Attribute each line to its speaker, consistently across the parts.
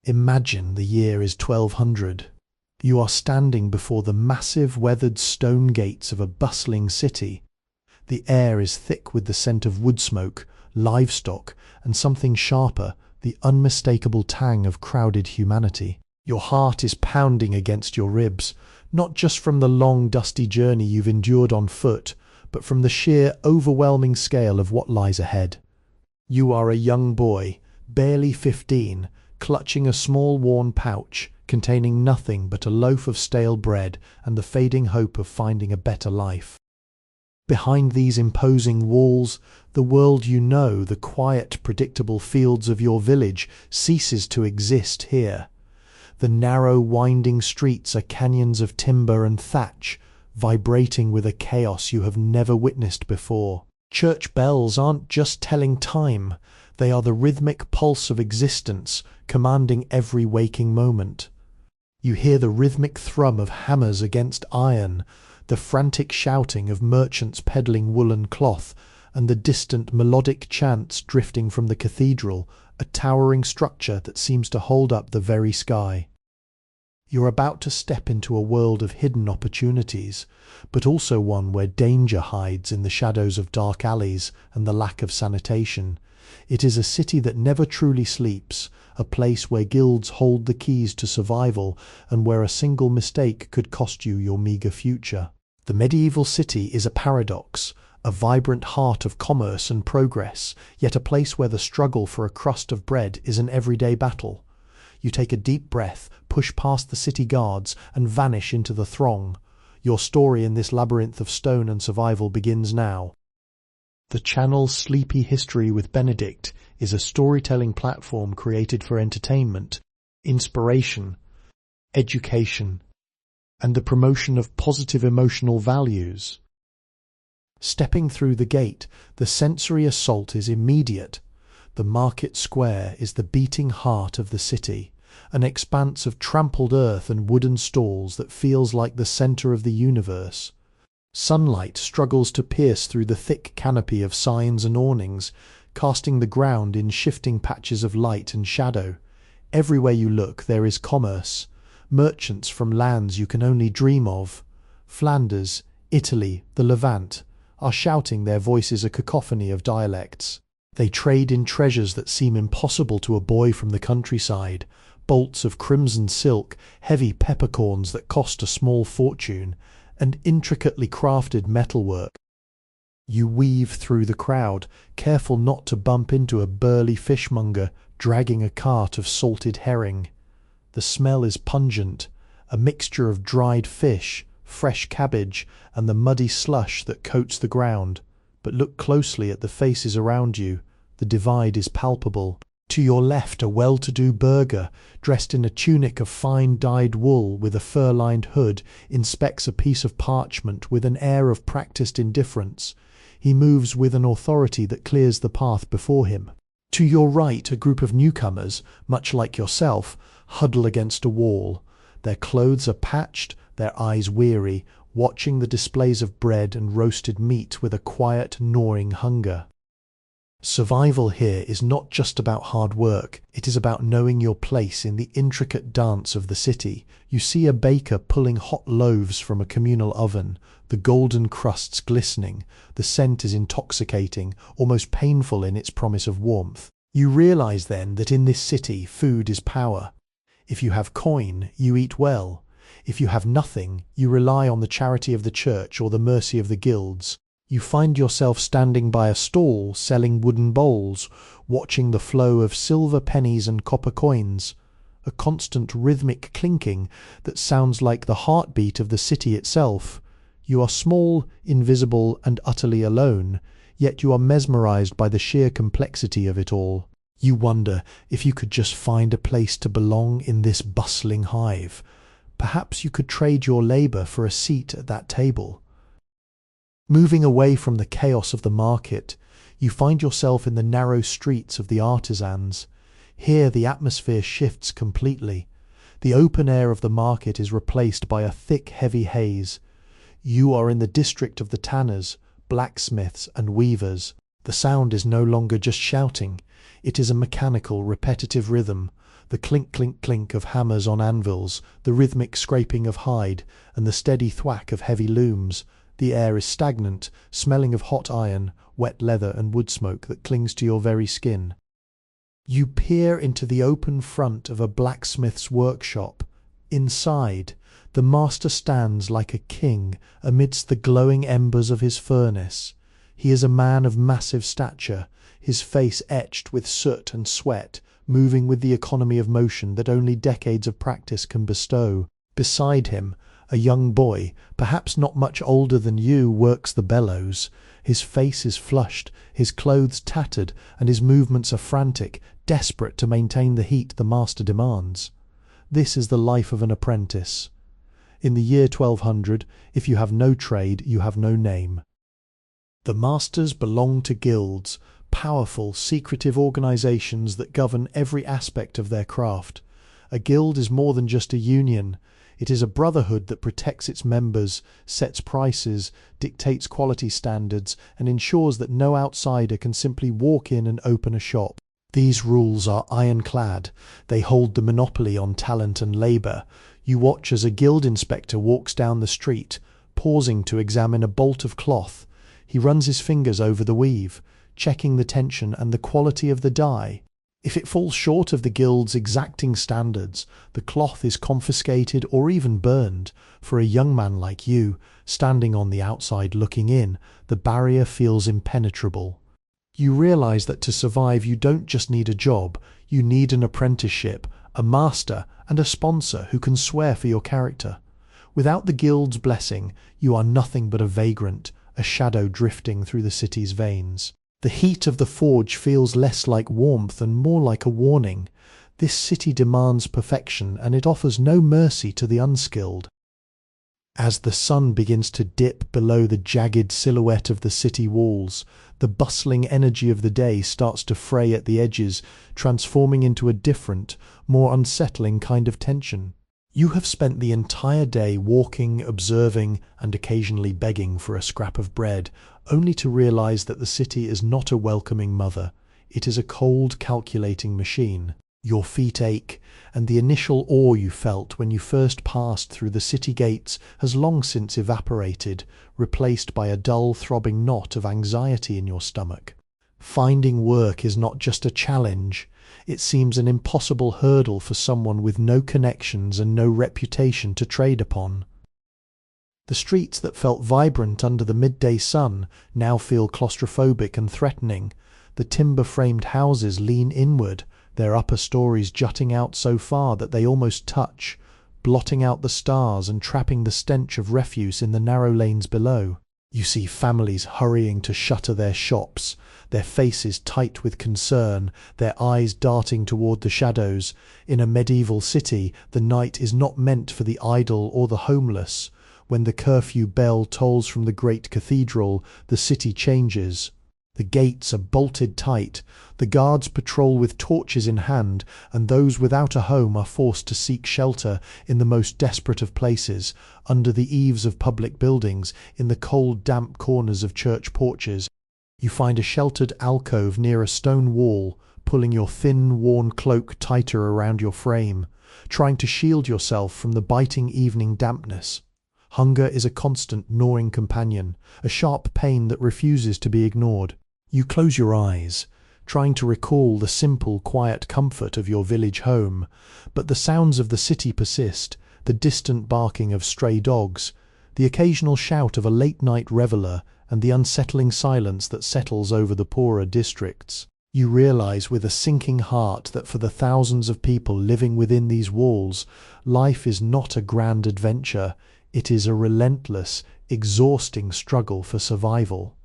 Speaker 1: Imagine the year is 1200. You are standing before the massive weathered stone gates of a bustling city. The air is thick with the scent of wood smoke, livestock, and something sharper, the unmistakable tang of crowded humanity. Your heart is pounding against your ribs, not just from the long dusty journey you've endured on foot, but from the sheer overwhelming scale of what lies ahead. You are a young boy, barely 15, clutching a small worn pouch containing nothing but a loaf of stale bread and the fading hope of finding a better life. Behind these imposing walls, the world you know, the quiet, predictable fields of your village, ceases to exist here. The narrow, winding streets are canyons of timber and thatch, vibrating with a chaos you have never witnessed before. Church bells aren't just telling time, they are the rhythmic pulse of existence, commanding every waking moment. You hear the rhythmic thrum of hammers against iron, the frantic shouting of merchants peddling woolen cloth, and the distant melodic chants drifting from the cathedral, a towering structure that seems to hold up the very sky. You're about to step into a world of hidden opportunities, but also one where danger hides in the shadows of dark alleys and the lack of sanitation. It is a city that never truly sleeps, a place where guilds hold the keys to survival and where a single mistake could cost you your meagre future. The medieval city is a paradox, a vibrant heart of commerce and progress, yet a place where the struggle for a crust of bread is an everyday battle. You take a deep breath, push past the city guards, and vanish into the throng. Your story in this labyrinth of stone and survival begins now. The channel's Sleepy History with Benedict is a storytelling platform created for entertainment, inspiration, education, and the promotion of positive emotional values. Stepping through the gate, the sensory assault is immediate. The market square is the beating heart of the city, an expanse of trampled earth and wooden stalls that feels like the center of the universe. Sunlight struggles to pierce through the thick canopy of signs and awnings, casting the ground in shifting patches of light and shadow. Everywhere you look there is commerce. Merchants from lands you can only dream of, Flanders, Italy, the Levant, are shouting their voices a cacophony of dialects. They trade in treasures that seem impossible to a boy from the countryside, bolts of crimson silk, heavy peppercorns that cost a small fortune, and intricately crafted metalwork. You weave through the crowd, careful not to bump into a burly fishmonger dragging a cart of salted herring. The smell is pungent, a mixture of dried fish, fresh cabbage, and the muddy slush that coats the ground. But look closely at the faces around you. The divide is palpable. To your left, a well-to-do burgher, dressed in a tunic of fine dyed wool with a fur-lined hood, inspects a piece of parchment with an air of practiced indifference. He moves with an authority that clears the path before him. To your right, a group of newcomers, much like yourself, huddle against a wall. Their clothes are patched, their eyes weary, watching the displays of bread and roasted meat with a quiet, gnawing hunger. Survival here is not just about hard work, it is about knowing your place in the intricate dance of the city. You see a baker pulling hot loaves from a communal oven, the golden crusts glistening, the scent is intoxicating, almost painful in its promise of warmth. You realize then that in this city food is power. If you have coin, you eat well. If you have nothing, you rely on the charity of the church or the mercy of the guilds. You find yourself standing by a stall selling wooden bowls, watching the flow of silver pennies and copper coins, a constant rhythmic clinking that sounds like the heartbeat of the city itself. You are small, invisible, and utterly alone, yet you are mesmerized by the sheer complexity of it all. You wonder if you could just find a place to belong in this bustling hive. Perhaps you could trade your labor for a seat at that table. Moving away from the chaos of the market, you find yourself in the narrow streets of the artisans. Here the atmosphere shifts completely. The open air of the market is replaced by a thick, heavy haze. You are in the district of the tanners, blacksmiths, and weavers. The sound is no longer just shouting. It is a mechanical, repetitive rhythm. the clink-clink-clink of hammers on anvils, the rhythmic scraping of hide, and the steady thwack of heavy looms. The air is stagnant, smelling of hot iron, wet leather and wood smoke that clings to your very skin. You peer into the open front of a blacksmith's workshop. Inside, the master stands like a king amidst the glowing embers of his furnace. He is a man of massive stature, his face etched with soot and sweat, moving with the economy of motion that only decades of practice can bestow. Beside him, a young boy, perhaps not much older than you, works the bellows. His face is flushed, his clothes tattered, and his movements are frantic, desperate to maintain the heat the master demands. This is the life of an apprentice. In the year 1200, if you have no trade, you have no name. The masters belong to guilds, powerful, secretive organizations that govern every aspect of their craft. A guild is more than just a union. It is a brotherhood that protects its members, sets prices, dictates quality standards, and ensures that no outsider can simply walk in and open a shop. These rules are ironclad. They hold the monopoly on talent and labour. You watch as a guild inspector walks down the street, pausing to examine a bolt of cloth. He runs his fingers over the weave, checking the tension and the quality of the dye. If it falls short of the guild's exacting standards, the cloth is confiscated or even burned. For a young man like you, standing on the outside looking in, the barrier feels impenetrable. You realize that to survive you don't just need a job, you need an apprenticeship, a master, and a sponsor who can swear for your character. Without the guild's blessing, you are nothing but a vagrant, a shadow drifting through the city's veins. The heat of the forge feels less like warmth and more like a warning. This city demands perfection, and it offers no mercy to the unskilled. As the sun begins to dip below the jagged silhouette of the city walls, the bustling energy of the day starts to fray at the edges, transforming into a different, more unsettling kind of tension. You have spent the entire day walking, observing, and occasionally begging for a scrap of bread, only to realize that the city is not a welcoming mother. It is a cold, calculating machine. Your feet ache, and the initial awe you felt when you first passed through the city gates has long since evaporated, replaced by a dull, throbbing knot of anxiety in your stomach. Finding work is not just a challenge. It seems an impossible hurdle for someone with no connections and no reputation to trade upon. The streets that felt vibrant under the midday sun now feel claustrophobic and threatening. The timber-framed houses lean inward, their upper stories jutting out so far that they almost touch, blotting out the stars and trapping the stench of refuse in the narrow lanes below. You see families hurrying to shutter their shops, their faces tight with concern, their eyes darting toward the shadows. In a medieval city, the night is not meant for the idle or the homeless. When the curfew bell tolls from the great cathedral, the city changes. The gates are bolted tight, the guards patrol with torches in hand, and those without a home are forced to seek shelter in the most desperate of places, under the eaves of public buildings, in the cold, damp corners of church porches. You find a sheltered alcove near a stone wall, pulling your thin, worn cloak tighter around your frame, trying to shield yourself from the biting evening dampness. Hunger is a constant gnawing companion, a sharp pain that refuses to be ignored. You close your eyes, trying to recall the simple, quiet comfort of your village home, but the sounds of the city persist, the distant barking of stray dogs, the occasional shout of a late-night reveller, and the unsettling silence that settles over the poorer districts. You realize with a sinking heart that for the thousands of people living within these walls, life is not a grand adventure, it is a relentless, exhausting struggle for survival.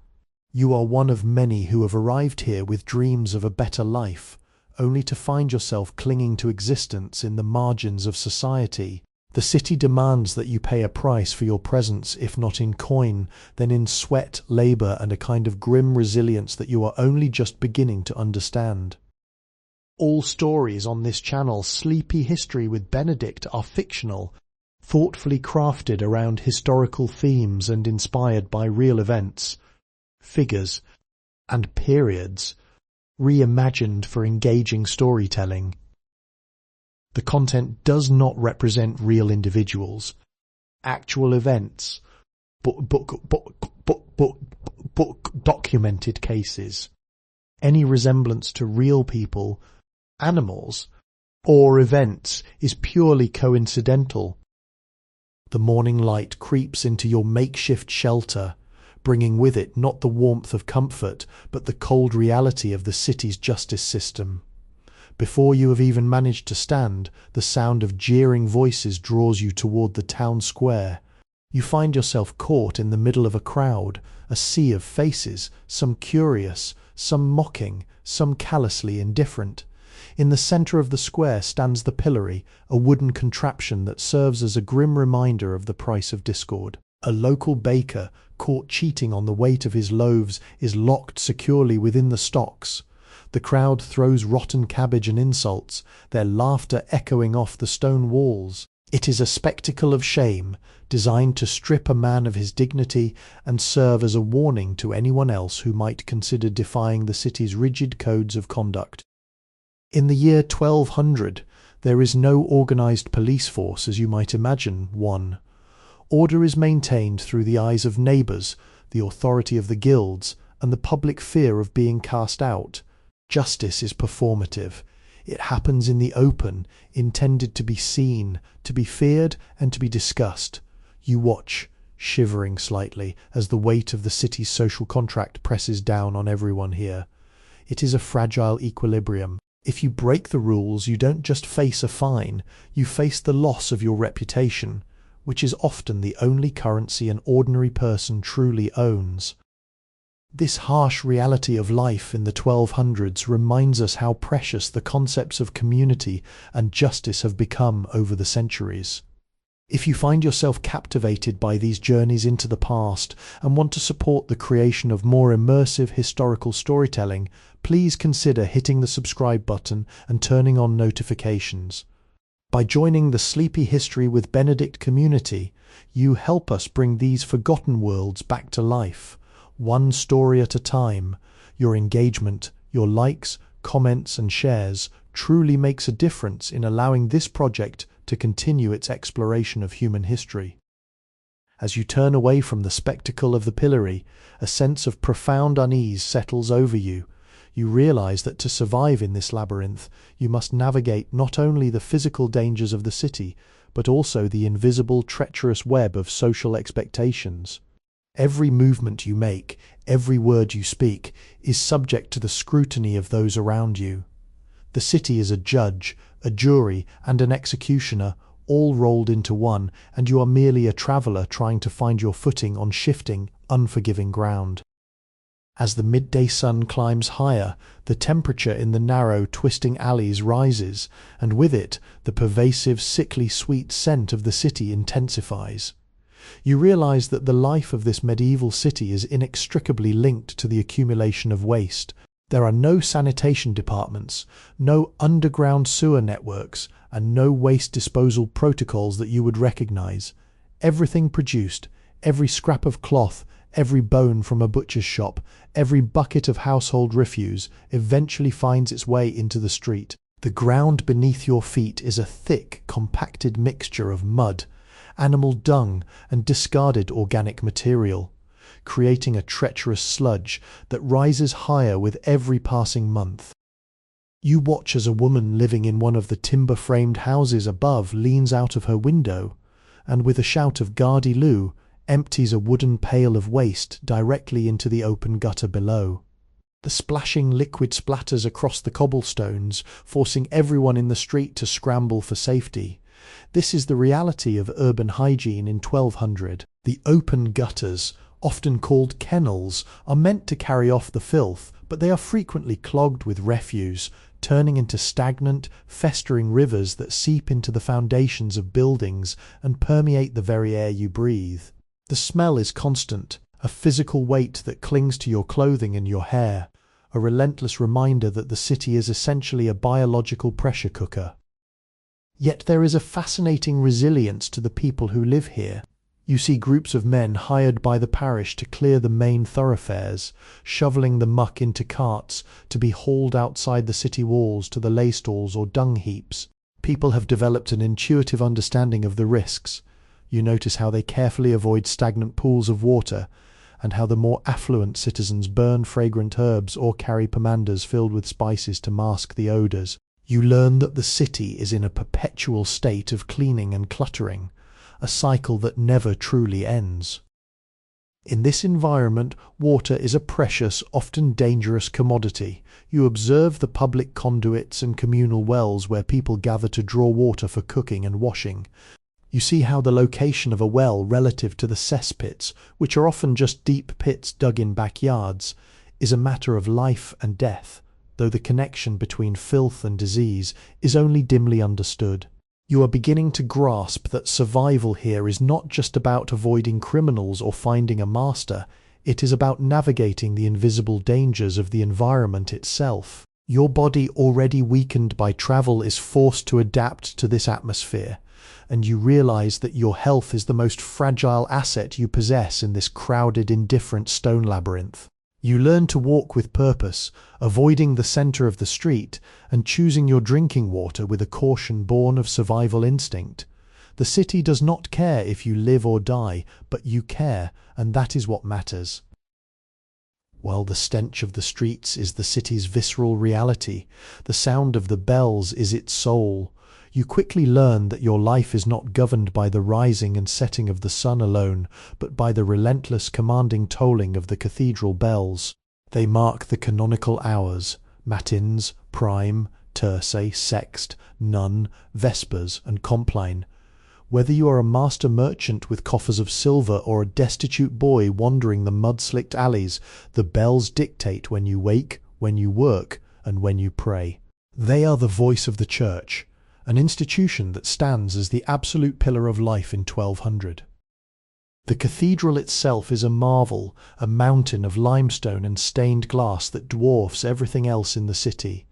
Speaker 1: You are one of many who have arrived here with dreams of a better life, only to find yourself clinging to existence in the margins of society. The city demands that you pay a price for your presence, if not in coin, then in sweat, labour, and a kind of grim resilience that you are only just beginning to understand. All stories on this channel, Sleepy History with Benedict, are fictional, thoughtfully crafted around historical themes and inspired by real events, figures, and periods, reimagined for engaging storytelling. The content does not represent real individuals, actual events, book documented cases. Any resemblance to real people, animals, or events is purely coincidental. The morning light creeps into your makeshift shelter, bringing with it not the warmth of comfort, but the cold reality of the city's justice system. Before you have even managed to stand, the sound of jeering voices draws you toward the town square. You find yourself caught in the middle of a crowd, a sea of faces, some curious, some mocking, some callously indifferent. In the centre of the square stands the pillory, a wooden contraption that serves as a grim reminder of the price of discord. A local baker, caught cheating on the weight of his loaves, is locked securely within the stocks. The crowd throws rotten cabbage and insults, their laughter echoing off the stone walls. It is a spectacle of shame, designed to strip a man of his dignity and serve as a warning to anyone else who might consider defying the city's rigid codes of conduct. In the year 1200, there is no organised police force as you might imagine one. Order is maintained through the eyes of neighbours, the authority of the guilds, and the public fear of being cast out. Justice is performative. It happens in the open, intended to be seen, to be feared, and to be discussed. You watch, shivering slightly, as the weight of the city's social contract presses down on everyone here. It is a fragile equilibrium. If you break the rules, you don't just face a fine, you face the loss of your reputation, which is often the only currency an ordinary person truly owns. This harsh reality of life in the 1200s reminds us how precious the concepts of community and justice have become over the centuries. If you find yourself captivated by these journeys into the past and want to support the creation of more immersive historical storytelling, please consider hitting the subscribe button and turning on notifications. By joining the Sleepy History with Benedict community, you help us bring these forgotten worlds back to life, one story at a time. Your engagement, your likes, comments and shares truly makes a difference in allowing this project to continue its exploration of human history. As you turn away from the spectacle of the pillory, a sense of profound unease settles over you. You realize that to survive in this labyrinth, you must navigate not only the physical dangers of the city, but also the invisible, treacherous web of social expectations. Every movement you make, every word you speak, is subject to the scrutiny of those around you. The city is a judge, a jury, and an executioner, all rolled into one, and you are merely a traveller trying to find your footing on shifting, unforgiving ground. As the midday sun climbs higher, the temperature in the narrow, twisting alleys rises, and with it, the pervasive, sickly sweet scent of the city intensifies. You realize that the life of this medieval city is inextricably linked to the accumulation of waste. There are no sanitation departments, no underground sewer networks, and no waste disposal protocols that you would recognize. Everything produced, every scrap of cloth, every bone from a butcher's shop, every bucket of household refuse eventually finds its way into the street. The ground beneath your feet is a thick, compacted mixture of mud, animal dung, and discarded organic material, creating a treacherous sludge that rises higher with every passing month. You watch as a woman living in one of the timber-framed houses above leans out of her window, and with a shout of "Gardy-loo," empties a wooden pail of waste directly into the open gutter below. The splashing liquid splatters across the cobblestones, forcing everyone in the street to scramble for safety. This is the reality of urban hygiene in 1200. The open gutters, often called kennels, are meant to carry off the filth, but they are frequently clogged with refuse, turning into stagnant, festering rivers that seep into the foundations of buildings and permeate the very air you breathe. The smell is constant, a physical weight that clings to your clothing and your hair, a relentless reminder that the city is essentially a biological pressure cooker. Yet there is a fascinating resilience to the people who live here. You see groups of men hired by the parish to clear the main thoroughfares, shoveling the muck into carts to be hauled outside the city walls to the lay stalls or dung heaps. People have developed an intuitive understanding of the risks. You notice how they carefully avoid stagnant pools of water, and how the more affluent citizens burn fragrant herbs or carry pomanders filled with spices to mask the odours. You learn that the city is in a perpetual state of cleaning and cluttering, a cycle that never truly ends. In this environment, water is a precious, often dangerous commodity. You observe the public conduits and communal wells where people gather to draw water for cooking and washing. You see how the location of a well relative to the cesspits, which are often just deep pits dug in backyards, is a matter of life and death, though the connection between filth and disease is only dimly understood. You are beginning to grasp that survival here is not just about avoiding criminals or finding a master, it is about navigating the invisible dangers of the environment itself. Your body, already weakened by travel, is forced to adapt to this atmosphere, and you realize that your health is the most fragile asset you possess in this crowded, indifferent stone labyrinth. You learn to walk with purpose, avoiding the center of the street and choosing your drinking water with a caution born of survival instinct. The city does not care if you live or die, but you care, and that is what matters. While the stench of the streets is the city's visceral reality, the sound of the bells is its soul. You quickly learn that your life is not governed by the rising and setting of the sun alone, but by the relentless commanding tolling of the cathedral bells. They mark the canonical hours: matins, prime, terce, sext, none, vespers, and compline. Whether you are a master merchant with coffers of silver or a destitute boy wandering the mud-slicked alleys, the bells dictate when you wake, when you work, and when you pray. They are the voice of the church, an institution that stands as the absolute pillar of life in 1200. The cathedral itself is a marvel, a mountain of limestone and stained glass that dwarfs everything else in the city.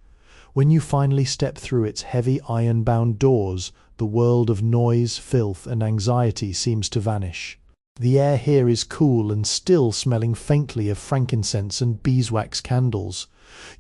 Speaker 1: When you finally step through its heavy iron-bound doors, the world of noise, filth, and anxiety seems to vanish. The air here is cool and still, smelling faintly of frankincense and beeswax candles.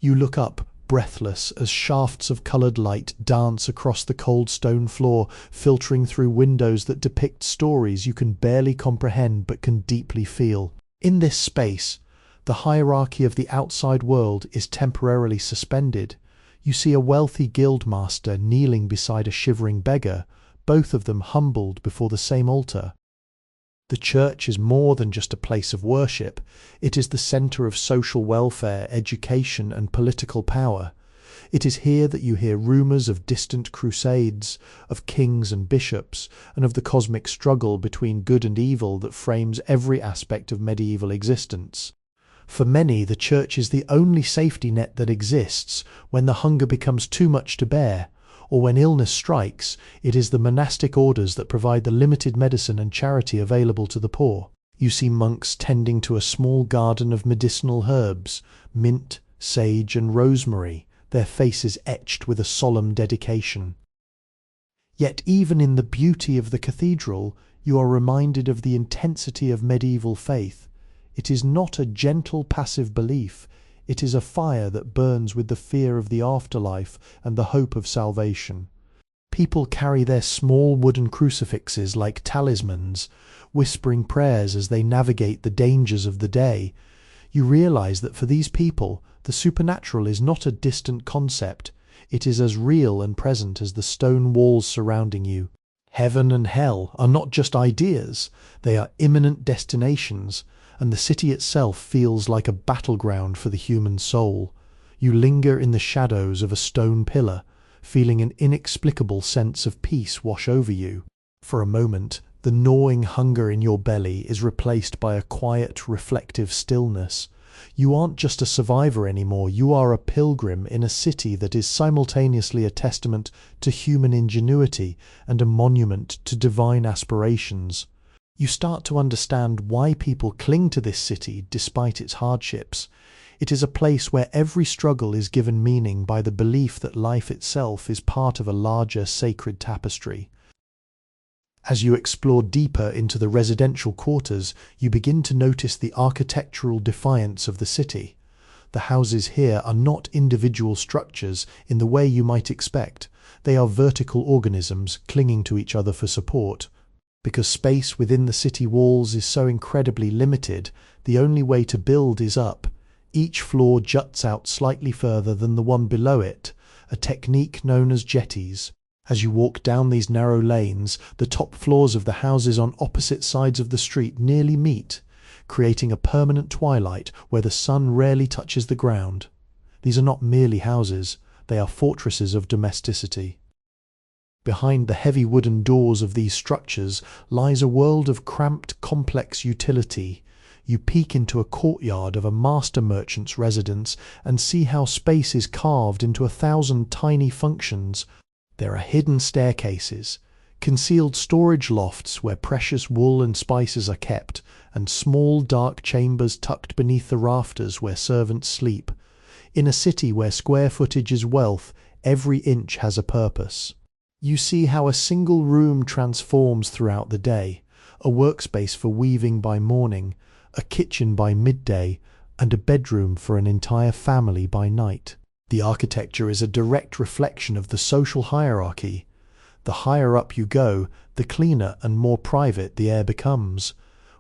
Speaker 1: You look up, breathless, as shafts of coloured light dance across the cold stone floor, filtering through windows that depict stories you can barely comprehend but can deeply feel. In this space, the hierarchy of the outside world is temporarily suspended. You see a wealthy guildmaster kneeling beside a shivering beggar, both of them humbled before the same altar. The church is more than just a place of worship. It is the centre of social welfare, education, and political power. It is here that you hear rumours of distant crusades, of kings and bishops, and of the cosmic struggle between good and evil that frames every aspect of medieval existence. For many, the church is the only safety net that exists when the hunger becomes too much to bear, or when illness strikes. It is the monastic orders that provide the limited medicine and charity available to the poor. You see monks tending to a small garden of medicinal herbs, mint, sage, and rosemary, their faces etched with a solemn dedication. Yet even in the beauty of the cathedral, you are reminded of the intensity of medieval faith. It is not a gentle, passive belief. It is a fire that burns with the fear of the afterlife and the hope of salvation. People carry their small wooden crucifixes like talismans, whispering prayers as they navigate the dangers of the day. You realize that for these people, the supernatural is not a distant concept. It is as real and present as the stone walls surrounding you. Heaven and hell are not just ideas, they are imminent destinations, and the city itself feels like a battleground for the human soul. You linger in the shadows of a stone pillar, feeling an inexplicable sense of peace wash over you. For a moment, the gnawing hunger in your belly is replaced by a quiet, reflective stillness. You aren't just a survivor anymore, you are a pilgrim in a city that is simultaneously a testament to human ingenuity and a monument to divine aspirations. You start to understand why people cling to this city despite its hardships. It is a place where every struggle is given meaning by the belief that life itself is part of a larger sacred tapestry. As you explore deeper into the residential quarters, you begin to notice the architectural defiance of the city. The houses here are not individual structures in the way you might expect. They are vertical organisms clinging to each other for support. Because space within the city walls is so incredibly limited, the only way to build is up. Each floor juts out slightly further than the one below it, a technique known as jetties. As you walk down these narrow lanes, the top floors of the houses on opposite sides of the street nearly meet, creating a permanent twilight where the sun rarely touches the ground. These are not merely houses, they are fortresses of domesticity. Behind the heavy wooden doors of these structures lies a world of cramped, complex utility. You peek into a courtyard of a master merchant's residence and see how space is carved into 1,000 tiny functions. There are hidden staircases, concealed storage lofts where precious wool and spices are kept, and small dark chambers tucked beneath the rafters where servants sleep. In a city where square footage is wealth, every inch has a purpose. You see how a single room transforms throughout the day, a workspace for weaving by morning, a kitchen by midday, and a bedroom for an entire family by night. The architecture is a direct reflection of the social hierarchy. The higher up you go, the cleaner and more private the air becomes,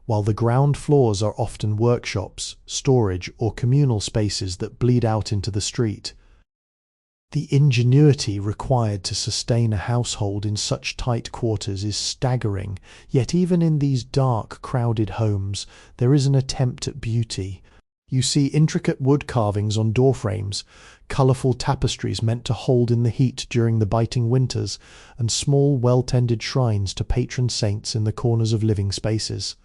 Speaker 1: while the ground floors are often workshops, storage, or communal spaces that bleed out into the street. The ingenuity required to sustain a household in such tight quarters is staggering, yet even in these dark, crowded homes, there is an attempt at beauty. You see intricate wood carvings on door frames, colourful tapestries meant to hold in the heat during the biting winters, and small, well-tended shrines to patron saints in the corners of living spaces.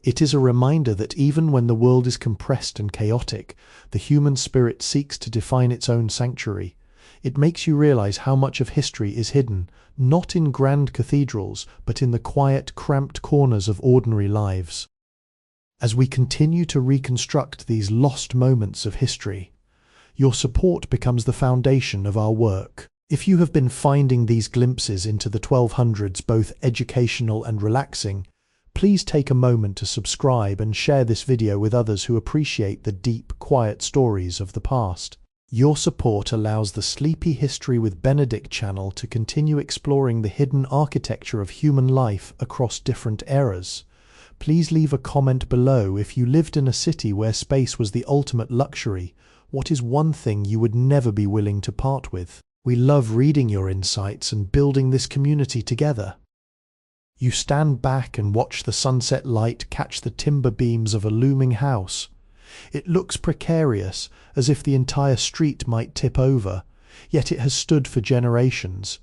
Speaker 1: It is a reminder that even when the world is compressed and chaotic, the human spirit seeks to define its own sanctuary. It makes you realize how much of history is hidden, not in grand cathedrals, but in the quiet, cramped corners of ordinary lives. As we continue to reconstruct these lost moments of history, your support becomes the foundation of our work. If you have been finding these glimpses into the 1200s both educational and relaxing, please take a moment to subscribe and share this video with others who appreciate the deep, quiet stories of the past. Your support allows the Sleepy History with Benedict channel to continue exploring the hidden architecture of human life across different eras. Please leave a comment below if you lived in a city where space was the ultimate luxury. What is one thing you would never be willing to part with? We love reading your insights and building this community together. You stand back and watch the sunset light catch the timber beams of a looming house. It looks precarious, as if the entire street might tip over, yet it has stood for generations.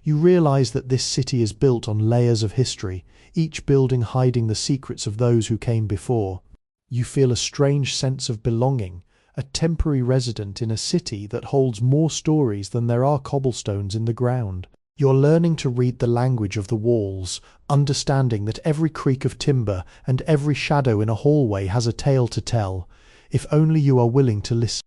Speaker 1: You realize that this city is built on layers of history, each building hiding the secrets of those who came before. You feel a strange sense of belonging, a temporary resident in a city that holds more stories than there are cobblestones in the ground. You're learning to read the language of the walls, understanding that every creak of timber and every shadow in a hallway has a tale to tell, if only you are willing to listen.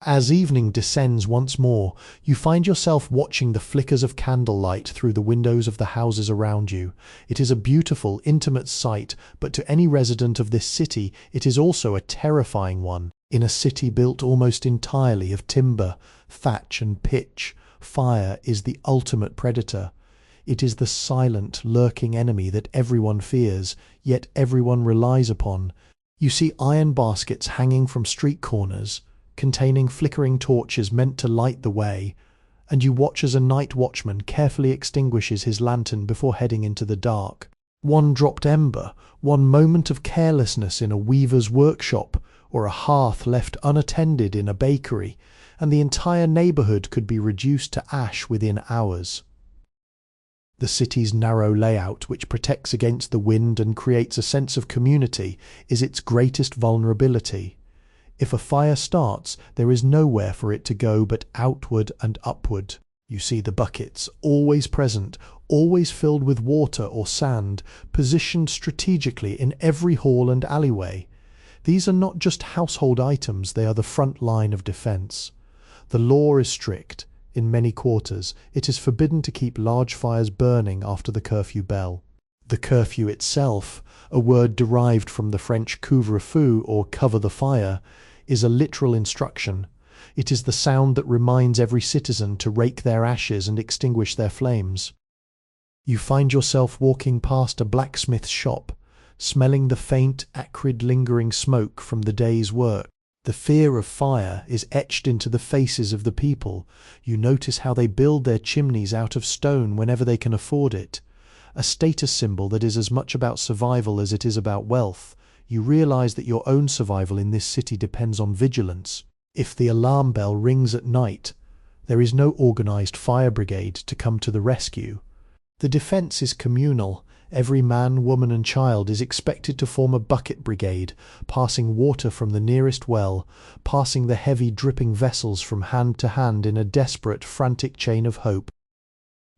Speaker 1: As evening descends once more, you find yourself watching the flickers of candlelight through the windows of the houses around you. It is a beautiful, intimate sight, but to any resident of this city, it is also a terrifying one. In a city built almost entirely of timber, thatch and pitch, fire is the ultimate predator. It is the silent, lurking enemy that everyone fears, yet everyone relies upon. You see iron baskets hanging from street corners, containing flickering torches meant to light the way, and you watch as a night watchman carefully extinguishes his lantern before heading into the dark. One dropped ember, one moment of carelessness in a weaver's workshop, or a hearth left unattended in a bakery, and the entire neighborhood could be reduced to ash within hours. The city's narrow layout, which protects against the wind and creates a sense of community, is its greatest vulnerability. If a fire starts, there is nowhere for it to go but outward and upward. You see the buckets, always present, always filled with water or sand, positioned strategically in every hall and alleyway. These are not just household items, they are the front line of defense. The law is strict. In many quarters, it is forbidden to keep large fires burning after the curfew bell. The curfew itself, a word derived from the French couvre-feu or cover the fire, is a literal instruction. It is the sound that reminds every citizen to rake their ashes and extinguish their flames. You find yourself walking past a blacksmith's shop, smelling the faint, acrid, lingering smoke from the day's work. The fear of fire is etched into the faces of the people. You notice how they build their chimneys out of stone whenever they can afford it. A status symbol that is as much about survival as it is about wealth. You realize that your own survival in this city depends on vigilance. If the alarm bell rings at night, there is no organized fire brigade to come to the rescue. The defense is communal. Every man, woman and child is expected to form a bucket brigade, passing water from the nearest well, passing the heavy dripping vessels from hand to hand in a desperate, frantic chain of hope.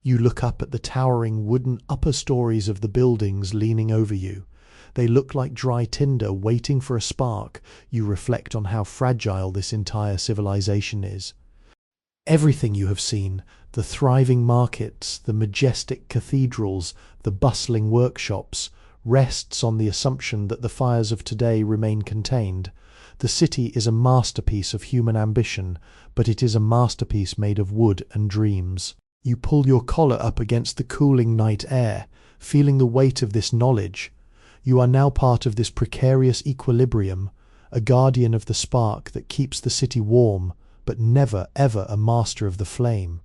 Speaker 1: You look up at the towering wooden upper stories of the buildings leaning over you. They look like dry tinder waiting for a spark. You reflect on how fragile this entire civilization is. Everything you have seen, the thriving markets, the majestic cathedrals, the bustling workshops, rests on the assumption that the fires of today remain contained. The city is a masterpiece of human ambition, but it is a masterpiece made of wood and dreams. You pull your collar up against the cooling night air, feeling the weight of this knowledge. You are now part of this precarious equilibrium, a guardian of the spark that keeps the city warm, but never ever a master of the flame.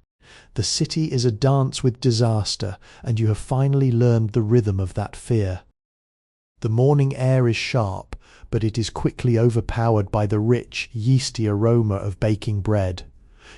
Speaker 1: The city is a dance with disaster, and you have finally learned the rhythm of that fear. The morning air is sharp, but it is quickly overpowered by the rich, yeasty aroma of baking bread.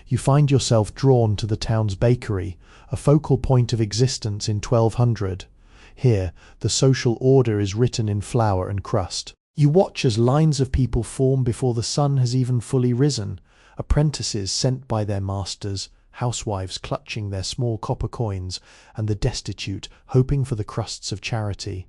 Speaker 1: You find yourself drawn to the town's bakery, a focal point of existence in 1200. Here, the social order is written in flour and crust. You watch as lines of people form before the sun has even fully risen, apprentices sent by their masters, housewives clutching their small copper coins, and the destitute hoping for the crusts of charity.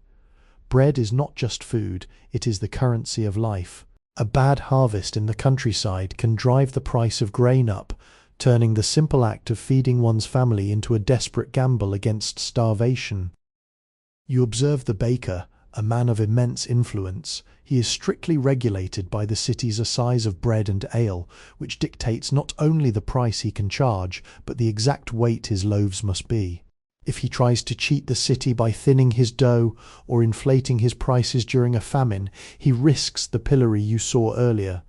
Speaker 1: Bread is not just food, it is the currency of life. A bad harvest in the countryside can drive the price of grain up, turning the simple act of feeding one's family into a desperate gamble against starvation. You observe the baker, a man of immense influence. He is strictly regulated by the city's assize of bread and ale, which dictates not only the price he can charge, but the exact weight his loaves must be. If he tries to cheat the city by thinning his dough or inflating his prices during a famine, he risks the pillory you saw earlier.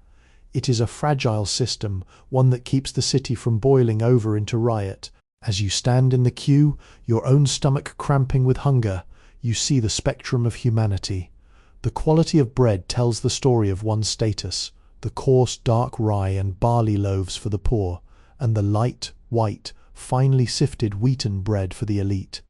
Speaker 1: It is a fragile system, one that keeps the city from boiling over into riot. As you stand in the queue, your own stomach cramping with hunger, you see the spectrum of humanity. The quality of bread tells the story of one's status, the coarse, dark rye and barley loaves for the poor, and the light, white, finely sifted wheaten bread for the elite.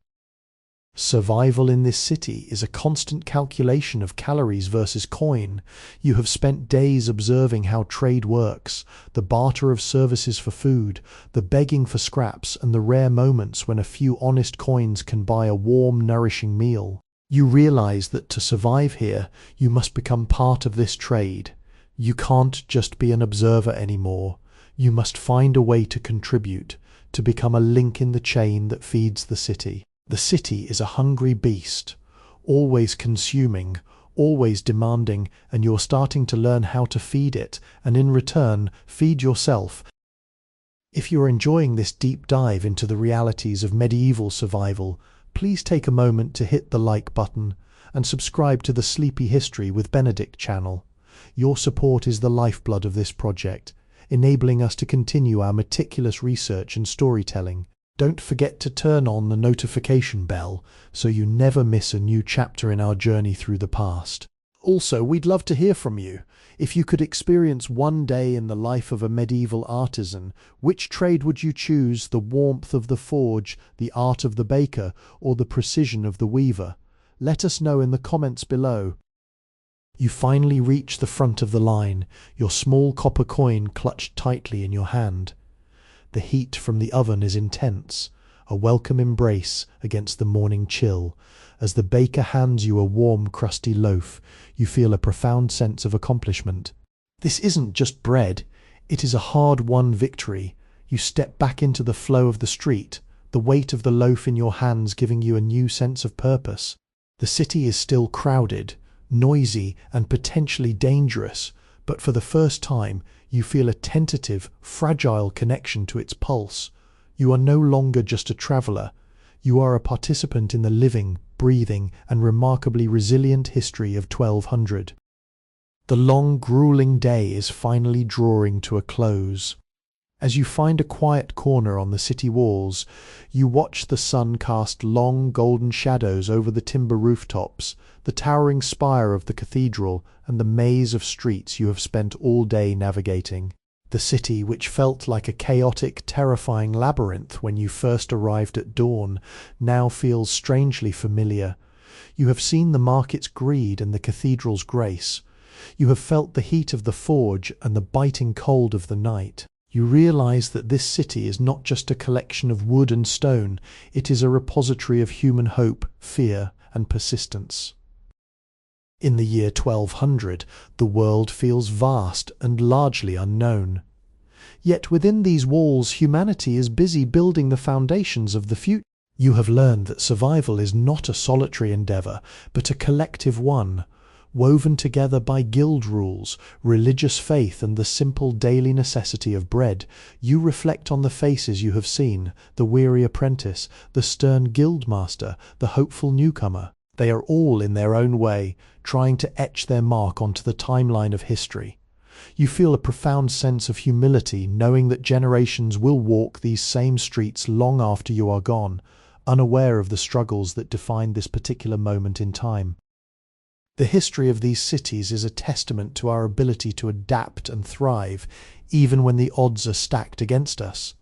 Speaker 1: Survival in this city is a constant calculation of calories versus coin. You have spent days observing how trade works, the barter of services for food, the begging for scraps, and the rare moments when a few honest coins can buy a warm, nourishing meal. You realize that to survive here, you must become part of this trade. You can't just be an observer anymore. You must find a way to contribute, to become a link in the chain that feeds the city. The city is a hungry beast, always consuming, always demanding, and you're starting to learn how to feed it, and in return, feed yourself. If you're enjoying this deep dive into the realities of medieval survival, please take a moment to hit the like button and subscribe to the Sleepy History with Benedict channel. Your support is the lifeblood of this project, enabling us to continue our meticulous research and storytelling. Don't forget to turn on the notification bell so you never miss a new chapter in our journey through the past. Also, we'd love to hear from you. If you could experience one day in the life of a medieval artisan, which trade would you choose? The warmth of the forge, the art of the baker, or the precision of the weaver? Let us know in the comments below. You finally reach the front of the line, your small copper coin clutched tightly in your hand. The heat from the oven is intense, a welcome embrace against the morning chill. As the baker hands you a warm, crusty loaf, you feel a profound sense of accomplishment. This isn't just bread, it is a hard-won victory. You step back into the flow of the street, the weight of the loaf in your hands giving you a new sense of purpose. The city is still crowded, noisy, and potentially dangerous, but for the first time you feel a tentative, fragile connection to its pulse. You are no longer just a traveller, you are a participant in the living, breathing, and remarkably resilient history of 1200. The long, grueling day is finally drawing to a close. As you find a quiet corner on the city walls, you watch the sun cast long, golden shadows over the timber rooftops, the towering spire of the cathedral, and the maze of streets you have spent all day navigating. The city, which felt like a chaotic, terrifying labyrinth when you first arrived at dawn, now feels strangely familiar. You have seen the market's greed and the cathedral's grace. You have felt the heat of the forge and the biting cold of the night. You realize that this city is not just a collection of wood and stone, it is a repository of human hope, fear, and persistence. In the year 1200, the world feels vast and largely unknown. Yet within these walls, humanity is busy building the foundations of the future. You have learned that survival is not a solitary endeavour, but a collective one, woven together by guild rules, religious faith, and the simple daily necessity of bread. You reflect on the faces you have seen, the weary apprentice, the stern guildmaster, the hopeful newcomer. They are all, in their own way, trying to etch their mark onto the timeline of history. You feel a profound sense of humility, knowing that generations will walk these same streets long after you are gone, unaware of the struggles that define this particular moment in time. The history of these cities is a testament to our ability to adapt and thrive, even when the odds are stacked against us.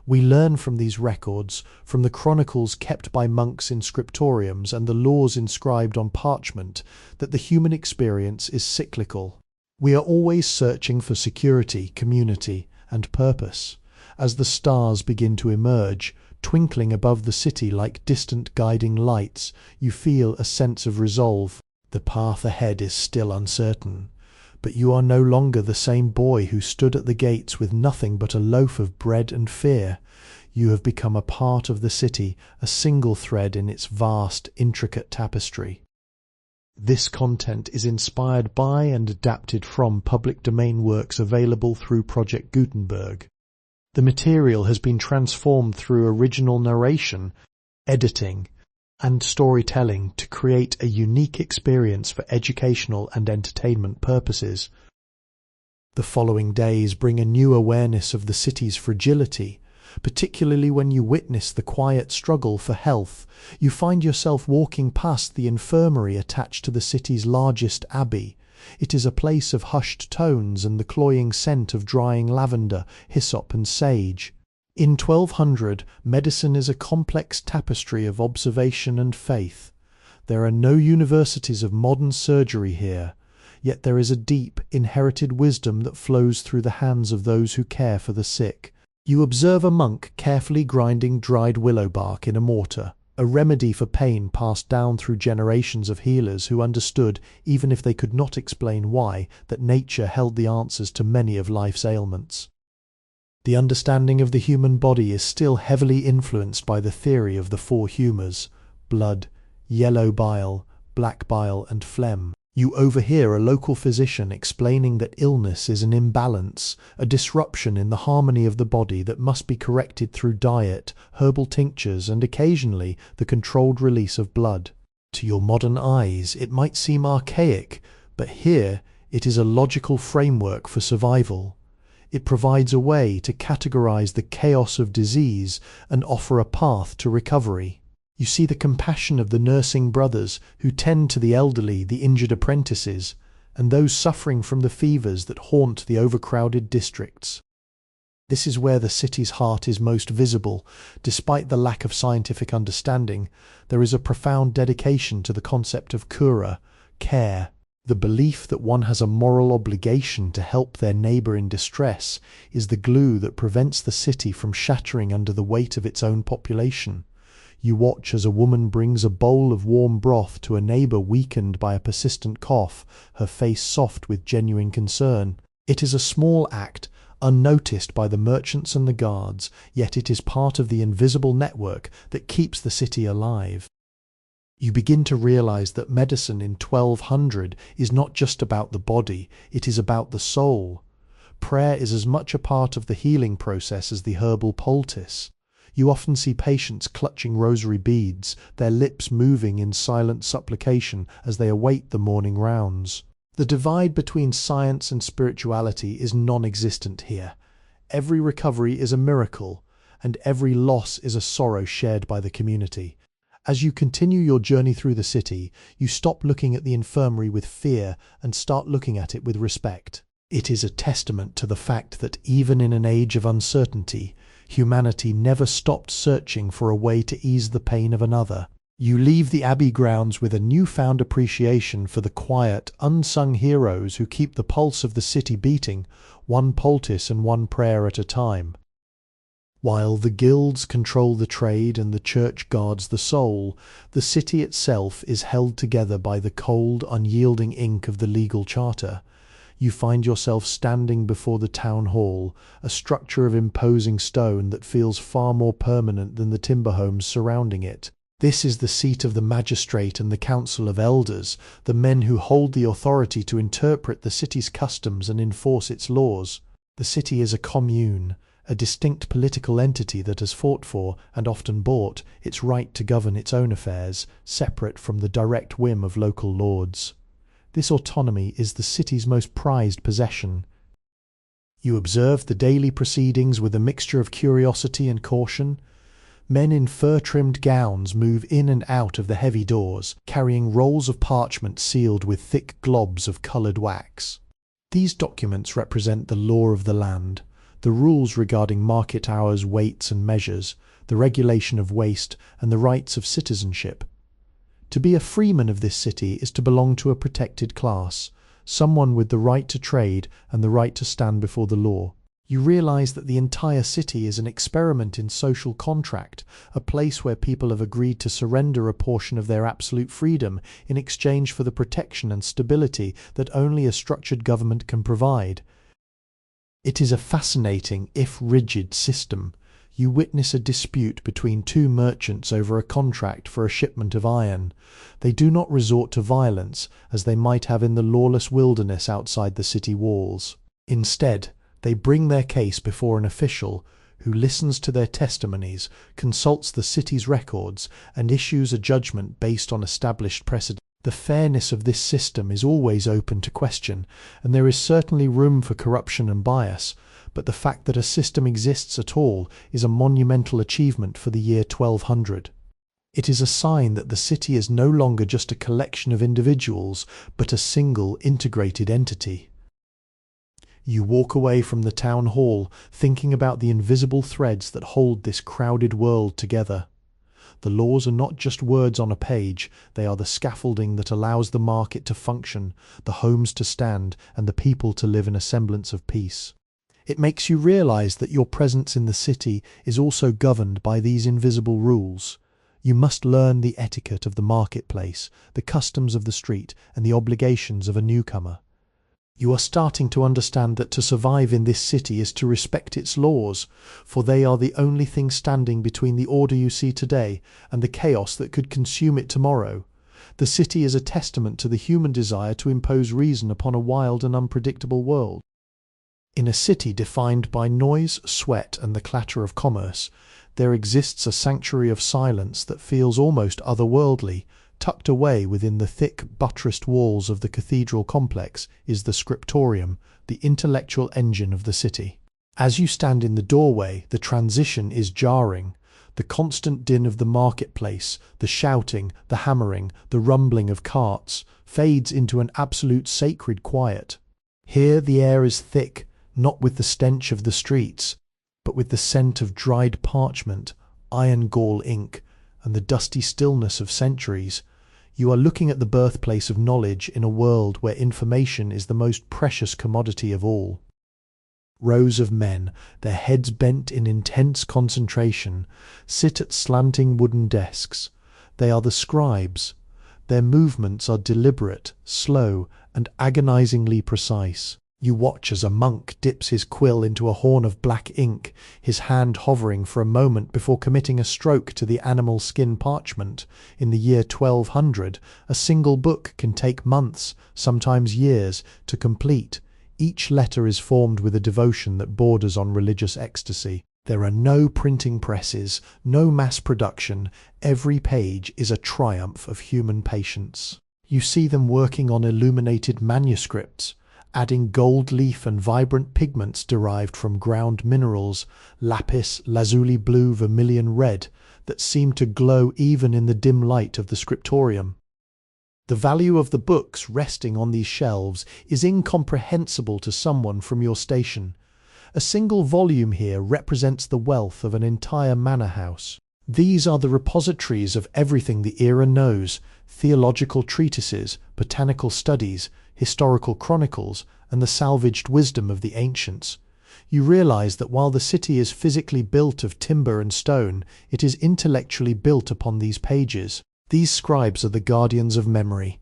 Speaker 1: We learn from these records, from the chronicles kept by monks in scriptoriums and the laws inscribed on parchment, that the human experience is cyclical. We are always searching for security, community, and purpose. As the stars begin to emerge, twinkling above the city like distant guiding lights, you feel a sense of resolve. The path ahead is still uncertain, but you are no longer the same boy who stood at the gates with nothing but a loaf of bread and fear. You have become a part of the city, a single thread in its vast, intricate tapestry. This content is inspired by and adapted from public domain works available through Project Gutenberg. The material has been transformed through original narration, editing, and storytelling to create a unique experience for educational and entertainment purposes. The following days bring a new awareness of the city's fragility, particularly when you witness the quiet struggle for health. You find yourself walking past the infirmary attached to the city's largest abbey. It is a place of hushed tones and the cloying scent of drying lavender, hyssop, and sage. In 1200, medicine is a complex tapestry of observation and faith. There are no universities of modern surgery here, yet there is a deep, inherited wisdom that flows through the hands of those who care for the sick. You observe a monk carefully grinding dried willow bark in a mortar, a remedy for pain passed down through generations of healers who understood, even if they could not explain why, that nature held the answers to many of life's ailments. The understanding of the human body is still heavily influenced by the theory of the four humours: blood, yellow bile, black bile, and phlegm. You overhear a local physician explaining that illness is an imbalance, a disruption in the harmony of the body that must be corrected through diet, herbal tinctures, and occasionally the controlled release of blood. To your modern eyes, it might seem archaic, but here it is a logical framework for survival. It provides a way to categorize the chaos of disease and offer a path to recovery. You see the compassion of the nursing brothers who tend to the elderly, the injured apprentices, and those suffering from the fevers that haunt the overcrowded districts. This is where the city's heart is most visible. Despite the lack of scientific understanding, there is a profound dedication to the concept of cura, care. The belief that one has a moral obligation to help their neighbour in distress is the glue that prevents the city from shattering under the weight of its own population. You watch as a woman brings a bowl of warm broth to a neighbour weakened by a persistent cough, her face soft with genuine concern. It is a small act, unnoticed by the merchants and the guards, yet it is part of the invisible network that keeps the city alive. You begin to realize that medicine in 1200 is not just about the body, it is about the soul. Prayer is as much a part of the healing process as the herbal poultice. You often see patients clutching rosary beads, their lips moving in silent supplication as they await the morning rounds. The divide between science and spirituality is non-existent here. Every recovery is a miracle, and every loss is a sorrow shared by the community. As you continue your journey through the city, you stop looking at the infirmary with fear and start looking at it with respect. It is a testament to the fact that even in an age of uncertainty, humanity never stopped searching for a way to ease the pain of another. You leave the Abbey grounds with a newfound appreciation for the quiet, unsung heroes who keep the pulse of the city beating, one poultice and one prayer at a time. While the guilds control the trade and the church guards the soul, the city itself is held together by the cold, unyielding ink of the legal charter. You find yourself standing before the town hall, a structure of imposing stone that feels far more permanent than the timber homes surrounding it. This is the seat of the magistrate and the council of elders, the men who hold the authority to interpret the city's customs and enforce its laws. The city is a commune, a distinct political entity that has fought for, and often bought, its right to govern its own affairs, separate from the direct whim of local lords. This autonomy is the city's most prized possession. You observe the daily proceedings with a mixture of curiosity and caution. Men in fur-trimmed gowns move in and out of the heavy doors, carrying rolls of parchment sealed with thick globs of coloured wax. These documents represent the law of the land, the rules regarding market hours, weights and measures, the regulation of waste, and the rights of citizenship. To be a freeman of this city is to belong to a protected class, someone with the right to trade and the right to stand before the law. You realize that the entire city is an experiment in social contract, a place where people have agreed to surrender a portion of their absolute freedom in exchange for the protection and stability that only a structured government can provide. It is a fascinating, if rigid, system. You witness a dispute between two merchants over a contract for a shipment of iron. They do not resort to violence, as they might have in the lawless wilderness outside the city walls. Instead, they bring their case before an official who listens to their testimonies, consults the city's records, and issues a judgment based on established precedent. The fairness of this system is always open to question, and there is certainly room for corruption and bias, but the fact that a system exists at all is a monumental achievement for the year 1200. It is a sign that the city is no longer just a collection of individuals, but a single, integrated entity. You walk away from the town hall thinking about the invisible threads that hold this crowded world together. The laws are not just words on a page, they are the scaffolding that allows the market to function, the homes to stand, and the people to live in a semblance of peace. It makes you realize that your presence in the city is also governed by these invisible rules. You must learn the etiquette of the marketplace, the customs of the street, and the obligations of a newcomer. You are starting to understand that to survive in this city is to respect its laws, for they are the only thing standing between the order you see today and the chaos that could consume it tomorrow. The city is a testament to the human desire to impose reason upon a wild and unpredictable world. In a city defined by noise, sweat, and the clatter of commerce, there exists a sanctuary of silence that feels almost otherworldly. Tucked away within the thick, buttressed walls of the cathedral complex is the scriptorium, the intellectual engine of the city. As you stand in the doorway, the transition is jarring. The constant din of the marketplace, the shouting, the hammering, the rumbling of carts, fades into an absolute sacred quiet. Here the air is thick, not with the stench of the streets, but with the scent of dried parchment, iron gall ink, and the dusty stillness of centuries. You are looking at the birthplace of knowledge in a world where information is the most precious commodity of all. Rows of men, their heads bent in intense concentration, sit at slanting wooden desks. They are the scribes. Their movements are deliberate, slow, and agonizingly precise. You watch as a monk dips his quill into a horn of black ink, his hand hovering for a moment before committing a stroke to the animal skin parchment. In the year 1200, a single book can take months, sometimes years, to complete. Each letter is formed with a devotion that borders on religious ecstasy. There are no printing presses, no mass production. Every page is a triumph of human patience. You see them working on illuminated manuscripts, adding gold leaf and vibrant pigments derived from ground minerals, lapis, lazuli blue, vermilion red, that seem to glow even in the dim light of the scriptorium. The value of the books resting on these shelves is incomprehensible to someone from your station. A single volume here represents the wealth of an entire manor house. These are the repositories of everything the era knows: theological treatises, botanical studies, historical chronicles, and the salvaged wisdom of the ancients. You realize that while the city is physically built of timber and stone, it is intellectually built upon these pages. These scribes are the guardians of memory.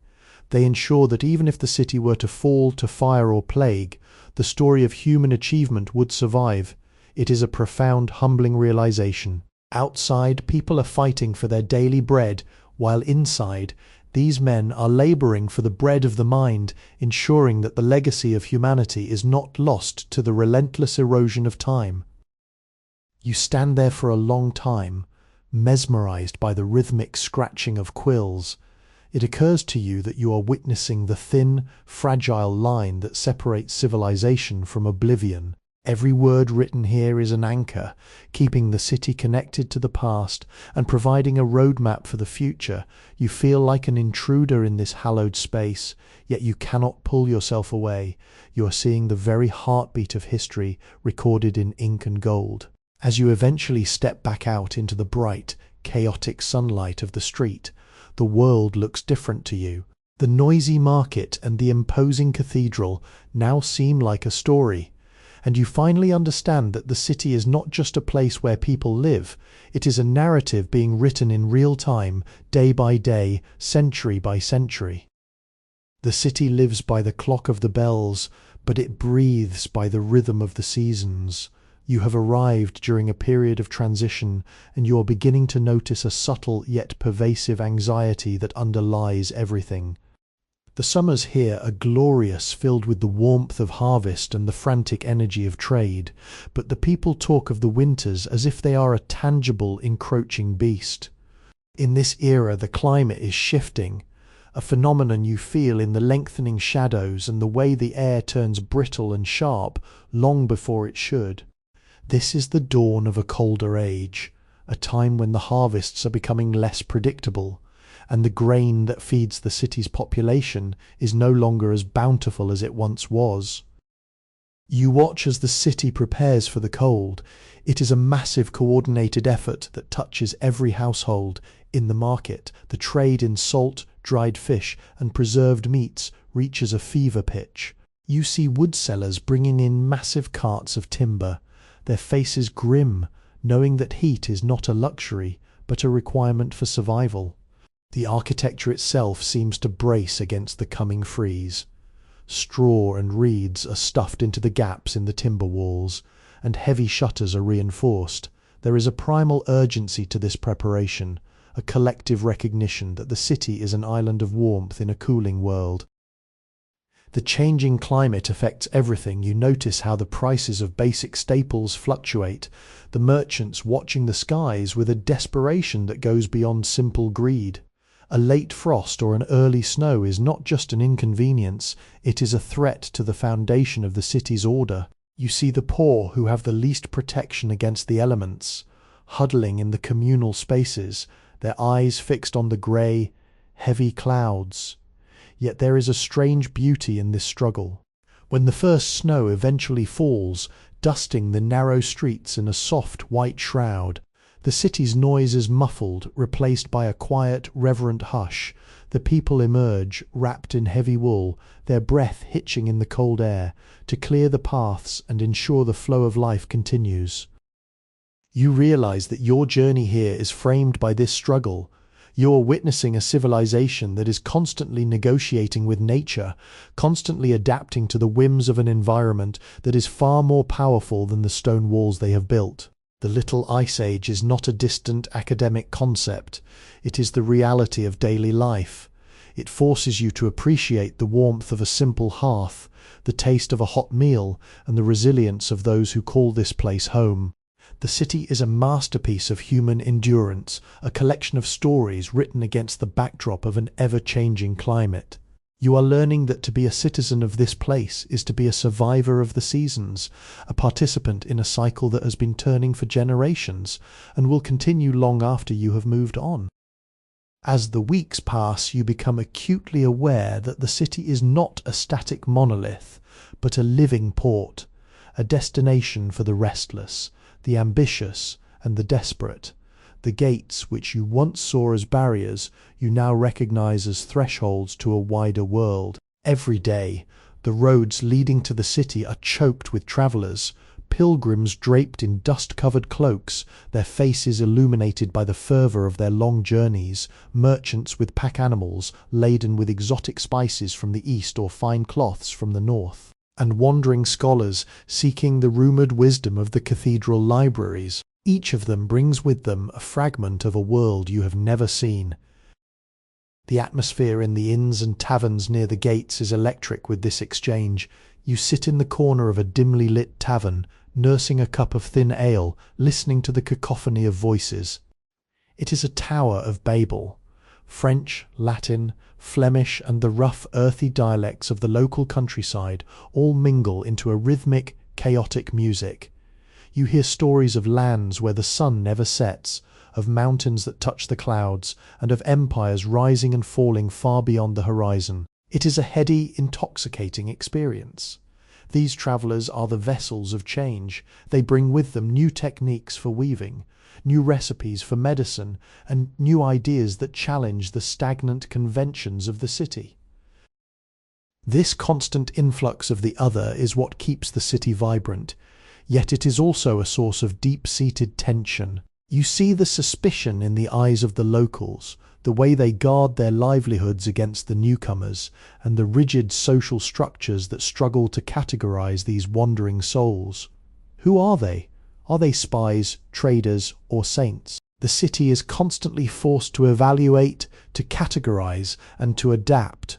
Speaker 1: They ensure that even if the city were to fall to fire or plague, the story of human achievement would survive. It is a profound, humbling realization. Outside, people are fighting for their daily bread, while inside, these men are laboring for the bread of the mind, ensuring that the legacy of humanity is not lost to the relentless erosion of time. You stand there for a long time, mesmerized by the rhythmic scratching of quills. It occurs to you that you are witnessing the thin, fragile line that separates civilization from oblivion. Every word written here is an anchor, keeping the city connected to the past and providing a roadmap for the future. You feel like an intruder in this hallowed space, yet you cannot pull yourself away. You are seeing the very heartbeat of history recorded in ink and gold. As you eventually step back out into the bright, chaotic sunlight of the street, the world looks different to you. The noisy market and the imposing cathedral now seem like a story. And you finally understand that the city is not just a place where people live, it is a narrative being written in real time, day by day, century by century. The city lives by the clock of the bells, but it breathes by the rhythm of the seasons. You have arrived during a period of transition, and you are beginning to notice a subtle yet pervasive anxiety that underlies everything. The summers here are glorious, filled with the warmth of harvest and the frantic energy of trade, but the people talk of the winters as if they are a tangible, encroaching beast. In this era, the climate is shifting, a phenomenon you feel in the lengthening shadows and the way the air turns brittle and sharp long before it should. This is the dawn of a colder age, a time when the harvests are becoming less predictable, and the grain that feeds the city's population is no longer as bountiful as it once was. You watch as the city prepares for the cold. It is a massive coordinated effort that touches every household. In the market, the trade in salt, dried fish, and preserved meats reaches a fever pitch. You see wood sellers bringing in massive carts of timber, their faces grim, knowing that heat is not a luxury, but a requirement for survival. The architecture itself seems to brace against the coming freeze. Straw and reeds are stuffed into the gaps in the timber walls, and heavy shutters are reinforced. There is a primal urgency to this preparation, a collective recognition that the city is an island of warmth in a cooling world. The changing climate affects everything. You notice how the prices of basic staples fluctuate, the merchants watching the skies with a desperation that goes beyond simple greed. A late frost or an early snow is not just an inconvenience, it is a threat to the foundation of the city's order. You see the poor who have the least protection against the elements, huddling in the communal spaces, their eyes fixed on the grey, heavy clouds. Yet there is a strange beauty in this struggle. When the first snow eventually falls, dusting the narrow streets in a soft white shroud, the city's noise is muffled, replaced by a quiet, reverent hush. The people emerge, wrapped in heavy wool, their breath hitching in the cold air, to clear the paths and ensure the flow of life continues. You realize that your journey here is framed by this struggle. You are witnessing a civilization that is constantly negotiating with nature, constantly adapting to the whims of an environment that is far more powerful than the stone walls they have built. The Little Ice Age is not a distant academic concept. It is the reality of daily life. It forces you to appreciate the warmth of a simple hearth, the taste of a hot meal, and the resilience of those who call this place home. The city is a masterpiece of human endurance, a collection of stories written against the backdrop of an ever-changing climate. You are learning that to be a citizen of this place is to be a survivor of the seasons, a participant in a cycle that has been turning for generations and will continue long after you have moved on. As the weeks pass, you become acutely aware that the city is not a static monolith, but a living port, a destination for the restless, the ambitious, and the desperate. The gates, which you once saw as barriers, you now recognize as thresholds to a wider world. Every day, the roads leading to the city are choked with travelers, pilgrims draped in dust-covered cloaks, their faces illuminated by the fervor of their long journeys, merchants with pack animals laden with exotic spices from the east or fine cloths from the north, and wandering scholars seeking the rumored wisdom of the cathedral libraries. Each of them brings with them a fragment of a world you have never seen. The atmosphere in the inns and taverns near the gates is electric with this exchange. You sit in the corner of a dimly lit tavern, nursing a cup of thin ale, listening to the cacophony of voices. It is a Tower of Babel. French, Latin, Flemish, and the rough, earthy dialects of the local countryside all mingle into a rhythmic, chaotic music. You hear stories of lands where the sun never sets, of mountains that touch the clouds, and of empires rising and falling far beyond the horizon. It is a heady, intoxicating experience. These travellers are the vessels of change. They bring with them new techniques for weaving, new recipes for medicine, and new ideas that challenge the stagnant conventions of the city. This constant influx of the other is what keeps the city vibrant, yet it is also a source of deep-seated tension. You see the suspicion in the eyes of the locals, the way they guard their livelihoods against the newcomers, and the rigid social structures that struggle to categorize these wandering souls. Who are they? Are they spies, traders, or saints? The city is constantly forced to evaluate, to categorize, and to adapt.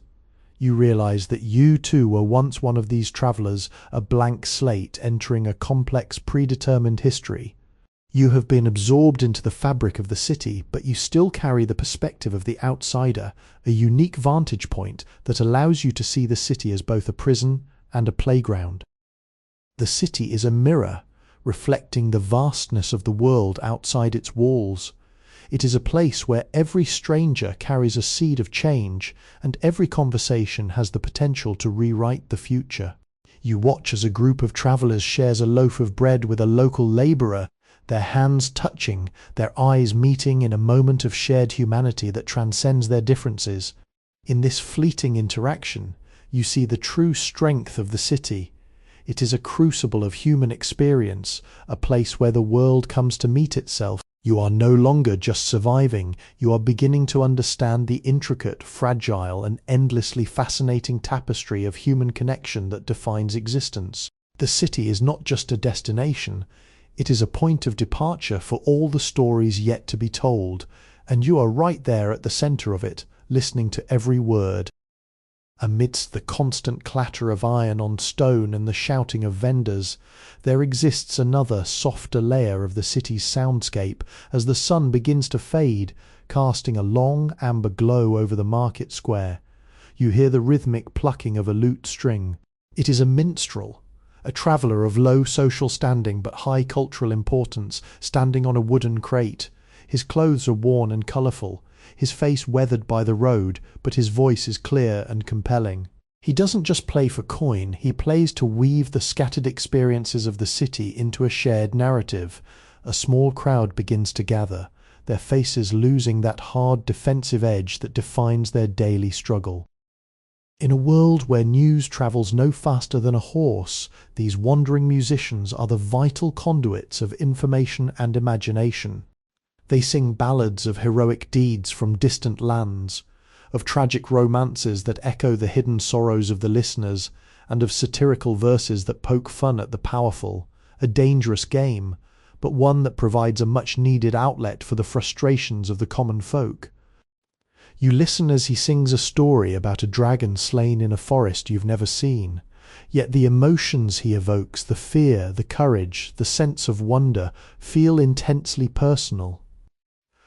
Speaker 1: You realize that you too were once one of these travelers, a blank slate entering a complex predetermined history. You have been absorbed into the fabric of the city, but you still carry the perspective of the outsider, a unique vantage point that allows you to see the city as both a prison and a playground. The city is a mirror, reflecting the vastness of the world outside its walls. It is a place where every stranger carries a seed of change, and every conversation has the potential to rewrite the future. You watch as a group of travelers shares a loaf of bread with a local laborer, their hands touching, their eyes meeting in a moment of shared humanity that transcends their differences. In this fleeting interaction, you see the true strength of the city. It is a crucible of human experience, a place where the world comes to meet itself. You are no longer just surviving, you are beginning to understand the intricate, fragile, and endlessly fascinating tapestry of human connection that defines existence. The city is not just a destination, it is a point of departure for all the stories yet to be told, and you are right there at the center of it, listening to every word. Amidst the constant clatter of iron on stone and the shouting of vendors, there exists another, softer layer of the city's soundscape as the sun begins to fade, casting a long, amber glow over the market square. You hear the rhythmic plucking of a lute string. It is a minstrel, a traveller of low social standing but high cultural importance, standing on a wooden crate. His clothes are worn and colourful, his face weathered by the road, but his voice is clear and compelling. He doesn't just play for coin, he plays to weave the scattered experiences of the city into a shared narrative. A small crowd begins to gather, their faces losing that hard defensive edge that defines their daily struggle. In a world where news travels no faster than a horse, these wandering musicians are the vital conduits of information and imagination. They sing ballads of heroic deeds from distant lands, of tragic romances that echo the hidden sorrows of the listeners, and of satirical verses that poke fun at the powerful. A dangerous game, but one that provides a much-needed outlet for the frustrations of the common folk. You listen as he sings a story about a dragon slain in a forest you've never seen, yet the emotions he evokes, the fear, the courage, the sense of wonder, feel intensely personal.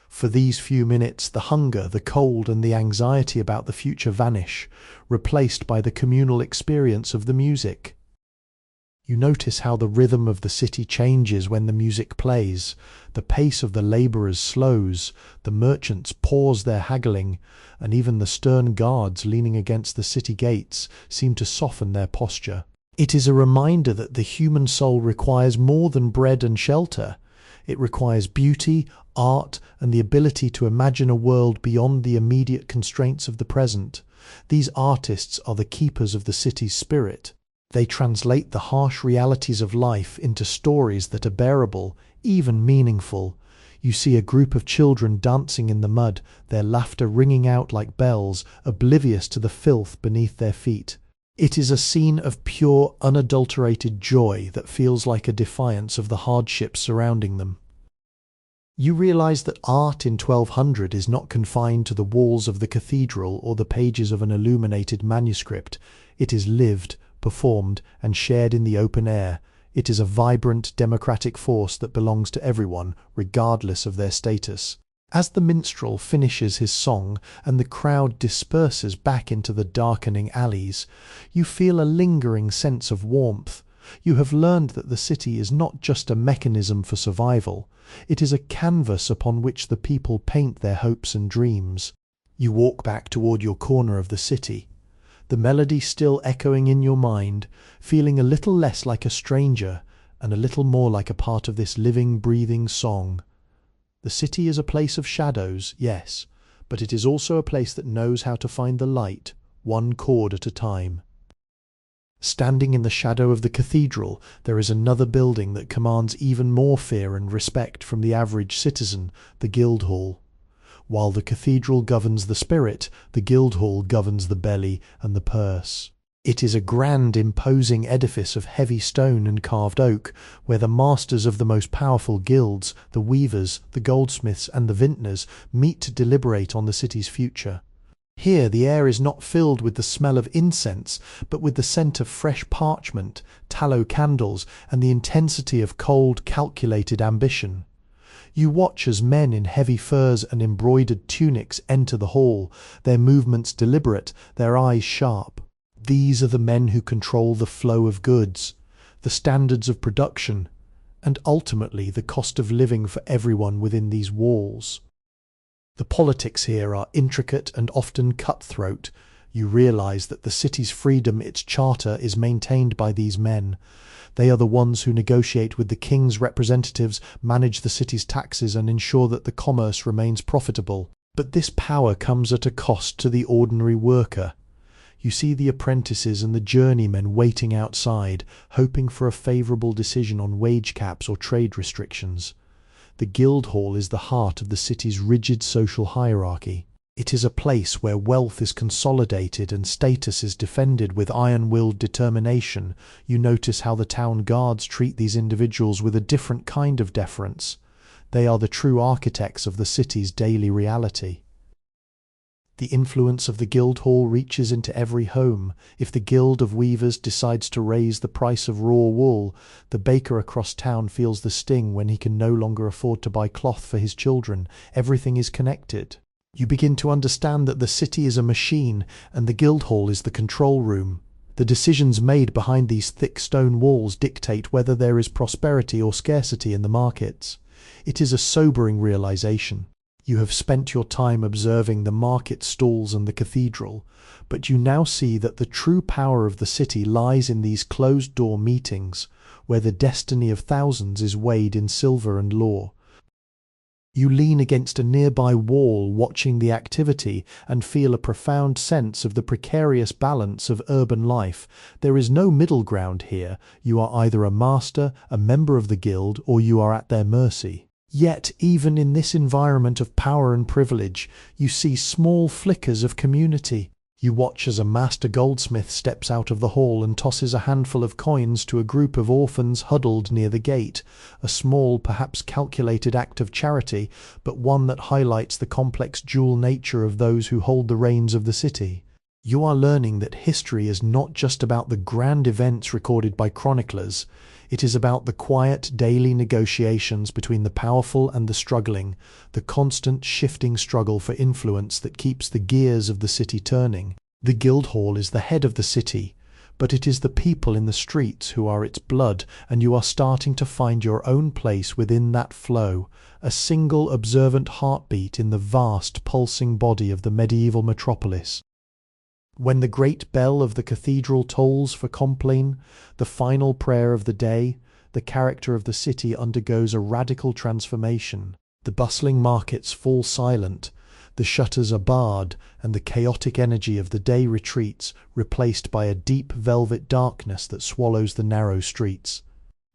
Speaker 1: For these few minutes, the hunger, the cold, and the anxiety about the future vanish, replaced by the communal experience of the music. You notice how the rhythm of the city changes when the music plays. The pace of the labourers slows, the merchants pause their haggling, and even the stern guards leaning against the city gates seem to soften their posture. It is a reminder that the human soul requires more than bread and shelter. It requires beauty, art, and the ability to imagine a world beyond the immediate constraints of the present. These artists are the keepers of the city's spirit. They translate the harsh realities of life into stories that are bearable, even meaningful. You see a group of children dancing in the mud, their laughter ringing out like bells, oblivious to the filth beneath their feet. It is a scene of pure, unadulterated joy that feels like a defiance of the hardships surrounding them. You realize that art in 1200 is not confined to the walls of the cathedral or the pages of an illuminated manuscript. It is lived, performed, and shared in the open air. It is a vibrant, democratic force that belongs to everyone, regardless of their status. As the minstrel finishes his song and the crowd disperses back into the darkening alleys, you feel a lingering sense of warmth. You have learned that the city is not just a mechanism for survival. It is a canvas upon which the people paint their hopes and dreams. You walk back toward your corner of the city, the melody still echoing in your mind, feeling a little less like a stranger and a little more like a part of this living, breathing song. The city is a place of shadows, yes, but it is also a place that knows how to find the light, one chord at a time. Standing in the shadow of the cathedral, there is another building that commands even more fear and respect from the average citizen, the Guildhall. While the cathedral governs the spirit, the Guildhall governs the belly and the purse. It is a grand, imposing edifice of heavy stone and carved oak, where the masters of the most powerful guilds, the weavers, the goldsmiths, and the vintners, meet to deliberate on the city's future. Here the air is not filled with the smell of incense, but with the scent of fresh parchment, tallow candles, and the intensity of cold, calculated ambition. You watch as men in heavy furs and embroidered tunics enter the hall, their movements deliberate, their eyes sharp. These are the men who control the flow of goods, the standards of production, and ultimately the cost of living for everyone within these walls. The politics here are intricate and often cutthroat. You realize that the city's freedom, its charter, is maintained by these men. They are the ones who negotiate with the king's representatives, manage the city's taxes, and ensure that the commerce remains profitable. But this power comes at a cost to the ordinary worker. You see the apprentices and the journeymen waiting outside, hoping for a favourable decision on wage caps or trade restrictions. The Guildhall is the heart of the city's rigid social hierarchy. It is a place where wealth is consolidated and status is defended with iron-willed determination. You notice how the town guards treat these individuals with a different kind of deference. They are the true architects of the city's daily reality. The influence of the Guildhall reaches into every home. If the Guild of Weavers decides to raise the price of raw wool, the baker across town feels the sting when he can no longer afford to buy cloth for his children. Everything is connected. You begin to understand that the city is a machine and the Guildhall is the control room. The decisions made behind these thick stone walls dictate whether there is prosperity or scarcity in the markets. It is a sobering realization. You have spent your time observing the market stalls and the cathedral, but you now see that the true power of the city lies in these closed-door meetings, where the destiny of thousands is weighed in silver and law. You lean against a nearby wall watching the activity and feel a profound sense of the precarious balance of urban life. There is no middle ground here. You are either a master, a member of the guild, or you are at their mercy. Yet, even in this environment of power and privilege, you see small flickers of community. You watch as a master goldsmith steps out of the hall and tosses a handful of coins to a group of orphans huddled near the gate, a small, perhaps calculated act of charity, but one that highlights the complex dual nature of those who hold the reins of the city. You are learning that history is not just about the grand events recorded by chroniclers. It is about the quiet daily negotiations between the powerful and the struggling, the constant shifting struggle for influence that keeps the gears of the city turning. The Guildhall is the head of the city, but it is the people in the streets who are its blood, and you are starting to find your own place within that flow, a single observant heartbeat in the vast pulsing body of the medieval metropolis. When the great bell of the cathedral tolls for Compline, the final prayer of the day, the character of the city undergoes a radical transformation. The bustling markets fall silent, the shutters are barred, and the chaotic energy of the day retreats, replaced by a deep velvet darkness that swallows the narrow streets.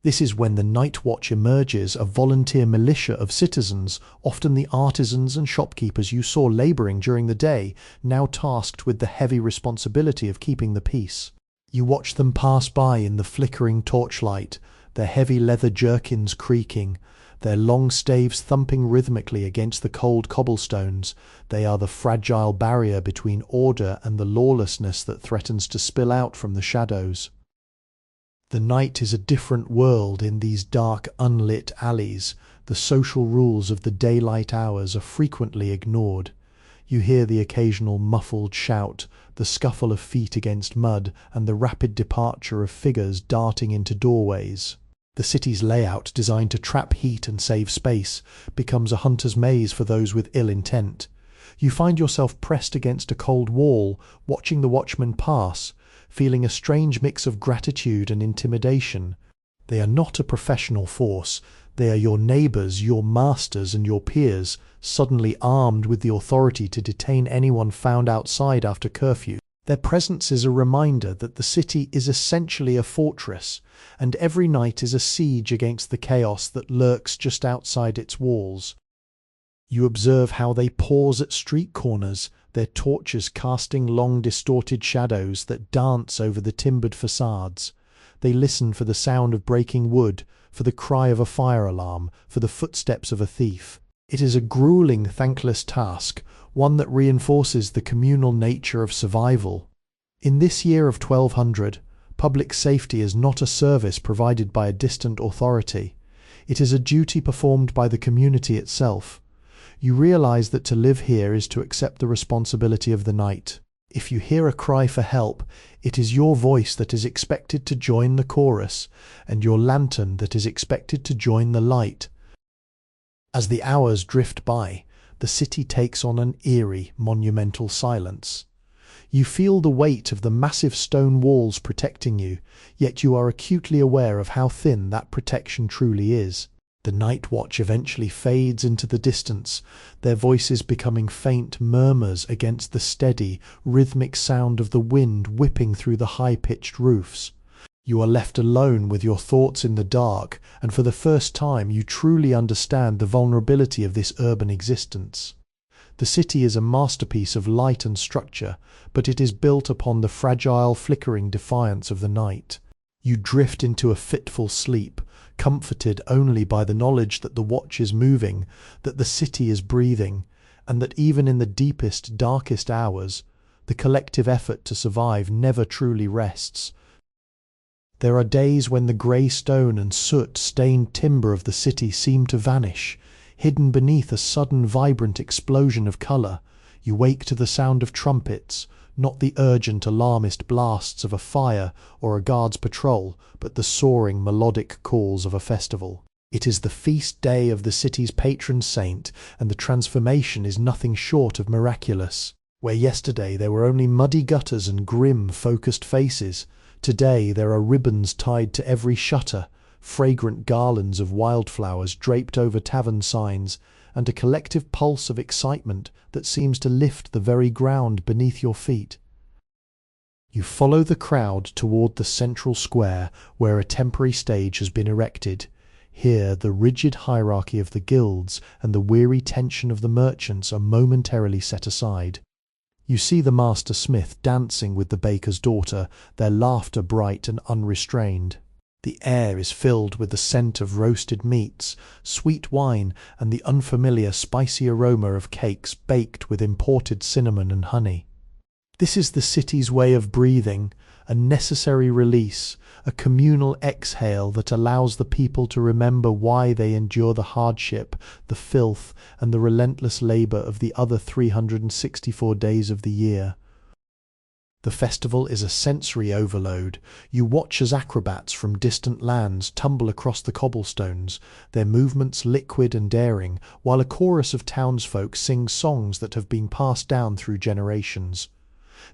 Speaker 1: This is when the Night Watch emerges, a volunteer militia of citizens, often the artisans and shopkeepers you saw labouring during the day, now tasked with the heavy responsibility of keeping the peace. You watch them pass by in the flickering torchlight, their heavy leather jerkins creaking, their long staves thumping rhythmically against the cold cobblestones. They are the fragile barrier between order and the lawlessness that threatens to spill out from the shadows. The night is a different world in these dark, unlit alleys. The social rules of the daylight hours are frequently ignored. You hear the occasional muffled shout, the scuffle of feet against mud, and the rapid departure of figures darting into doorways. The city's layout, designed to trap heat and save space, becomes a hunter's maze for those with ill intent. You find yourself pressed against a cold wall, watching the watchmen pass, feeling a strange mix of gratitude and intimidation. They are not a professional force. They are your neighbours, your masters and your peers, suddenly armed with the authority to detain anyone found outside after curfew. Their presence is a reminder that the city is essentially a fortress, and every night is a siege against the chaos that lurks just outside its walls. You observe how they pause at street corners, their torches casting long distorted shadows that dance over the timbered facades. They listen for the sound of breaking wood, for the cry of a fire alarm, for the footsteps of a thief. It is a grueling, thankless task, one that reinforces the communal nature of survival. In this year of 1200, public safety is not a service provided by a distant authority. It is a duty performed by the community itself. You realize that to live here is to accept the responsibility of the night. If you hear a cry for help, it is your voice that is expected to join the chorus, and your lantern that is expected to join the light. As the hours drift by, the city takes on an eerie, monumental silence. You feel the weight of the massive stone walls protecting you, yet you are acutely aware of how thin that protection truly is. The night watch eventually fades into the distance, their voices becoming faint murmurs against the steady, rhythmic sound of the wind whipping through the high-pitched roofs. You are left alone with your thoughts in the dark, and for the first time you truly understand the vulnerability of this urban existence. The city is a masterpiece of light and structure, but it is built upon the fragile, flickering defiance of the night. You drift into a fitful sleep, comforted only by the knowledge that the watch is moving, that the city is breathing, and that even in the deepest, darkest hours, the collective effort to survive never truly rests. There are days when the grey stone and soot-stained timber of the city seem to vanish, hidden beneath a sudden vibrant explosion of colour. You wake to the sound of trumpets, not the urgent alarmist blasts of a fire or a guard's patrol, but the soaring melodic calls of a festival. It is the feast day of the city's patron saint, and the transformation is nothing short of miraculous. Where yesterday there were only muddy gutters and grim, focused faces, today there are ribbons tied to every shutter, fragrant garlands of wildflowers draped over tavern signs, and a collective pulse of excitement that seems to lift the very ground beneath your feet. You follow the crowd toward the central square where a temporary stage has been erected. Here, the rigid hierarchy of the guilds and the weary tension of the merchants are momentarily set aside. You see the master smith dancing with the baker's daughter, their laughter bright and unrestrained. The air is filled with the scent of roasted meats, sweet wine, and the unfamiliar spicy aroma of cakes baked with imported cinnamon and honey. This is the city's way of breathing, a necessary release, a communal exhale that allows the people to remember why they endure the hardship, the filth, and the relentless labour of the other 364 days of the year. The festival is a sensory overload. You watch as acrobats from distant lands tumble across the cobblestones, their movements liquid and daring, while a chorus of townsfolk sings songs that have been passed down through generations.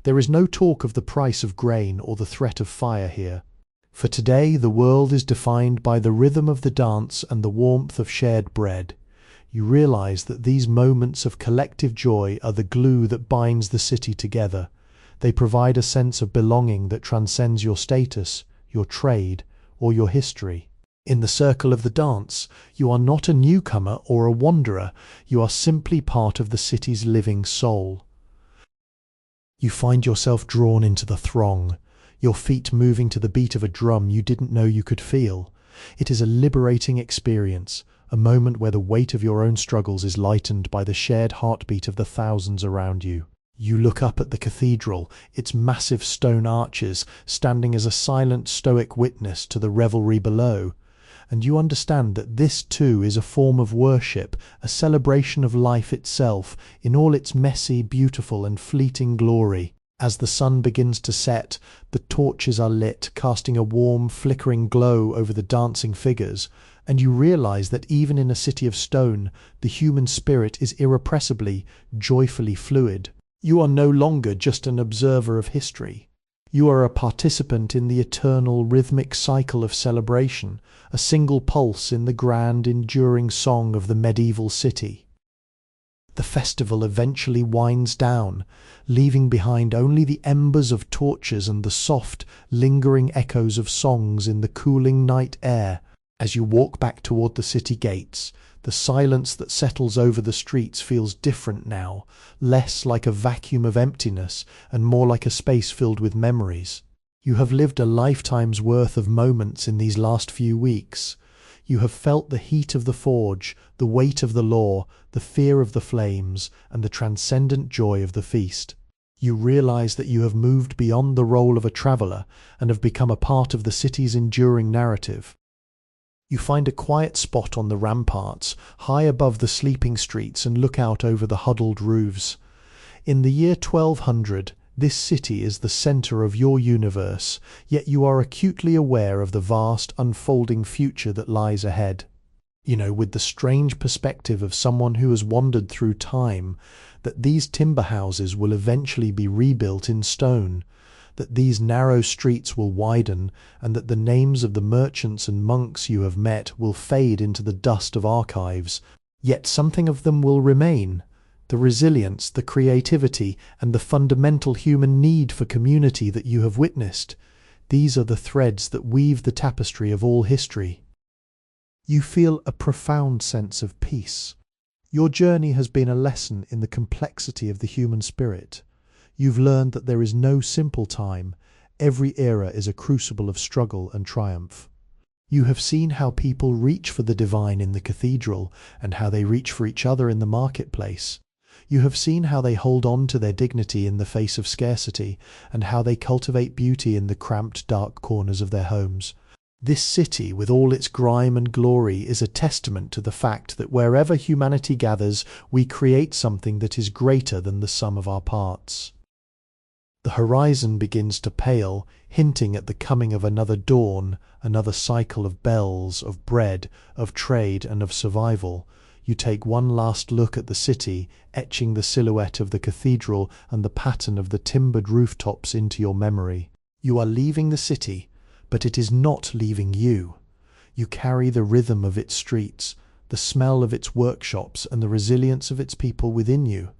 Speaker 1: There is no talk of the price of grain or the threat of fire here. For today the world is defined by the rhythm of the dance and the warmth of shared bread. You realize that these moments of collective joy are the glue that binds the city together. They provide a sense of belonging that transcends your status, your trade, or your history. In the circle of the dance, you are not a newcomer or a wanderer, you are simply part of the city's living soul. You find yourself drawn into the throng, your feet moving to the beat of a drum you didn't know you could feel. It is a liberating experience, a moment where the weight of your own struggles is lightened by the shared heartbeat of the thousands around you. You look up at the cathedral, its massive stone arches standing as a silent stoic witness to the revelry below, and you understand that this too is a form of worship, a celebration of life itself in all its messy, beautiful and fleeting glory. As the sun begins to set, the torches are lit, casting a warm, flickering glow over the dancing figures, and you realize that even in a city of stone, the human spirit is irrepressibly, joyfully fluid. You are no longer just an observer of history. You are a participant in the eternal rhythmic cycle of celebration, a single pulse in the grand, enduring song of the medieval city. The festival eventually winds down, leaving behind only the embers of torches and the soft, lingering echoes of songs in the cooling night air. As you walk back toward the city gates, the silence that settles over the streets feels different now, less like a vacuum of emptiness and more like a space filled with memories. You have lived a lifetime's worth of moments in these last few weeks. You have felt the heat of the forge, the weight of the law, the fear of the flames, and the transcendent joy of the feast. You realize that you have moved beyond the role of a traveller and have become a part of the city's enduring narrative. You find a quiet spot on the ramparts, high above the sleeping streets, and look out over the huddled roofs. In the year 1200, this city is the centre of your universe, yet you are acutely aware of the vast, unfolding future that lies ahead. With the strange perspective of someone who has wandered through time, that these timber houses will eventually be rebuilt in stone, that these narrow streets will widen, and that the names of the merchants and monks you have met will fade into the dust of archives. Yet something of them will remain. The resilience, the creativity, and the fundamental human need for community that you have witnessed. These are the threads that weave the tapestry of all history. You feel a profound sense of peace. Your journey has been a lesson in the complexity of the human spirit. You've learned that there is no simple time. Every era is a crucible of struggle and triumph. You have seen how people reach for the divine in the cathedral and how they reach for each other in the marketplace. You have seen how they hold on to their dignity in the face of scarcity and how they cultivate beauty in the cramped, dark corners of their homes. This city, with all its grime and glory, is a testament to the fact that wherever humanity gathers, we create something that is greater than the sum of our parts. The horizon begins to pale, hinting at the coming of another dawn, another cycle of bells, of bread, of trade, and of survival. You take one last look at the city, etching the silhouette of the cathedral and the pattern of the timbered rooftops into your memory. You are leaving the city, but it is not leaving you. You carry the rhythm of its streets, the smell of its workshops, and the resilience of its people within you.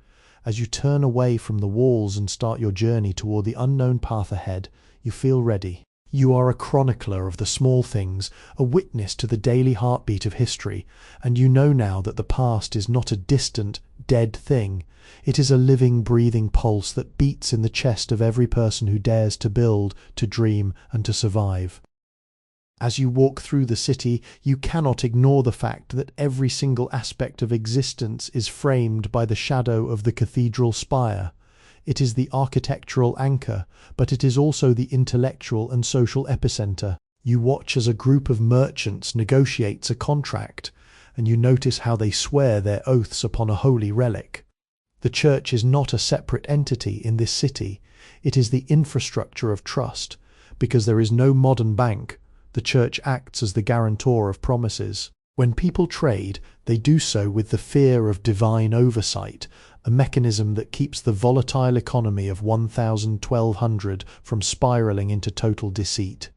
Speaker 1: As you turn away from the walls and start your journey toward the unknown path ahead, you feel ready. You are a chronicler of the small things, a witness to the daily heartbeat of history, and you know now that the past is not a distant, dead thing. It is a living, breathing pulse that beats in the chest of every person who dares to build, to dream, and to survive. As you walk through the city, you cannot ignore the fact that every single aspect of existence is framed by the shadow of the cathedral spire. It is the architectural anchor, but it is also the intellectual and social epicenter. You watch as a group of merchants negotiates a contract, and you notice how they swear their oaths upon a holy relic. The church is not a separate entity in this city. It is the infrastructure of trust. Because there is no modern bank, the church acts as the guarantor of promises. When people trade, they do so with the fear of divine oversight, a mechanism that keeps the volatile economy of 1200 from spiraling into total deceit.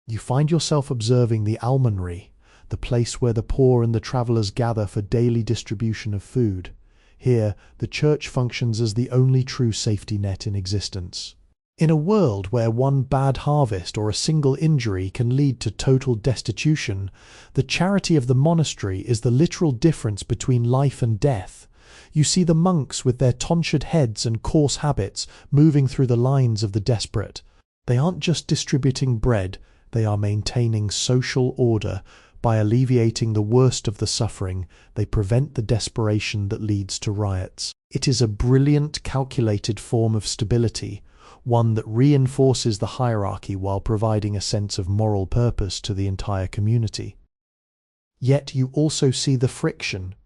Speaker 1: You find yourself observing the almonry, the place where the poor and the travellers gather for daily distribution of food. Here, the church functions as the only true safety net in existence. In a world where one bad harvest or a single injury can lead to total destitution, the charity of the monastery is the literal difference between life and death. You see the monks with their tonsured heads and coarse habits moving through the lines of the desperate. They aren't just distributing bread, they are maintaining social order. By alleviating the worst of the suffering, they prevent the desperation that leads to riots. It is a brilliant, calculated form of stability, one that reinforces the hierarchy while providing a sense of moral purpose to the entire community. Yet you also see the friction.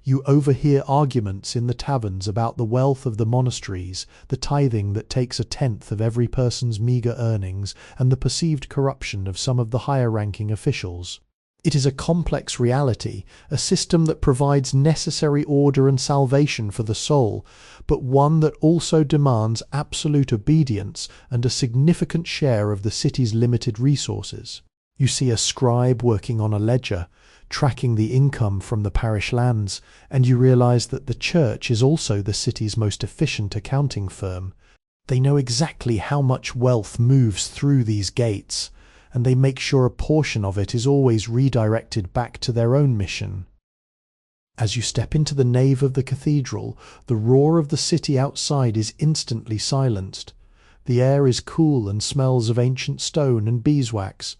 Speaker 1: You overhear arguments in the taverns about the wealth of the monasteries, the tithing that takes 1/10 of every person's meagre earnings, and the perceived corruption of some of the higher-ranking officials. It is a complex reality, a system that provides necessary order and salvation for the soul, but one that also demands absolute obedience and a significant share of the city's limited resources. You see a scribe working on a ledger, tracking the income from the parish lands, and you realize that the church is also the city's most efficient accounting firm. They know exactly how much wealth moves through these gates, and they make sure a portion of it is always redirected back to their own mission. As you step into the nave of the cathedral, the roar of the city outside is instantly silenced. The air is cool and smells of ancient stone and beeswax.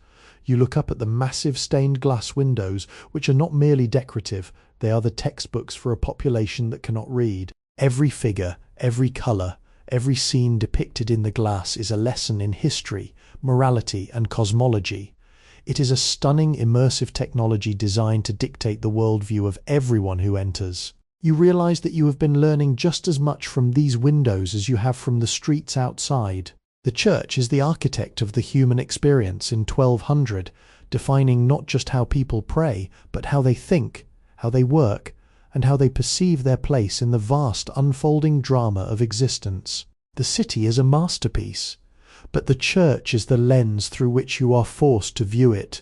Speaker 1: You look up at the massive stained glass windows, which are not merely decorative, they are the textbooks for a population that cannot read. Every figure, every colour, every scene depicted in the glass is a lesson in history, morality, and cosmology. It is a stunning, immersive technology designed to dictate the worldview of everyone who enters. You realize that you have been learning just as much from these windows as you have from the streets outside. The church is the architect of the human experience in 1200, defining not just how people pray, but how they think, how they work, and how they perceive their place in the vast unfolding drama of existence. The city is a masterpiece, but the church is the lens through which you are forced to view it.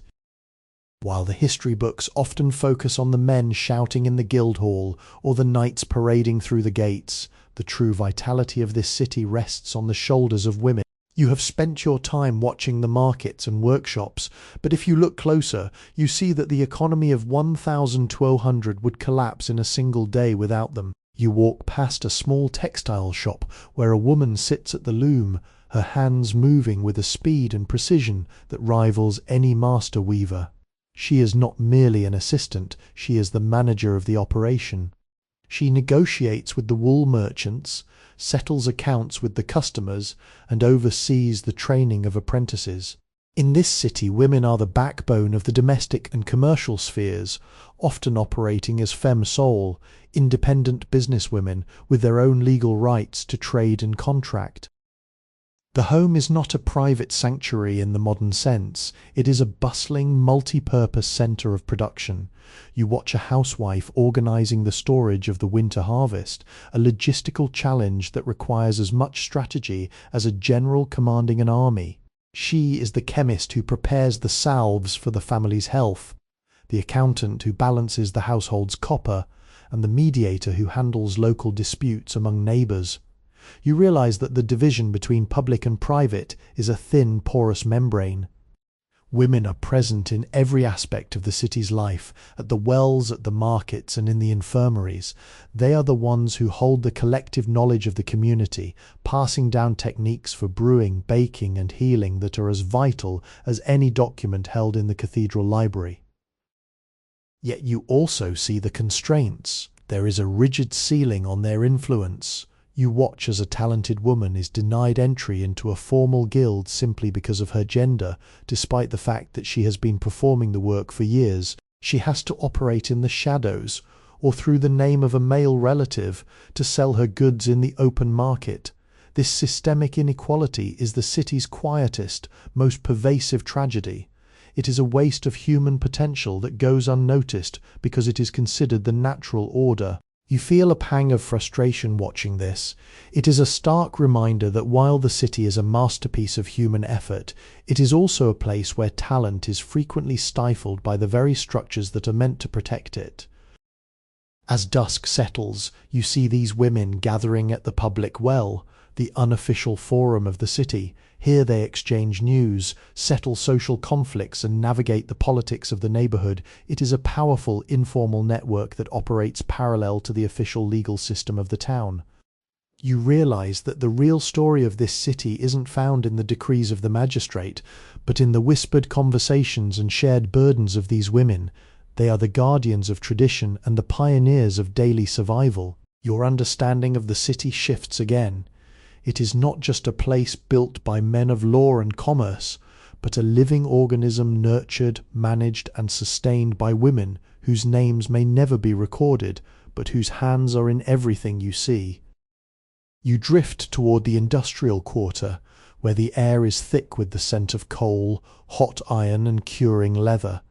Speaker 1: While the history books often focus on the men shouting in the Guildhall or the knights parading through the gates, the true vitality of this city rests on the shoulders of women. You have spent your time watching the markets and workshops, but if you look closer, you see that the economy of 1200 would collapse in a single day without them. You walk past a small textile shop where a woman sits at the loom, her hands moving with a speed and precision that rivals any master weaver. She is not merely an assistant, she is the manager of the operation. She negotiates with the wool merchants, settles accounts with the customers, and oversees the training of apprentices. In this city, women are the backbone of the domestic and commercial spheres, often operating as femme sole, independent businesswomen with their own legal rights to trade and contract. The home is not a private sanctuary in the modern sense. It is a bustling, multi-purpose centre of production. You watch a housewife organising the storage of the winter harvest, a logistical challenge that requires as much strategy as a general commanding an army. She is the chemist who prepares the salves for the family's health, the accountant who balances the household's copper, and the mediator who handles local disputes among neighbours. You realize that the division between public and private is a thin, porous membrane. Women are present in every aspect of the city's life, at the wells, at the markets, and in the infirmaries. They are the ones who hold the collective knowledge of the community, passing down techniques for brewing, baking, and healing that are as vital as any document held in the cathedral library. Yet you also see the constraints. There is a rigid ceiling on their influence. You watch as a talented woman is denied entry into a formal guild simply because of her gender, despite the fact that she has been performing the work for years. She has to operate in the shadows, or through the name of a male relative, to sell her goods in the open market. This systemic inequality is the city's quietest, most pervasive tragedy. It is a waste of human potential that goes unnoticed because it is considered the natural order. You feel a pang of frustration watching this. It is a stark reminder that while the city is a masterpiece of human effort, it is also a place where talent is frequently stifled by the very structures that are meant to protect it. As dusk settles, you see these women gathering at the public well, the unofficial forum of the city. Here they exchange news, settle social conflicts, and navigate the politics of the neighborhood. It is a powerful, informal network that operates parallel to the official legal system of the town. You realize that the real story of this city isn't found in the decrees of the magistrate, but in the whispered conversations and shared burdens of these women. They are the guardians of tradition and the pioneers of daily survival. Your understanding of the city shifts again. It is not just a place built by men of law and commerce, but a living organism nurtured, managed, and sustained by women whose names may never be recorded, but whose hands are in everything you see. You drift toward the industrial quarter, where the air is thick with the scent of coal, hot iron, and curing leather.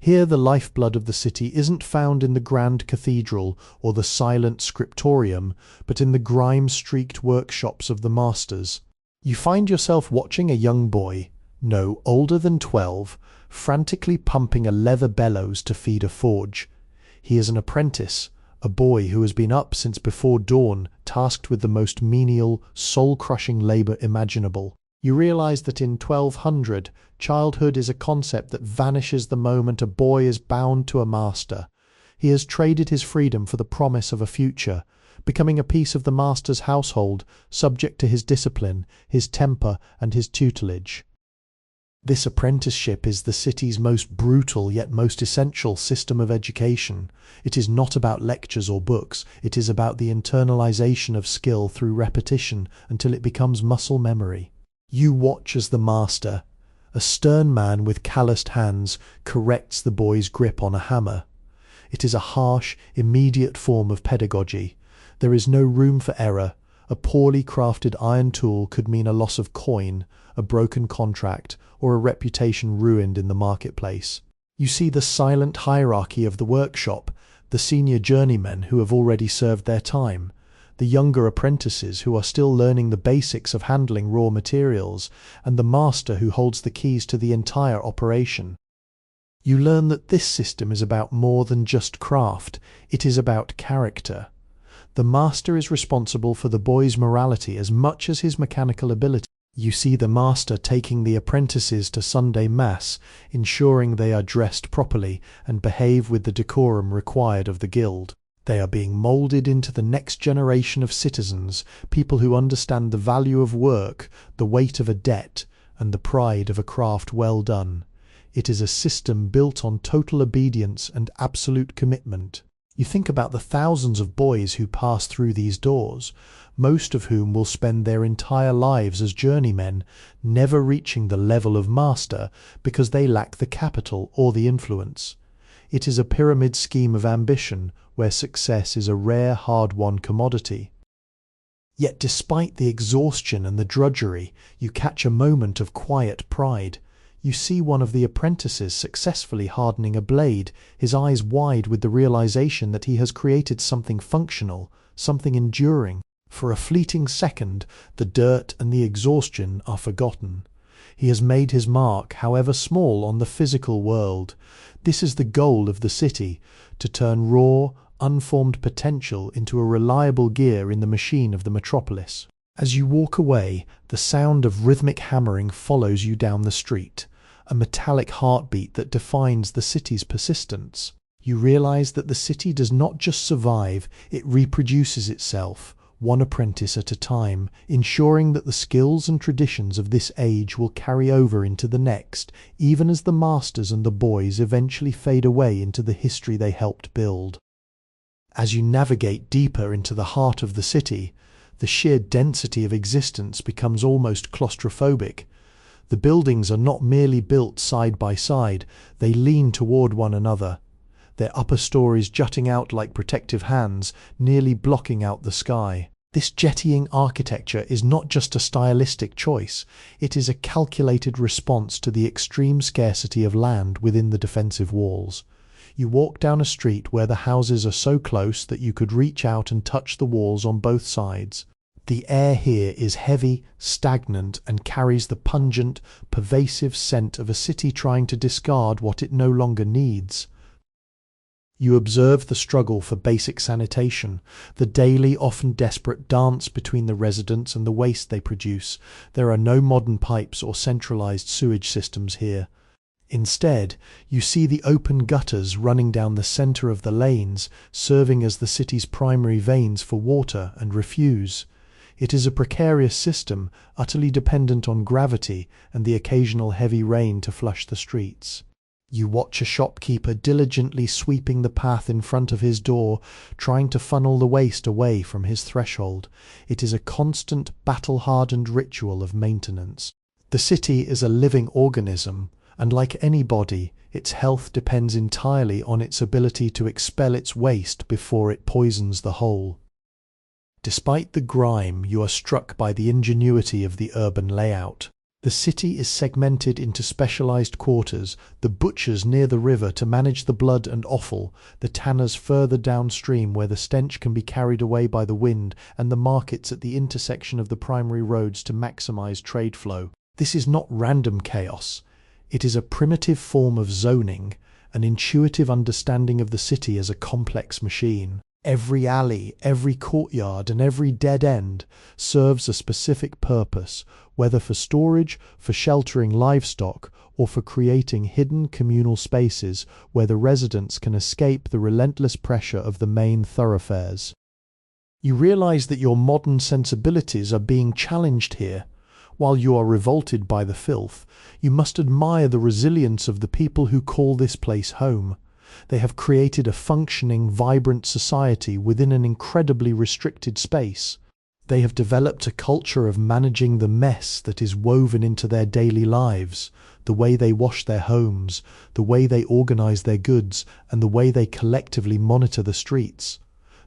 Speaker 1: Here the lifeblood of the city isn't found in the grand cathedral or the silent scriptorium, but in the grime-streaked workshops of the masters. You find yourself watching a young boy, no older than 12, frantically pumping a leather bellows to feed a forge. He is an apprentice, a boy who has been up since before dawn, tasked with the most menial, soul-crushing labor imaginable. You realize that in 1200, childhood is a concept that vanishes the moment a boy is bound to a master. He has traded his freedom for the promise of a future, becoming a piece of the master's household, subject to his discipline, his temper, and his tutelage. This apprenticeship is the city's most brutal yet most essential system of education. It is not about lectures or books. It is about the internalization of skill through repetition until it becomes muscle memory. You watch as the master, a stern man with calloused hands, corrects the boy's grip on a hammer. It is a harsh, immediate form of pedagogy. There is no room for error. A poorly crafted iron tool could mean a loss of coin, a broken contract, or a reputation ruined in the marketplace. You see the silent hierarchy of the workshop, the senior journeymen who have already served their time, the younger apprentices who are still learning the basics of handling raw materials, and the master who holds the keys to the entire operation. You learn that this system is about more than just craft. It is about character. The master is responsible for the boy's morality as much as his mechanical ability. You see the master taking the apprentices to Sunday Mass, ensuring they are dressed properly and behave with the decorum required of the guild. They are being moulded into the next generation of citizens, people who understand the value of work, the weight of a debt, and the pride of a craft well done. It is a system built on total obedience and absolute commitment. You think about the thousands of boys who pass through these doors, most of whom will spend their entire lives as journeymen, never reaching the level of master because they lack the capital or the influence. It is a pyramid scheme of ambition where success is a rare, hard-won commodity. Yet despite the exhaustion and the drudgery, you catch a moment of quiet pride. You see one of the apprentices successfully hardening a blade, his eyes wide with the realization that he has created something functional, something enduring. For a fleeting second, the dirt and the exhaustion are forgotten. He has made his mark, however small, on the physical world. This is the goal of the city, to turn raw, unformed potential into a reliable gear in the machine of the metropolis. As you walk away, the sound of rhythmic hammering follows you down the street, a metallic heartbeat that defines the city's persistence. You realize that the city does not just survive, it reproduces itself, one apprentice at a time, ensuring that the skills and traditions of this age will carry over into the next, even as the masters and the boys eventually fade away into the history they helped build. As you navigate deeper into the heart of the city, the sheer density of existence becomes almost claustrophobic. The buildings are not merely built side by side, they lean toward one another, their upper stories jutting out like protective hands, nearly blocking out the sky. This jettying architecture is not just a stylistic choice, it is a calculated response to the extreme scarcity of land within the defensive walls. You walk down a street where the houses are so close that you could reach out and touch the walls on both sides. The air here is heavy, stagnant, and carries the pungent, pervasive scent of a city trying to discard what it no longer needs. You observe the struggle for basic sanitation, the daily, often desperate dance between the residents and the waste they produce. There are no modern pipes or centralized sewage systems here. Instead, you see the open gutters running down the center of the lanes, serving as the city's primary veins for water and refuse. It is a precarious system, utterly dependent on gravity and the occasional heavy rain to flush the streets. You watch a shopkeeper diligently sweeping the path in front of his door, trying to funnel the waste away from his threshold. It is a constant, battle-hardened ritual of maintenance. The city is a living organism, and like any body, its health depends entirely on its ability to expel its waste before it poisons the whole. Despite the grime, you are struck by the ingenuity of the urban layout. The city is segmented into specialized quarters, the butchers near the river to manage the blood and offal, the tanners further downstream where the stench can be carried away by the wind, and the markets at the intersection of the primary roads to maximize trade flow. This is not random chaos. It is a primitive form of zoning, an intuitive understanding of the city as a complex machine. Every alley, every courtyard, and every dead end serves a specific purpose, whether for storage, for sheltering livestock, or for creating hidden communal spaces where the residents can escape the relentless pressure of the main thoroughfares. You realize that your modern sensibilities are being challenged here. While you are revolted by the filth, you must admire the resilience of the people who call this place home. They have created a functioning, vibrant society within an incredibly restricted space. They have developed a culture of managing the mess that is woven into their daily lives, the way they wash their homes, the way they organize their goods, and the way they collectively monitor the streets.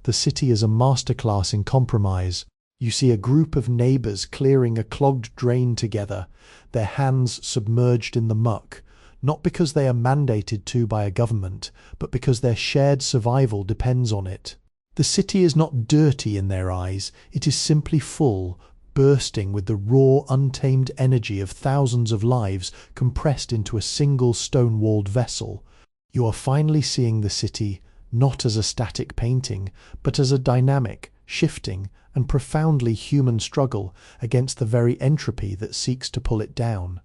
Speaker 1: The city is a masterclass in compromise. You see a group of neighbors clearing a clogged drain together, their hands submerged in the muck, not because they are mandated to by a government, but because their shared survival depends on it. The city is not dirty in their eyes, it is simply full, bursting with the raw, untamed energy of thousands of lives compressed into a single stone-walled vessel. You are finally seeing the city not as a static painting, but as a dynamic, shifting, and profoundly human struggle against the very entropy that seeks to pull it down.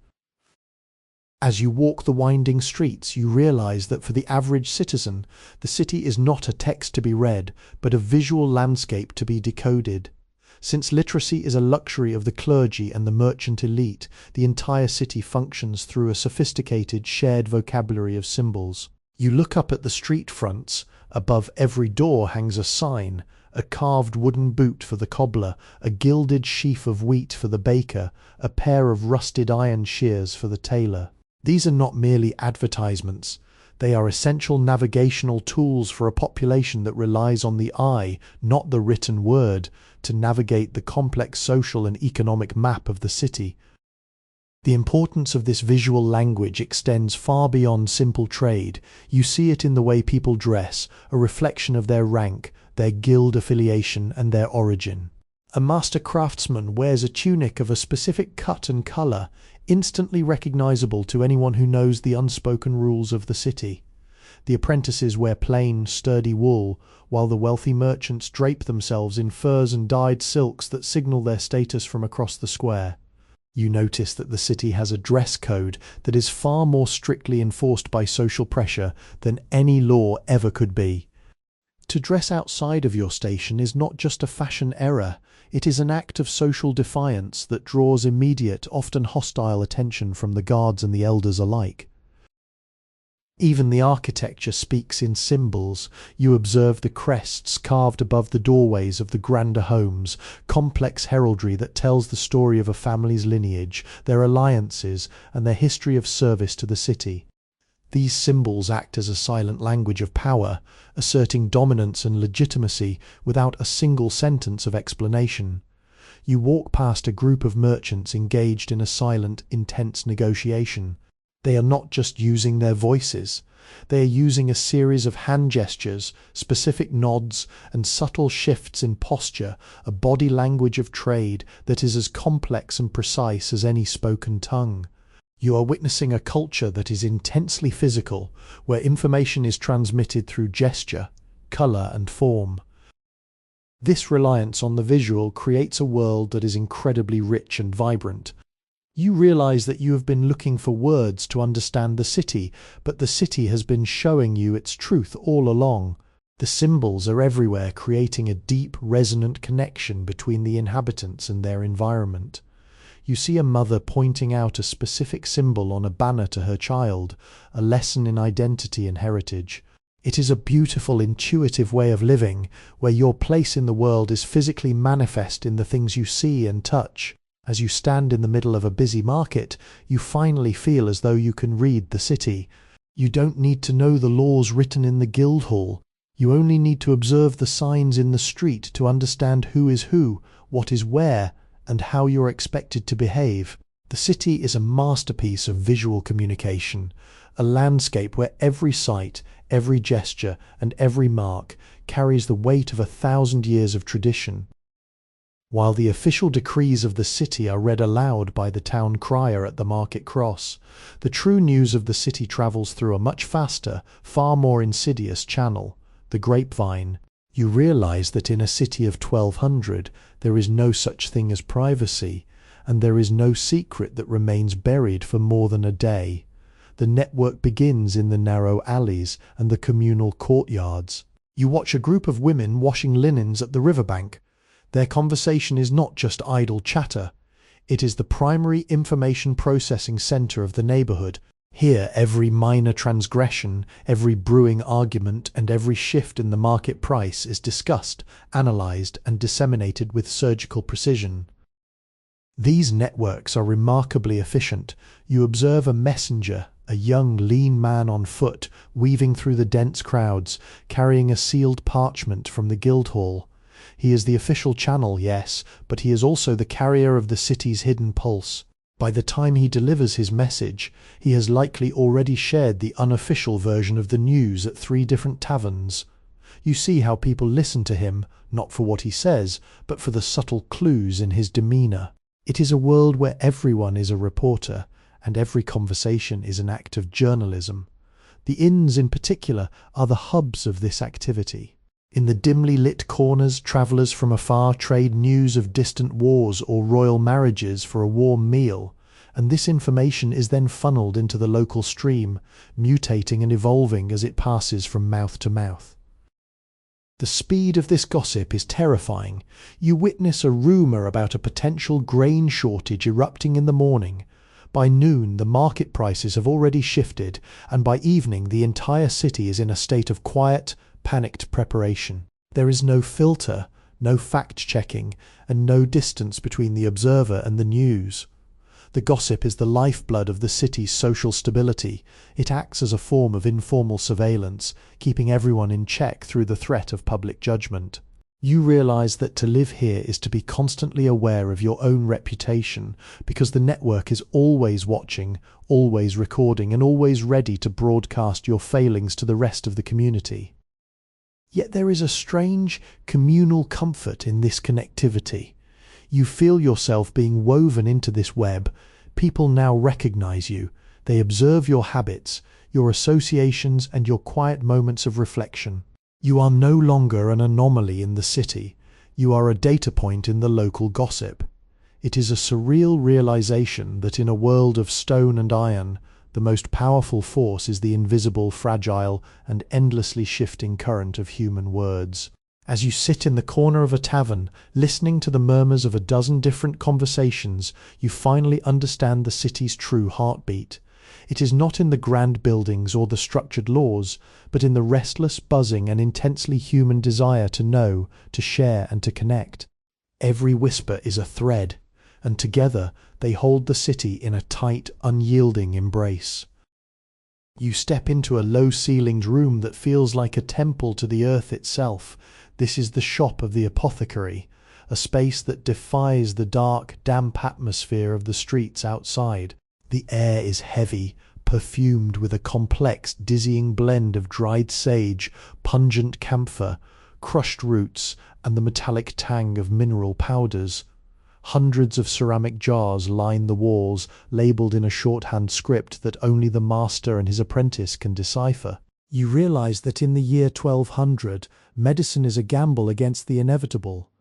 Speaker 1: As you walk the winding streets, you realize that for the average citizen, the city is not a text to be read, but a visual landscape to be decoded. Since literacy is a luxury of the clergy and the merchant elite, the entire city functions through a sophisticated, shared vocabulary of symbols. You look up at the street fronts. Above every door hangs a sign, a carved wooden boot for the cobbler, a gilded sheaf of wheat for the baker, a pair of rusted iron shears for the tailor. These are not merely advertisements. They are essential navigational tools for a population that relies on the eye, not the written word, to navigate the complex social and economic map of the city. The importance of this visual language extends far beyond simple trade. You see it in the way people dress, a reflection of their rank, their guild affiliation, and their origin. A master craftsman wears a tunic of a specific cut and colour, instantly recognizable to anyone who knows the unspoken rules of the city. The apprentices wear plain, sturdy wool, while the wealthy merchants drape themselves in furs and dyed silks that signal their status from across the square. You notice that the city has a dress code that is far more strictly enforced by social pressure than any law ever could be. To dress outside of your station is not just a fashion error, it is an act of social defiance that draws immediate, often hostile attention from the guards and the elders alike. Even the architecture speaks in symbols. You observe the crests carved above the doorways of the grander homes, complex heraldry that tells the story of a family's lineage, their alliances, and their history of service to the city. These symbols act as a silent language of power, asserting dominance and legitimacy without a single sentence of explanation. You walk past a group of merchants engaged in a silent, intense negotiation. They are not just using their voices. They are using a series of hand gestures, specific nods, and subtle shifts in posture, a body language of trade that is as complex and precise as any spoken tongue. You are witnessing a culture that is intensely physical, where information is transmitted through gesture, colour, and form. This reliance on the visual creates a world that is incredibly rich and vibrant. You realize that you have been looking for words to understand the city, but the city has been showing you its truth all along. The symbols are everywhere, creating a deep, resonant connection between the inhabitants and their environment. You see a mother pointing out a specific symbol on a banner to her child, a lesson in identity and heritage. It is a beautiful, intuitive way of living, where your place in the world is physically manifest in the things you see and touch. As you stand in the middle of a busy market, you finally feel as though you can read the city. You don't need to know the laws written in the Guildhall. You only need to observe the signs in the street to understand who is who, what is where, and how you're expected to behave. The city is a masterpiece of visual communication, a landscape where every sight, every gesture, and every mark carries the weight of 1,000 years of tradition. While the official decrees of the city are read aloud by the town crier at the market cross, the true news of the city travels through a much faster, far more insidious channel, the grapevine. You realize that in a city of 1200 there is no such thing as privacy, and there is no secret that remains buried for more than a day. The network begins in the narrow alleys and the communal courtyards. You watch a group of women washing linens at the riverbank. Their conversation is not just idle chatter. It is the primary information processing center of the neighborhood. Here, every minor transgression, every brewing argument, and every shift in the market price is discussed, analyzed, and disseminated with surgical precision. These networks are remarkably efficient. You observe a messenger, a young, lean man on foot, weaving through the dense crowds, carrying a sealed parchment from the Guildhall. He is the official channel, yes, but he is also the carrier of the city's hidden pulse. By the time he delivers his message, he has likely already shared the unofficial version of the news at 3 different taverns. You see how people listen to him, not for what he says, but for the subtle clues in his demeanor. It is a world where everyone is a reporter, and every conversation is an act of journalism. The inns in particular are the hubs of this activity. In the dimly lit corners, travellers from afar trade news of distant wars or royal marriages for a warm meal, and this information is then funneled into the local stream, mutating and evolving as it passes from mouth to mouth. The speed of this gossip is terrifying. You witness a rumour about a potential grain shortage erupting in the morning. By noon, the market prices have already shifted, and by evening the entire city is in a state of quiet, panicked preparation. There is no filter, no fact-checking, and no distance between the observer and the news. The gossip is the lifeblood of the city's social stability. It acts as a form of informal surveillance, keeping everyone in check through the threat of public judgment. You realize that to live here is to be constantly aware of your own reputation, because the network is always watching, always recording, and always ready to broadcast your failings to the rest of the community. Yet there is a strange, communal comfort in this connectivity. You feel yourself being woven into this web. People now recognize you. They observe your habits, your associations, and your quiet moments of reflection. You are no longer an anomaly in the city. You are a data point in the local gossip. It is a surreal realization that in a world of stone and iron, the most powerful force is the invisible, fragile, and endlessly shifting current of human words. As you sit in the corner of a tavern, listening to the murmurs of a dozen different conversations, you finally understand the city's true heartbeat. It is not in the grand buildings or the structured laws, but in the restless, buzzing, and intensely human desire to know, to share, and to connect. Every whisper is a thread, and together they hold the city in a tight, unyielding embrace. You step into a low-ceilinged room that feels like a temple to the earth itself. This is the shop of the apothecary, a space that defies the dark, damp atmosphere of the streets outside. The air is heavy, perfumed with a complex, dizzying blend of dried sage, pungent camphor, crushed roots, and the metallic tang of mineral powders. Hundreds of ceramic jars line the walls, labelled in a shorthand script that only the master and his apprentice can decipher. You realize that in the year 1200, medicine is a gamble against the inevitable.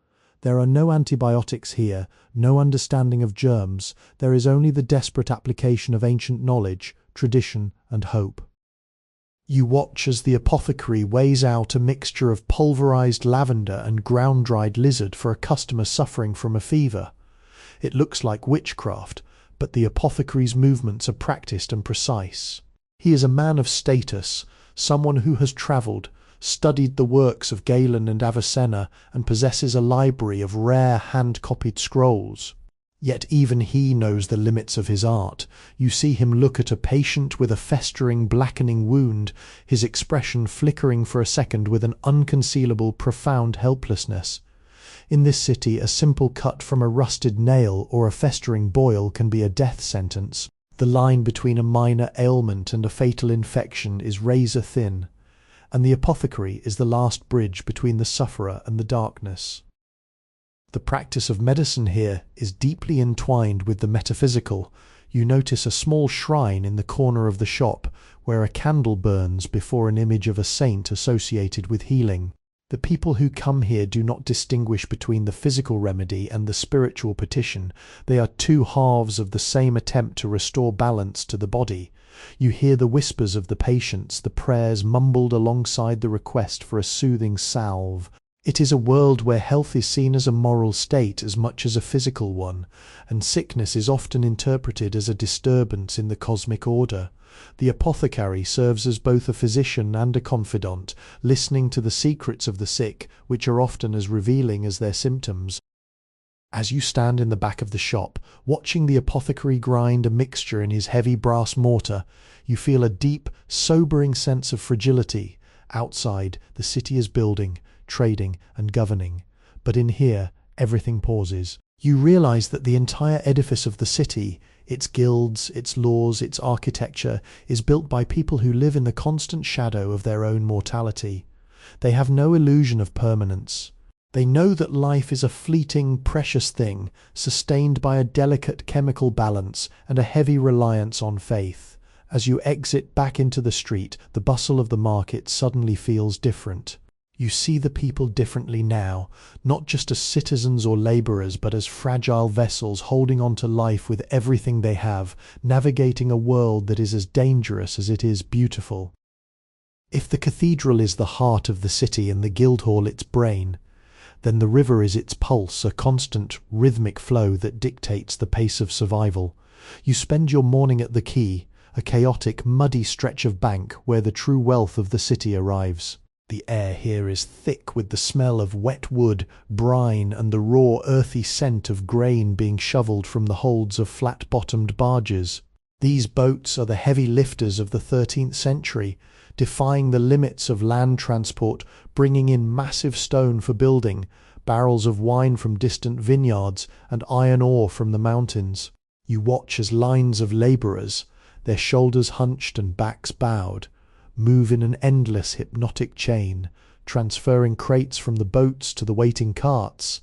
Speaker 1: There are no antibiotics here, no understanding of germs. There is only the desperate application of ancient knowledge, tradition, and hope. You watch as the apothecary weighs out a mixture of pulverized lavender and ground-dried lizard for a customer suffering from a fever. It looks like witchcraft, but the apothecary's movements are practiced and precise. He is a man of status, someone who has travelled, studied the works of Galen and Avicenna, and possesses a library of rare hand-copied scrolls. Yet even he knows the limits of his art. You see him look at a patient with a festering, blackening wound, his expression flickering for a second with an unconcealable, profound helplessness. In this city, a simple cut from a rusted nail or a festering boil can be a death sentence. The line between a minor ailment and a fatal infection is razor thin, and the apothecary is the last bridge between the sufferer and the darkness. The practice of medicine here is deeply entwined with the metaphysical. You notice a small shrine in the corner of the shop where a candle burns before an image of a saint associated with healing. The people who come here do not distinguish between the physical remedy and the spiritual petition. They are two halves of the same attempt to restore balance to the body. You hear the whispers of the patients, the prayers mumbled alongside the request for a soothing salve. It is a world where health is seen as a moral state as much as a physical one, and sickness is often interpreted as a disturbance in the cosmic order. The apothecary serves as both a physician and a confidant, listening to the secrets of the sick, which are often as revealing as their symptoms. As you stand in the back of the shop, watching the apothecary grind a mixture in his heavy brass mortar, you feel a deep, sobering sense of fragility. Outside, the city is building, trading, and governing, but in here, everything pauses. You realize that the entire edifice of the city, its guilds, its laws, its architecture, is built by people who live in the constant shadow of their own mortality. They have no illusion of permanence. They know that life is a fleeting, precious thing, sustained by a delicate chemical balance and a heavy reliance on faith. As you exit back into the street, the bustle of the market suddenly feels different. You see the people differently now, not just as citizens or labourers, but as fragile vessels holding on to life with everything they have, navigating a world that is as dangerous as it is beautiful. If the cathedral is the heart of the city and the Guildhall its brain, then the river is its pulse, a constant, rhythmic flow that dictates the pace of survival. You spend your morning at the quay, a chaotic, muddy stretch of bank where the true wealth of the city arrives. The air here is thick with the smell of wet wood, brine, and the raw, earthy scent of grain being shovelled from the holds of flat-bottomed barges. These boats are the heavy lifters of the 13th century, defying the limits of land transport, bringing in massive stone for building, barrels of wine from distant vineyards, and iron ore from the mountains. You watch as lines of labourers, their shoulders hunched and backs bowed, move in an endless hypnotic chain, transferring crates from the boats to the waiting carts.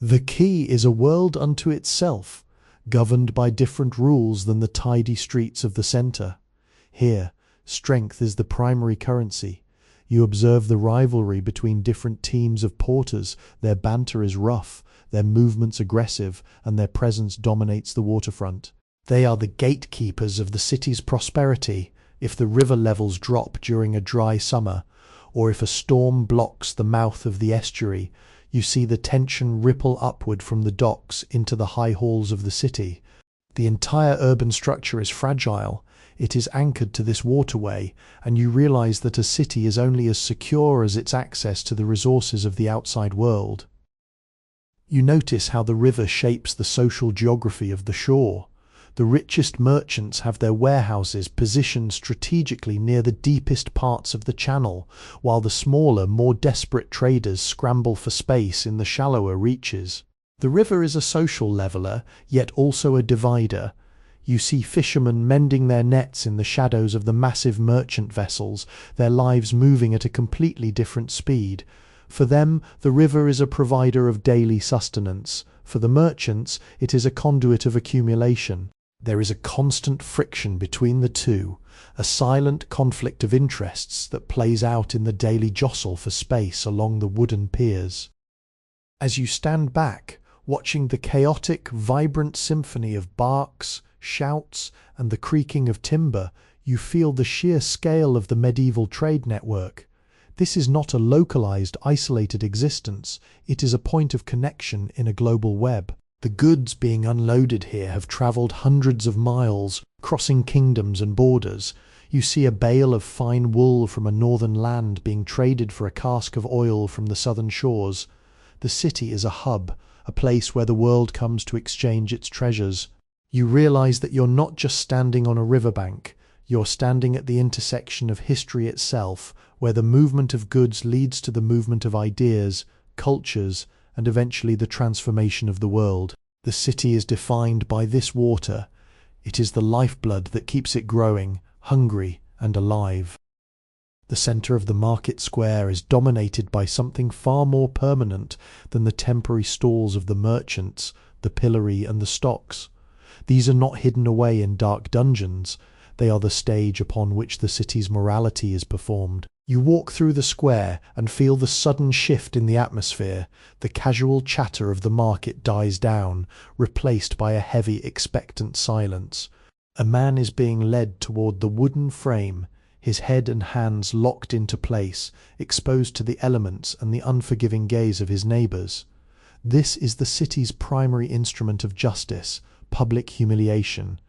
Speaker 1: The quay is a world unto itself. governed by different rules than the tidy streets of the centre. Here, strength is the primary currency. You observe the rivalry between different teams of porters. Their banter is rough, their movements aggressive, and their presence dominates the waterfront. They are the gatekeepers of the city's prosperity. If the river levels drop during a dry summer, or if a storm blocks the mouth of the estuary, you see the tension ripple upward from the docks into the high halls of the city. The entire urban structure is fragile. It is anchored to this waterway, and you realize that a city is only as secure as its access to the resources of the outside world. You notice how the river shapes the social geography of the shore. The richest merchants have their warehouses positioned strategically near the deepest parts of the channel, while the smaller, more desperate traders scramble for space in the shallower reaches. The river is a social leveler, yet also a divider. You see fishermen mending their nets in the shadows of the massive merchant vessels, their lives moving at a completely different speed. For them, the river is a provider of daily sustenance. For the merchants, it is a conduit of accumulation. There is a constant friction between the two, a silent conflict of interests that plays out in the daily jostle for space along the wooden piers. As you stand back, watching the chaotic, vibrant symphony of barks, shouts, and the creaking of timber, you feel the sheer scale of the medieval trade network. This is not a localized, isolated existence. It is a point of connection in a global web. The goods being unloaded here have travelled hundreds of miles, crossing kingdoms and borders. You see a bale of fine wool from a northern land being traded for a cask of oil from the southern shores. The city is a hub, a place where the world comes to exchange its treasures. You realize that you're not just standing on a riverbank. You're standing at the intersection of history itself, where the movement of goods leads to the movement of ideas, cultures, and eventually the transformation of the world. The city is defined by this water. It is the lifeblood that keeps it growing, hungry and alive. The centre of the market square is dominated by something far more permanent than the temporary stalls of the merchants, the pillory and the stocks. These are not hidden away in dark dungeons. They are the stage upon which the city's morality is performed. You walk through the square and feel the sudden shift in the atmosphere. The casual chatter of the market dies down, replaced by a heavy, expectant silence. A man is being led toward the wooden frame, his head and hands locked into place, exposed to the elements and the unforgiving gaze of his neighbours. This is the city's primary instrument of justice, public humiliation.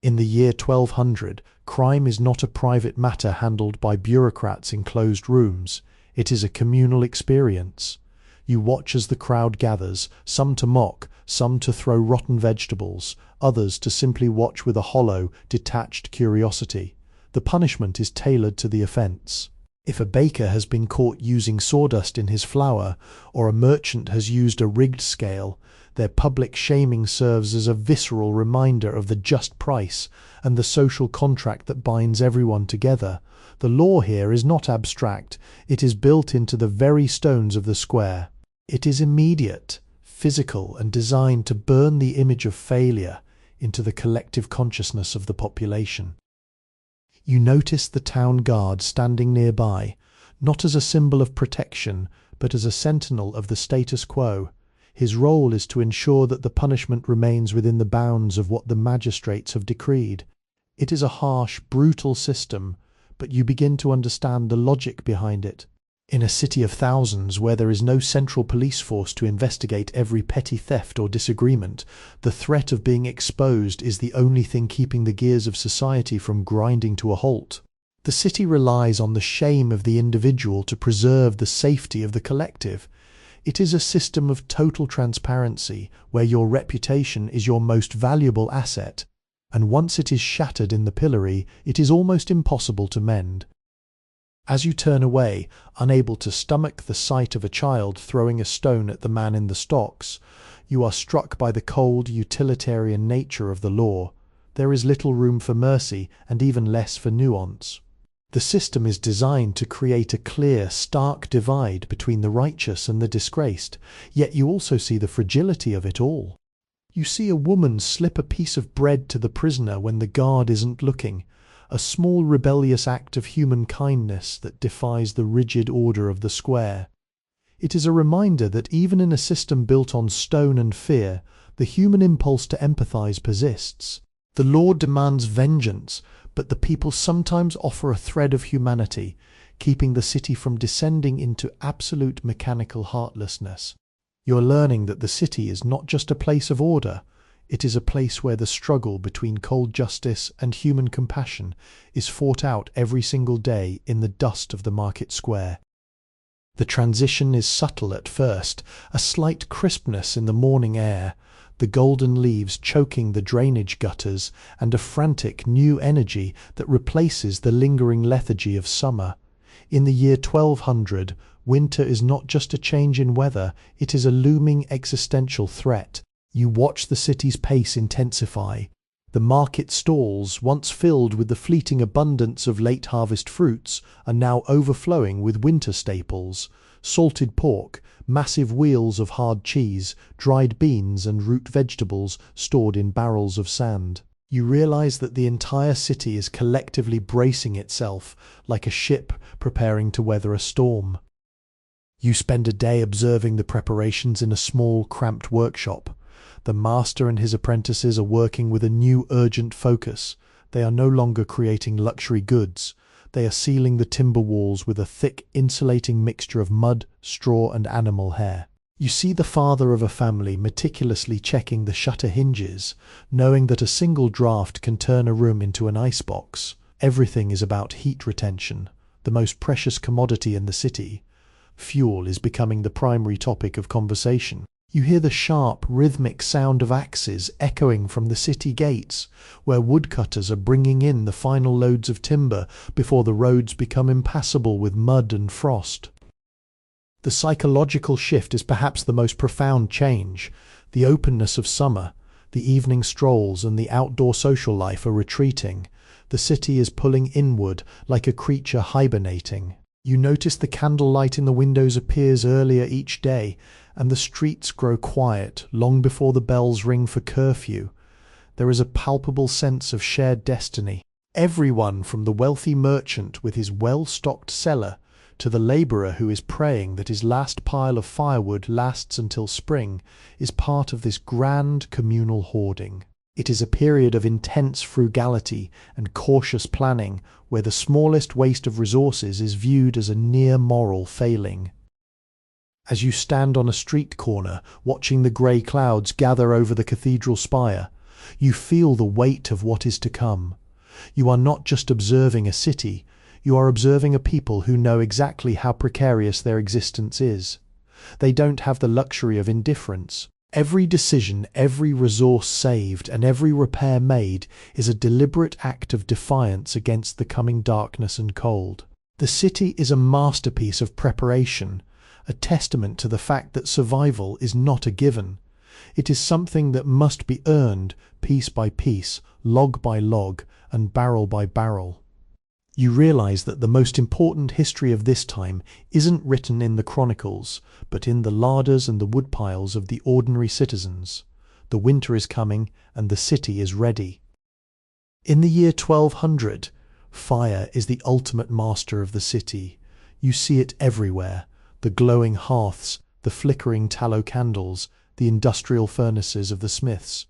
Speaker 1: In the year 1200, crime is not a private matter handled by bureaucrats in closed rooms. It is a communal experience. You watch as the crowd gathers, some to mock, some to throw rotten vegetables, others to simply watch with a hollow, detached curiosity. The punishment is tailored to the offence. If a baker has been caught using sawdust in his flour, or a merchant has used a rigged scale, their public shaming serves as a visceral reminder of the just price and the social contract that binds everyone together. The law here is not abstract, it is built into the very stones of the square. It is immediate, physical, and designed to burn the image of failure into the collective consciousness of the population. You notice the town guard standing nearby, not as a symbol of protection, but as a sentinel of the status quo. His role is to ensure that the punishment remains within the bounds of what the magistrates have decreed. It is a harsh, brutal system, but you begin to understand the logic behind it. In a city of thousands where there is no central police force to investigate every petty theft or disagreement, the threat of being exposed is the only thing keeping the gears of society from grinding to a halt. The city relies on the shame of the individual to preserve the safety of the collective. It is a system of total transparency, where your reputation is your most valuable asset, and once it is shattered in the pillory, it is almost impossible to mend. As you turn away, unable to stomach the sight of a child throwing a stone at the man in the stocks, you are struck by the cold, utilitarian nature of the law. There is little room for mercy, and even less for nuance. The system is designed to create a clear, stark divide between the righteous and the disgraced, yet you also see the fragility of it all. You see a woman slip a piece of bread to the prisoner when the guard isn't looking, a small rebellious act of human kindness that defies the rigid order of the square. It is a reminder that even in a system built on stone and fear, the human impulse to empathize persists. The law demands vengeance, but the people sometimes offer a thread of humanity, keeping the city from descending into absolute mechanical heartlessness. You're learning that the city is not just a place of order, it is a place where the struggle between cold justice and human compassion is fought out every single day in the dust of the market square. The transition is subtle at first, a slight crispness in the morning air, the golden leaves choking the drainage gutters, and a frantic new energy that replaces the lingering lethargy of summer. In the year 1200, winter is not just a change in weather, it is a looming existential threat. You watch the city's pace intensify. The market stalls, once filled with the fleeting abundance of late-harvest fruits, are now overflowing with winter staples: salted pork, massive wheels of hard cheese, dried beans and root vegetables stored in barrels of sand. You realize that the entire city is collectively bracing itself like a ship preparing to weather a storm. You spend a day observing the preparations in a small, cramped workshop. The master and his apprentices are working with a new urgent focus. They are no longer creating luxury goods. They are sealing the timber walls with a thick, insulating mixture of mud, straw, and animal hair. You see the father of a family meticulously checking the shutter hinges, knowing that a single draft can turn a room into an icebox. Everything is about heat retention, the most precious commodity in the city. Fuel is becoming the primary topic of conversation. You hear the sharp, rhythmic sound of axes echoing from the city gates, where woodcutters are bringing in the final loads of timber before the roads become impassable with mud and frost. The psychological shift is perhaps the most profound change. The openness of summer, the evening strolls and the outdoor social life are retreating. The city is pulling inward like a creature hibernating. You notice the candlelight in the windows appears earlier each day, and the streets grow quiet long before the bells ring for curfew. There is a palpable sense of shared destiny. Everyone, from the wealthy merchant with his well-stocked cellar to the labourer who is praying that his last pile of firewood lasts until spring, is part of this grand communal hoarding. It is a period of intense frugality and cautious planning, where the smallest waste of resources is viewed as a near moral failing. As you stand on a street corner, watching the grey clouds gather over the cathedral spire, you feel the weight of what is to come. You are not just observing a city, you are observing a people who know exactly how precarious their existence is. They don't have the luxury of indifference. Every decision, every resource saved, and every repair made is a deliberate act of defiance against the coming darkness and cold. The city is a masterpiece of preparation, a testament to the fact that survival is not a given. It is something that must be earned piece by piece, log by log, and barrel by barrel. You realize that the most important history of this time isn't written in the chronicles, but in the larders and the woodpiles of the ordinary citizens. The winter is coming, and the city is ready. In the year 1200, fire is the ultimate master of the city. You see it everywhere: the glowing hearths, the flickering tallow candles, the industrial furnaces of the smiths.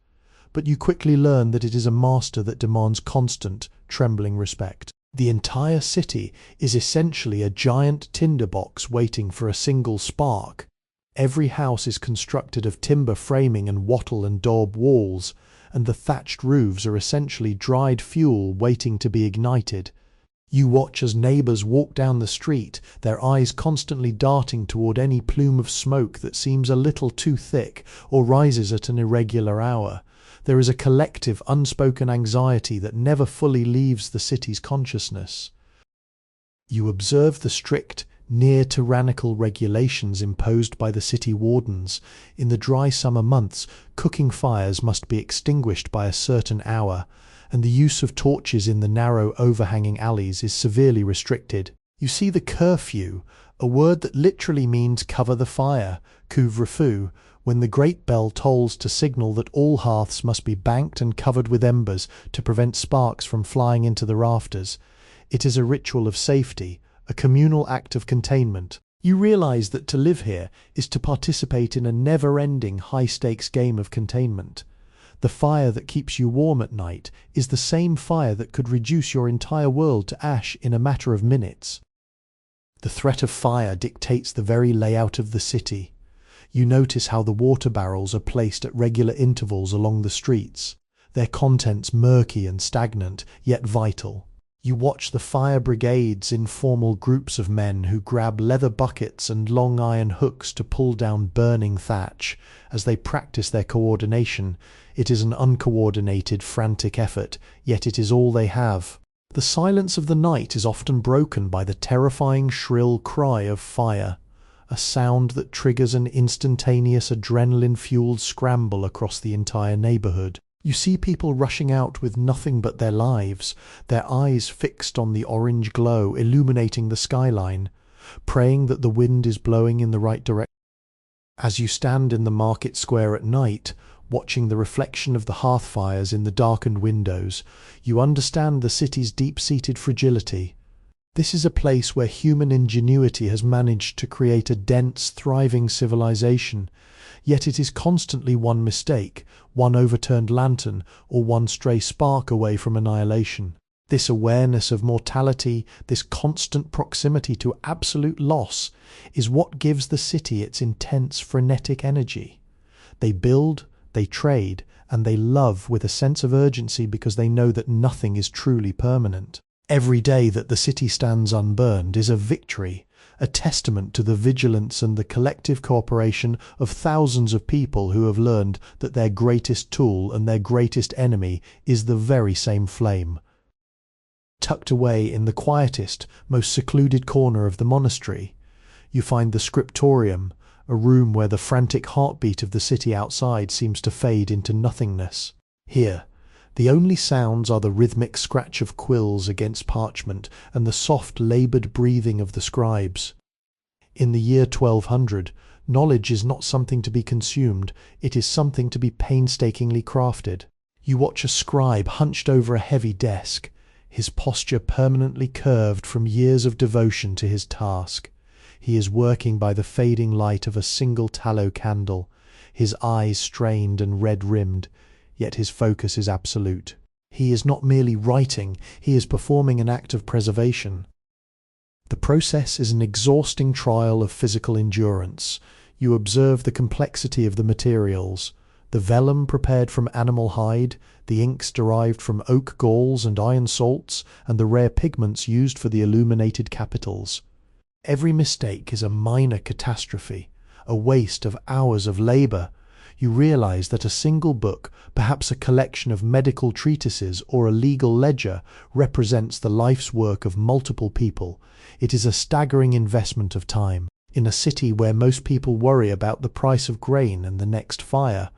Speaker 1: But you quickly learn that it is a master that demands constant, trembling respect. The entire city is essentially a giant tinderbox waiting for a single spark. Every house is constructed of timber framing and wattle and daub walls, and the thatched roofs are essentially dried fuel waiting to be ignited. You watch as neighbours walk down the street, their eyes constantly darting toward any plume of smoke that seems a little too thick or rises at an irregular hour. There is a collective, unspoken anxiety that never fully leaves the city's consciousness. You observe the strict, near-tyrannical regulations imposed by the city wardens. In the dry summer months, cooking fires must be extinguished by a certain hour, and the use of torches in the narrow, overhanging alleys is severely restricted. You see the curfew, a word that literally means cover the fire, couvre-feu, when the great bell tolls to signal that all hearths must be banked and covered with embers to prevent sparks from flying into the rafters. It is a ritual of safety, a communal act of containment. You realize that to live here is to participate in a never-ending high-stakes game of containment. The fire that keeps you warm at night is the same fire that could reduce your entire world to ash in a matter of minutes. The threat of fire dictates the very layout of the city. You notice how the water barrels are placed at regular intervals along the streets, their contents murky and stagnant, yet vital. You watch the fire brigades, informal groups of men who grab leather buckets and long iron hooks to pull down burning thatch. As they practice their coordination, it is an uncoordinated, frantic effort, yet it is all they have. The silence of the night is often broken by the terrifying shrill cry of fire, a sound that triggers an instantaneous adrenaline-fueled scramble across the entire neighborhood. You see people rushing out with nothing but their lives, their eyes fixed on the orange glow illuminating the skyline, praying that the wind is blowing in the right direction. As you stand in the market square at night, watching the reflection of the hearth fires in the darkened windows, you understand the city's deep-seated fragility. This is a place where human ingenuity has managed to create a dense, thriving civilization, yet it is constantly one mistake, one overturned lantern, or one stray spark away from annihilation. This awareness of mortality, this constant proximity to absolute loss, is what gives the city its intense, frenetic energy. They build, they trade, and they love with a sense of urgency because they know that nothing is truly permanent. Every day that the city stands unburned is a victory, a testament to the vigilance and the collective cooperation of thousands of people who have learned that their greatest tool and their greatest enemy is the very same flame. Tucked away in the quietest, most secluded corner of the monastery, you find the scriptorium, a room where the frantic heartbeat of the city outside seems to fade into nothingness. Here, the only sounds are the rhythmic scratch of quills against parchment and the soft, laboured breathing of the scribes. In the year 1200, knowledge is not something to be consumed, it is something to be painstakingly crafted. You watch a scribe hunched over a heavy desk, his posture permanently curved from years of devotion to his task. He is working by the fading light of a single tallow candle, his eyes strained and red-rimmed, yet his focus is absolute. He is not merely writing, he is performing an act of preservation. The process is an exhausting trial of physical endurance. You observe the complexity of the materials, the vellum prepared from animal hide, the inks derived from oak galls and iron salts, and the rare pigments used for the illuminated capitals. Every mistake is a minor catastrophe, a waste of hours of labour. You realize that a single book, perhaps a collection of medical treatises or a legal ledger, represents the life's work of multiple people. It is a staggering investment of time. In a city where most people worry about the price of grain and the next fire,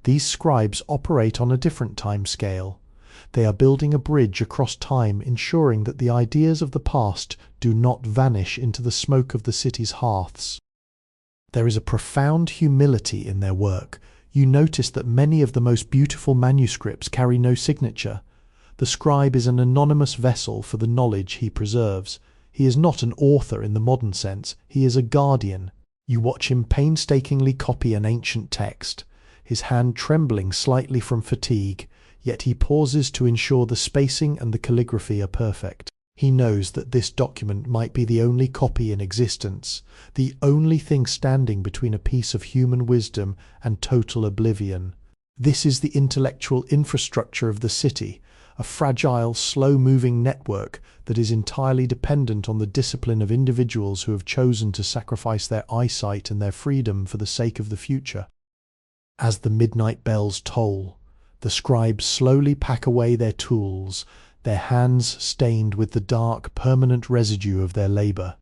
Speaker 1: these scribes operate on a different time scale. They are building a bridge across time, ensuring that the ideas of the past do not vanish into the smoke of the city's hearths. There is a profound humility in their work. You notice that many of the most beautiful manuscripts carry no signature. The scribe is an anonymous vessel for the knowledge he preserves. He is not an author in the modern sense, he is a guardian. You watch him painstakingly copy an ancient text, his hand trembling slightly from fatigue, yet he pauses to ensure the spacing and the calligraphy are perfect. He knows that this document might be the only copy in existence, the only thing standing between a piece of human wisdom and total oblivion. This is the intellectual infrastructure of the city, a fragile, slow-moving network that is entirely dependent on the discipline of individuals who have chosen to sacrifice their eyesight and their freedom for the sake of the future. As the midnight bells toll, the scribes slowly pack away their tools, their hands stained with the dark, permanent residue of their labour.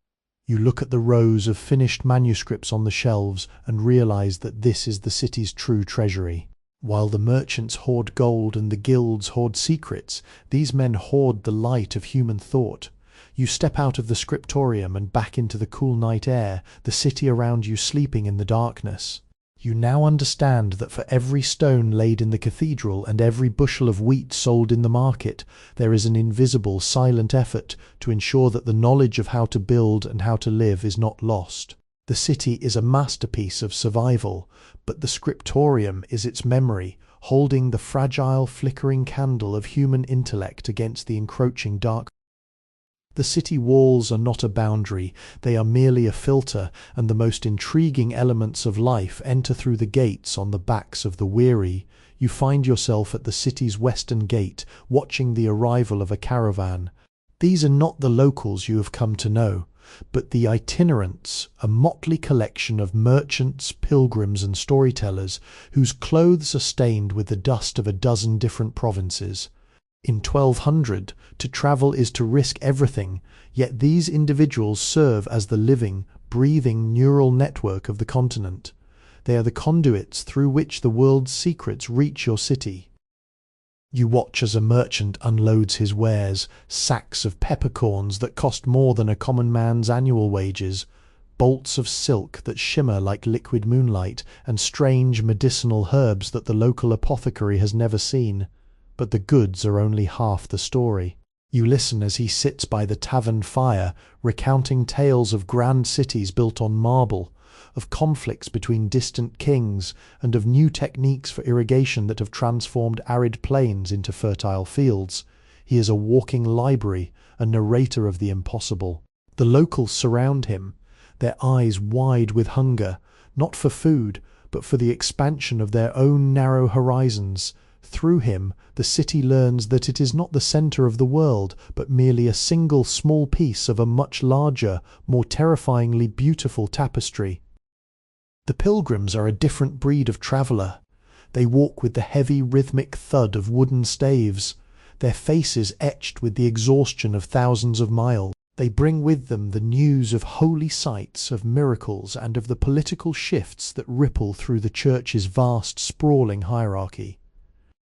Speaker 1: You look at the rows of finished manuscripts on the shelves and realize that this is the city's true treasury. While the merchants hoard gold and the guilds hoard secrets, these men hoard the light of human thought. You step out of the scriptorium and back into the cool night air, the city around you sleeping in the darkness. You now understand that for every stone laid in the cathedral and every bushel of wheat sold in the market, there is an invisible, silent effort to ensure that the knowledge of how to build and how to live is not lost. The city is a masterpiece of survival, but the scriptorium is its memory, holding the fragile, flickering candle of human intellect against the encroaching dark. The city walls are not a boundary, they are merely a filter, and the most intriguing elements of life enter through the gates on the backs of the weary. You find yourself at the city's western gate, watching the arrival of a caravan. These are not the locals you have come to know, but the itinerants, a motley collection of merchants, pilgrims, and storytellers, whose clothes are stained with the dust of a dozen different provinces. In 1200, to travel is to risk everything, yet these individuals serve as the living, breathing neural network of the continent. They are the conduits through which the world's secrets reach your city. You watch as a merchant unloads his wares, sacks of peppercorns that cost more than a common man's annual wages, bolts of silk that shimmer like liquid moonlight, and strange medicinal herbs that the local apothecary has never seen. But the goods are only half the story. You listen as he sits by the tavern fire, recounting tales of grand cities built on marble, of conflicts between distant kings, and of new techniques for irrigation that have transformed arid plains into fertile fields. He is a walking library, a narrator of the impossible. The locals surround him, their eyes wide with hunger, not for food, but for the expansion of their own narrow horizons. Through him, the city learns that it is not the centre of the world, but merely a single small piece of a much larger, more terrifyingly beautiful tapestry. The pilgrims are a different breed of traveller. They walk with the heavy rhythmic thud of wooden staves, their faces etched with the exhaustion of thousands of miles. They bring with them the news of holy sites, of miracles, and of the political shifts that ripple through the church's vast, sprawling hierarchy.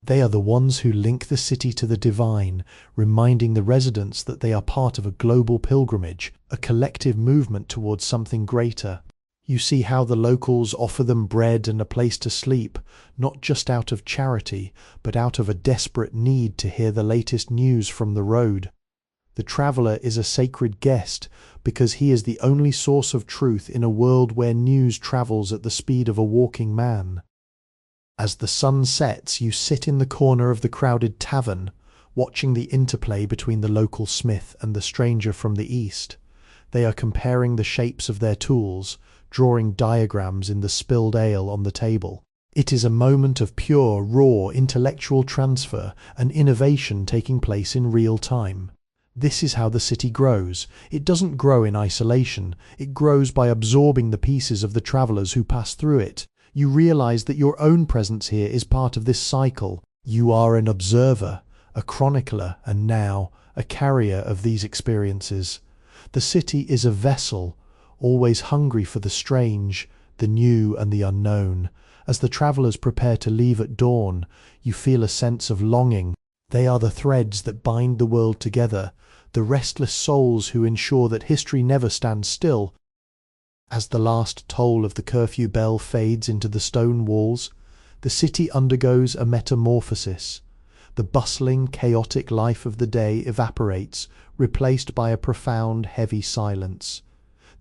Speaker 1: They are the ones who link the city to the divine, reminding the residents that they are part of a global pilgrimage, a collective movement towards something greater. You see how the locals offer them bread and a place to sleep, not just out of charity, but out of a desperate need to hear the latest news from the road. The traveller is a sacred guest, because he is the only source of truth in a world where news travels at the speed of a walking man. As the sun sets, you sit in the corner of the crowded tavern, watching the interplay between the local smith and the stranger from the east. They are comparing the shapes of their tools, drawing diagrams in the spilled ale on the table. It is a moment of pure, raw, intellectual transfer, and innovation taking place in real time. This is how the city grows. It doesn't grow in isolation. It grows by absorbing the pieces of the travellers who pass through it. You realize that your own presence here is part of this cycle. You are an observer, a chronicler, and now a carrier of these experiences. The city is a vessel, always hungry for the strange, the new, and the unknown. As the travellers prepare to leave at dawn, you feel a sense of longing. They are the threads that bind the world together, the restless souls who ensure that history never stands still. As the last toll of the curfew bell fades into the stone walls, the city undergoes a metamorphosis. The bustling, chaotic life of the day evaporates, replaced by a profound, heavy silence.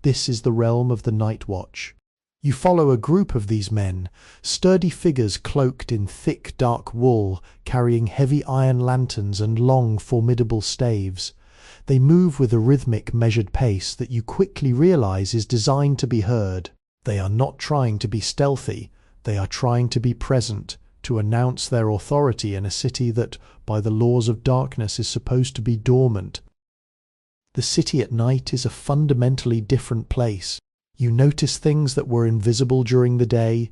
Speaker 1: This is the realm of the night watch. You follow a group of these men, sturdy figures cloaked in thick, dark wool, carrying heavy iron lanterns and long, formidable staves. They move with a rhythmic, measured pace that you quickly realize is designed to be heard. They are not trying to be stealthy, they are trying to be present, to announce their authority in a city that, by the laws of darkness, is supposed to be dormant. The city at night is a fundamentally different place. You notice things that were invisible during the day,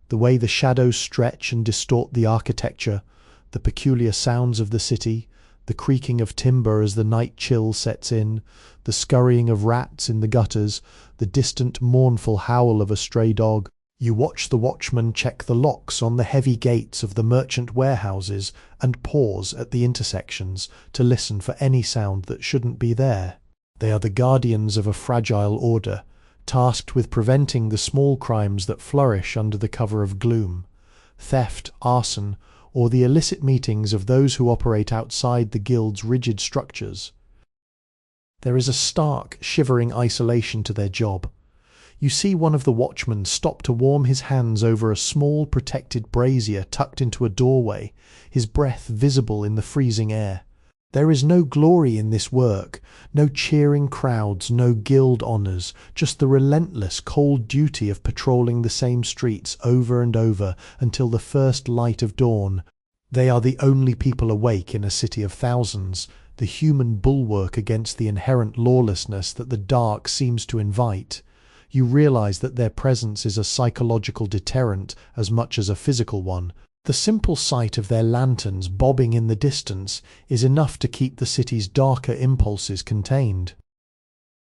Speaker 1: the way the shadows stretch and distort the architecture, the peculiar sounds of the city, the creaking of timber as the night chill sets in, the scurrying of rats in the gutters, the distant mournful howl of a stray dog. You watch the watchmen check the locks on the heavy gates of the merchant warehouses and pause at the intersections to listen for any sound that shouldn't be there. They are the guardians of a fragile order, tasked with preventing the small crimes that flourish under the cover of gloom: theft, arson, or the illicit meetings of those who operate outside the guild's rigid structures. There is a stark, shivering isolation to their job. You see one of the watchmen stop to warm his hands over a small protected brazier tucked into a doorway, his breath visible in the freezing air. There is no glory in this work, no cheering crowds, no guild honours, just the relentless, cold duty of patrolling the same streets over and over until the first light of dawn. They are the only people awake in a city of thousands, the human bulwark against the inherent lawlessness that the dark seems to invite. You realize that their presence is a psychological deterrent as much as a physical one. The simple sight of their lanterns bobbing in the distance is enough to keep the city's darker impulses contained.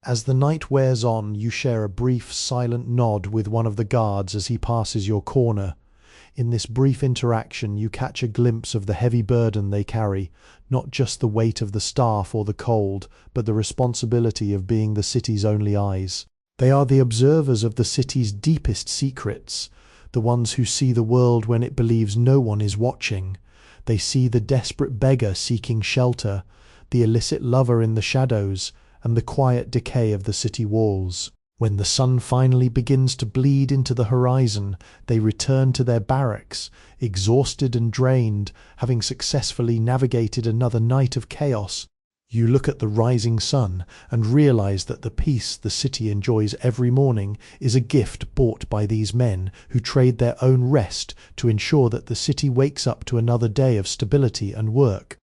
Speaker 1: As the night wears on, you share a brief, silent nod with one of the guards as he passes your corner. In this brief interaction, you catch a glimpse of the heavy burden they carry, not just the weight of the staff or the cold, but the responsibility of being the city's only eyes. They are the observers of the city's deepest secrets, the ones who see the world when it believes no one is watching. They see the desperate beggar seeking shelter, the illicit lover in the shadows, and the quiet decay of the city walls. When the sun finally begins to bleed into the horizon, they return to their barracks, exhausted and drained, having successfully navigated another night of chaos. You look at the rising sun and realize that the peace the city enjoys every morning is a gift bought by these men who trade their own rest to ensure that the city wakes up to another day of stability and work.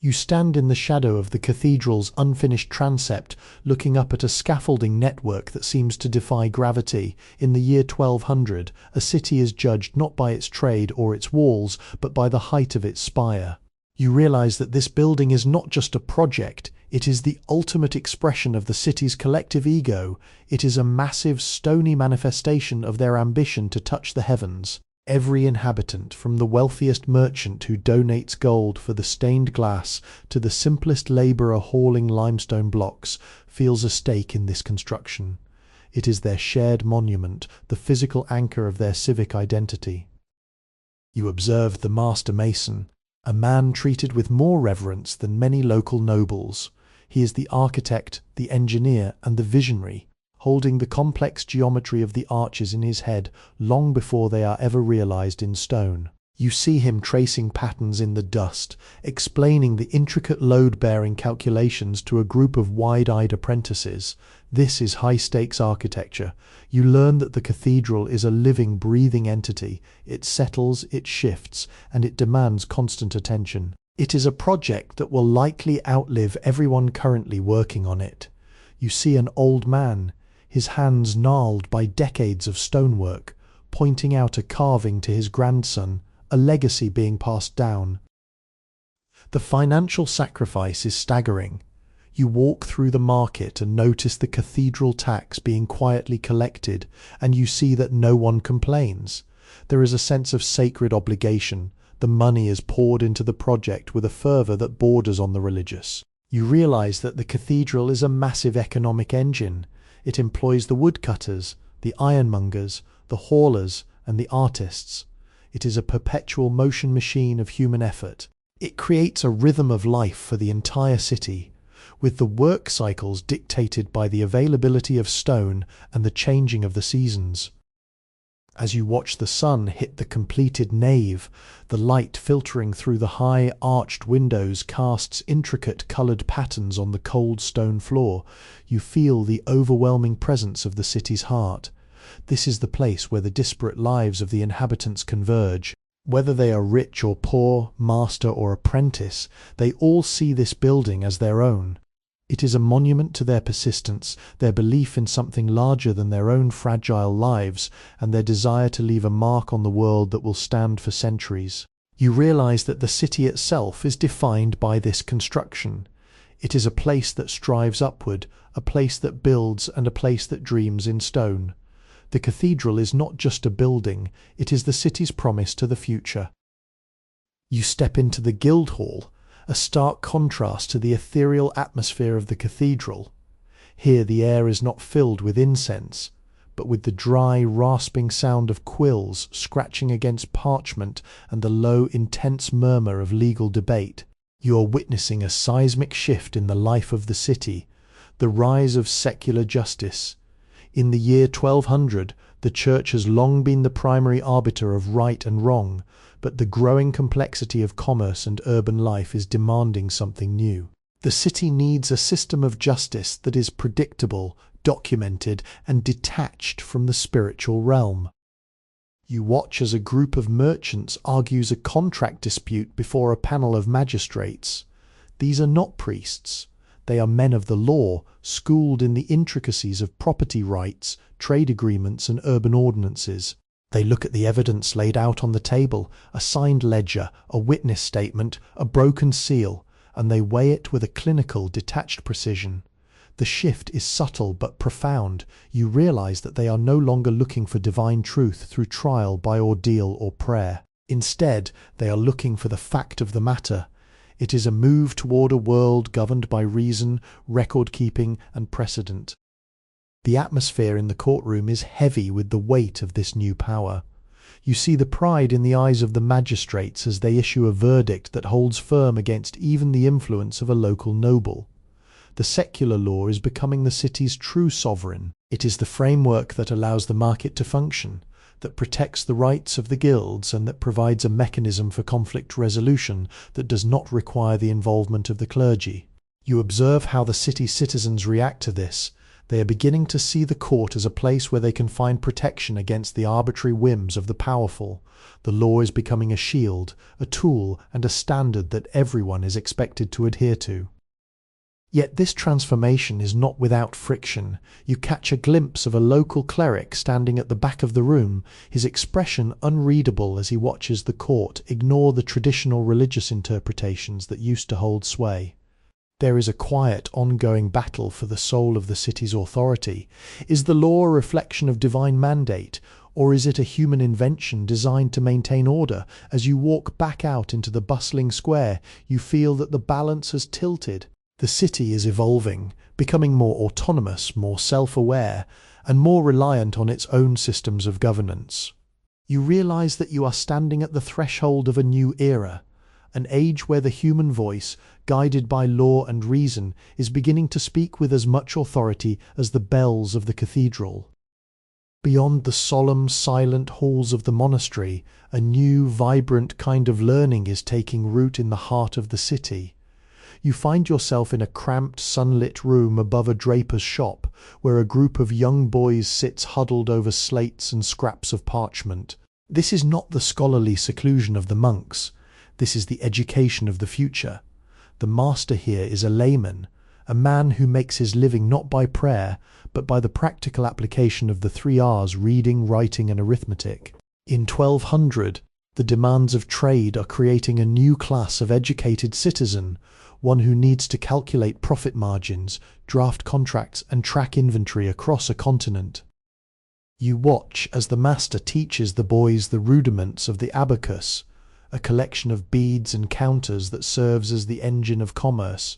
Speaker 1: You stand in the shadow of the cathedral's unfinished transept, looking up at a scaffolding network that seems to defy gravity. In the year 1200, a city is judged not by its trade or its walls, but by the height of its spire. You realize that this building is not just a project, it is the ultimate expression of the city's collective ego. It is a massive, stony manifestation of their ambition to touch the heavens. Every inhabitant, from the wealthiest merchant who donates gold for the stained glass to the simplest labourer hauling limestone blocks, feels a stake in this construction. It is their shared monument, the physical anchor of their civic identity. You observe the master mason, a man treated with more reverence than many local nobles. He is the architect, the engineer, and the visionary, holding the complex geometry of the arches in his head long before they are ever realized in stone. You see him tracing patterns in the dust, explaining the intricate load-bearing calculations to a group of wide-eyed apprentices. This is high-stakes architecture. You learn that the cathedral is a living, breathing entity. It settles, it shifts, and it demands constant attention. It is a project that will likely outlive everyone currently working on it. You see an old man, his hands gnarled by decades of stonework, pointing out a carving to his grandson, a legacy being passed down. The financial sacrifice is staggering. You walk through the market and notice the cathedral tax being quietly collected, and you see that no one complains. There is a sense of sacred obligation. The money is poured into the project with a fervour that borders on the religious. You realize that the cathedral is a massive economic engine. It employs the woodcutters, the ironmongers, the haulers, and the artists. It is a perpetual motion machine of human effort. It creates a rhythm of life for the entire city, with the work cycles dictated by the availability of stone and the changing of the seasons. As you watch the sun hit the completed nave, the light filtering through the high arched windows casts intricate coloured patterns on the cold stone floor. You feel the overwhelming presence of the city's heart. This is the place where the disparate lives of the inhabitants converge. Whether they are rich or poor, master or apprentice, they all see this building as their own. It is a monument to their persistence, their belief in something larger than their own fragile lives, and their desire to leave a mark on the world that will stand for centuries. You realize that the city itself is defined by this construction. It is a place that strives upward, a place that builds, and a place that dreams in stone. The cathedral is not just a building, it is the city's promise to the future. You step into the Guildhall, a stark contrast to the ethereal atmosphere of the cathedral. Here the air is not filled with incense, but with the dry, rasping sound of quills scratching against parchment and the low, intense murmur of legal debate. You are witnessing a seismic shift in the life of the city, the rise of secular justice. In the year 1200, the Church has long been the primary arbiter of right and wrong, but the growing complexity of commerce and urban life is demanding something new. The city needs a system of justice that is predictable, documented, and detached from the spiritual realm. You watch as a group of merchants argues a contract dispute before a panel of magistrates. These are not priests. They are men of the law, schooled in the intricacies of property rights, trade agreements, and urban ordinances. They look at the evidence laid out on the table, a signed ledger, a witness statement, a broken seal, and they weigh it with a clinical, detached precision. The shift is subtle but profound. You realize that they are no longer looking for divine truth through trial by ordeal or prayer. Instead, they are looking for the fact of the matter. It is a move toward a world governed by reason, record-keeping, and precedent. The atmosphere in the courtroom is heavy with the weight of this new power. You see the pride in the eyes of the magistrates as they issue a verdict that holds firm against even the influence of a local noble. The secular law is becoming the city's true sovereign. It is the framework that allows the market to function, that protects the rights of the guilds, and that provides a mechanism for conflict resolution that does not require the involvement of the clergy. You observe how the city's citizens react to this. They are beginning to see the court as a place where they can find protection against the arbitrary whims of the powerful. The law is becoming a shield, a tool, and a standard that everyone is expected to adhere to. Yet this transformation is not without friction. You catch a glimpse of a local cleric standing at the back of the room, his expression unreadable as he watches the court ignore the traditional religious interpretations that used to hold sway. There is a quiet, ongoing battle for the soul of the city's authority. Is the law a reflection of divine mandate, or is it a human invention designed to maintain order? As you walk back out into the bustling square, you feel that the balance has tilted. The city is evolving, becoming more autonomous, more self-aware, and more reliant on its own systems of governance. You realize that you are standing at the threshold of a new era, an age where the human voice, guided by law and reason, is beginning to speak with as much authority as the bells of the cathedral. Beyond the solemn, silent halls of the monastery, a new, vibrant kind of learning is taking root in the heart of the city. You find yourself in a cramped, sunlit room above a draper's shop, where a group of young boys sits huddled over slates and scraps of parchment. This is not the scholarly seclusion of the monks. This is the education of the future. The master here is a layman, a man who makes his living not by prayer, but by the practical application of the 3 R's: reading, writing, and arithmetic. In 1200, the demands of trade are creating a new class of educated citizen, one who needs to calculate profit margins, draft contracts, and track inventory across a continent. You watch as the master teaches the boys the rudiments of the abacus, a collection of beads and counters that serves as the engine of commerce.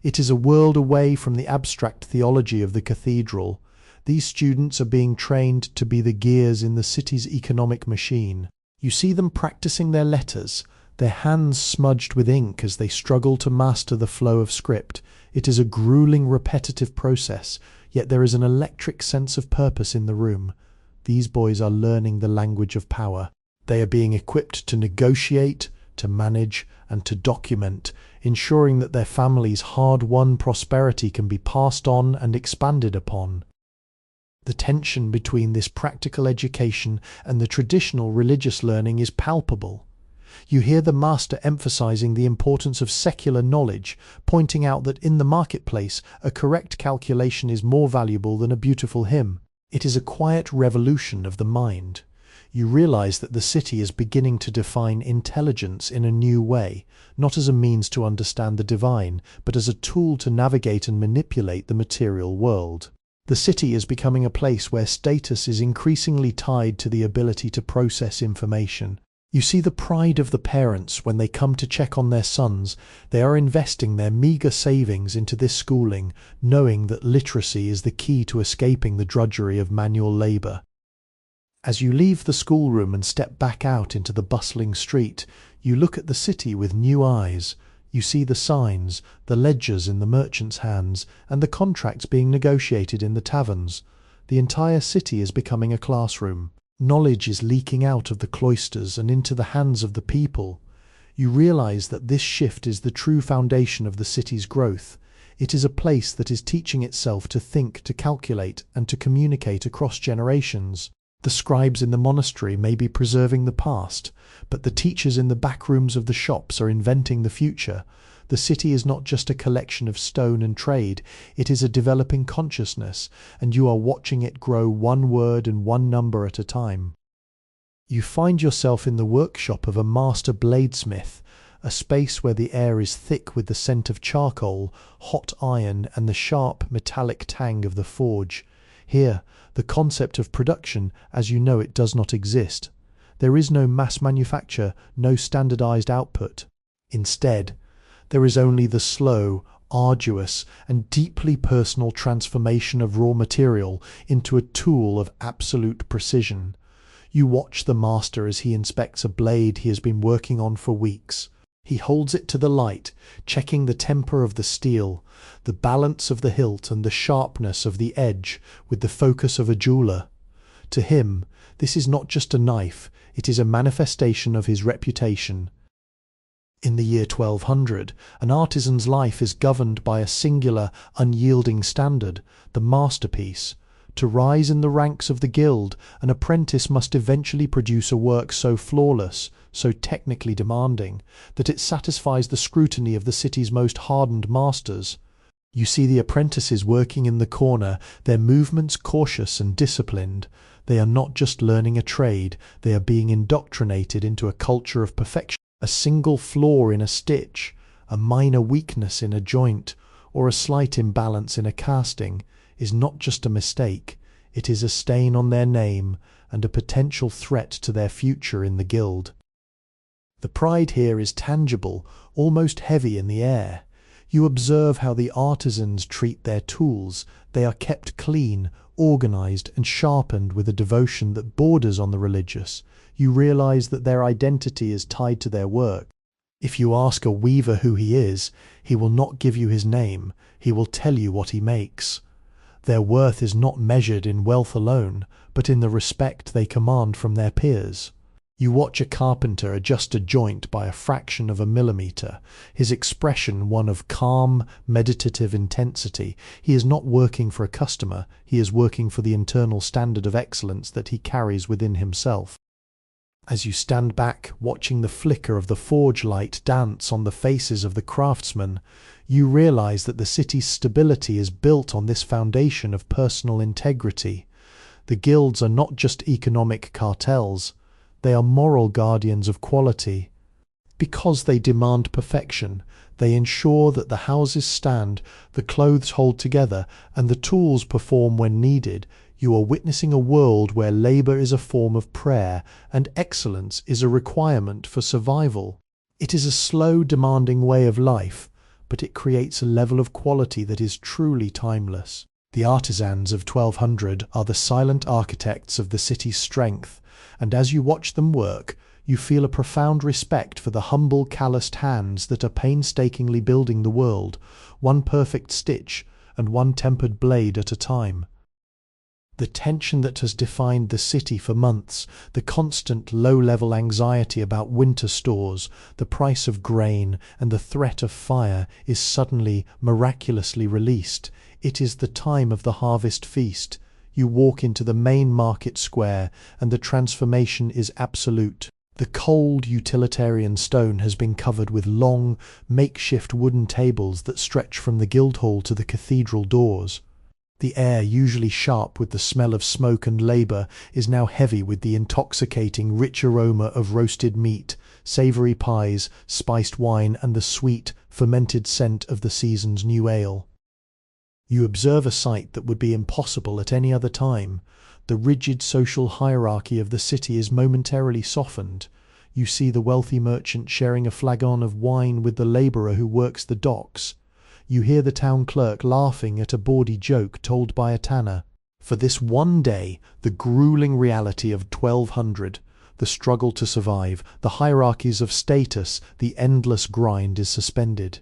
Speaker 1: It is a world away from the abstract theology of the cathedral. These students are being trained to be the gears in the city's economic machine. You see them practicing their letters, their hands smudged with ink as they struggle to master the flow of script. It is a grueling, repetitive process, yet there is an electric sense of purpose in the room. These boys are learning the language of power. They are being equipped to negotiate, to manage, and to document, ensuring that their family's hard-won prosperity can be passed on and expanded upon. The tension between this practical education and the traditional religious learning is palpable. You hear the master emphasizing the importance of secular knowledge, pointing out that in the marketplace a correct calculation is more valuable than a beautiful hymn. It is a quiet revolution of the mind. You realize that the city is beginning to define intelligence in a new way, not as a means to understand the divine, but as a tool to navigate and manipulate the material world. The city is becoming a place where status is increasingly tied to the ability to process information. You see the pride of the parents when they come to check on their sons. They are investing their meagre savings into this schooling, knowing that literacy is the key to escaping the drudgery of manual labour. As you leave the schoolroom and step back out into the bustling street, you look at the city with new eyes. You see the signs, the ledgers in the merchants' hands, and the contracts being negotiated in the taverns. The entire city is becoming a classroom. Knowledge is leaking out of the cloisters and into the hands of the people. You realize that this shift is the true foundation of the city's growth. It is a place that is teaching itself to think, to calculate, and to communicate across generations. The scribes in the monastery may be preserving the past, but the teachers in the back rooms of the shops are inventing the future. The city is not just a collection of stone and trade, it is a developing consciousness, and you are watching it grow one word and one number at a time. You find yourself in the workshop of a master bladesmith, a space where the air is thick with the scent of charcoal, hot iron, and the sharp metallic tang of the forge. Here, the concept of production, as you know it, does not exist. There is no mass manufacture, no standardized output. Instead, there is only the slow, arduous, and deeply personal transformation of raw material into a tool of absolute precision. You watch the master as he inspects a blade he has been working on for weeks. He holds it to the light, checking the temper of the steel, the balance of the hilt and the sharpness of the edge with the focus of a jeweler. To him, this is not just a knife, it is a manifestation of his reputation. In the year 1200, an artisan's life is governed by a singular, unyielding standard, the masterpiece. To rise in the ranks of the guild, an apprentice must eventually produce a work so flawless, so technically demanding, that it satisfies the scrutiny of the city's most hardened masters. You see the apprentices working in the corner, their movements cautious and disciplined. They are not just learning a trade, they are being indoctrinated into a culture of perfection. A single flaw in a stitch, a minor weakness in a joint, or a slight imbalance in a casting is not just a mistake, it is a stain on their name and a potential threat to their future in the guild. The pride here is tangible, almost heavy in the air. You observe how the artisans treat their tools. They are kept clean, organized, and sharpened with a devotion that borders on the religious. You realize that their identity is tied to their work. If you ask a weaver who he is, he will not give you his name, he will tell you what he makes. Their worth is not measured in wealth alone, but in the respect they command from their peers. You watch a carpenter adjust a joint by a fraction of a millimeter, his expression one of calm, meditative intensity. He is not working for a customer, he is working for the internal standard of excellence that he carries within himself. As you stand back, watching the flicker of the forge light dance on the faces of the craftsmen, you realize that the city's stability is built on this foundation of personal integrity. The guilds are not just economic cartels, they are moral guardians of quality. Because they demand perfection, they ensure that the houses stand, the clothes hold together, and the tools perform when needed. You are witnessing a world where labour is a form of prayer and excellence is a requirement for survival. It is a slow, demanding way of life, but it creates a level of quality that is truly timeless. The artisans of 1200 are the silent architects of the city's strength, and as you watch them work, you feel a profound respect for the humble, calloused hands that are painstakingly building the world, one perfect stitch and one tempered blade at a time. The tension that has defined the city for months, the constant low-level anxiety about winter stores, the price of grain, and the threat of fire is suddenly, miraculously released. It is the time of the harvest feast. You walk into the main market square, and the transformation is absolute. The cold utilitarian stone has been covered with long, makeshift wooden tables that stretch from the Guildhall to the cathedral doors. The air, usually sharp with the smell of smoke and labour, is now heavy with the intoxicating, rich aroma of roasted meat, savoury pies, spiced wine, and the sweet, fermented scent of the season's new ale. You observe a sight that would be impossible at any other time. The rigid social hierarchy of the city is momentarily softened. You see the wealthy merchant sharing a flagon of wine with the labourer who works the docks. You hear the town clerk laughing at a bawdy joke told by a tanner. For this one day, the grueling reality of 1200, the struggle to survive, the hierarchies of status, the endless grind is suspended.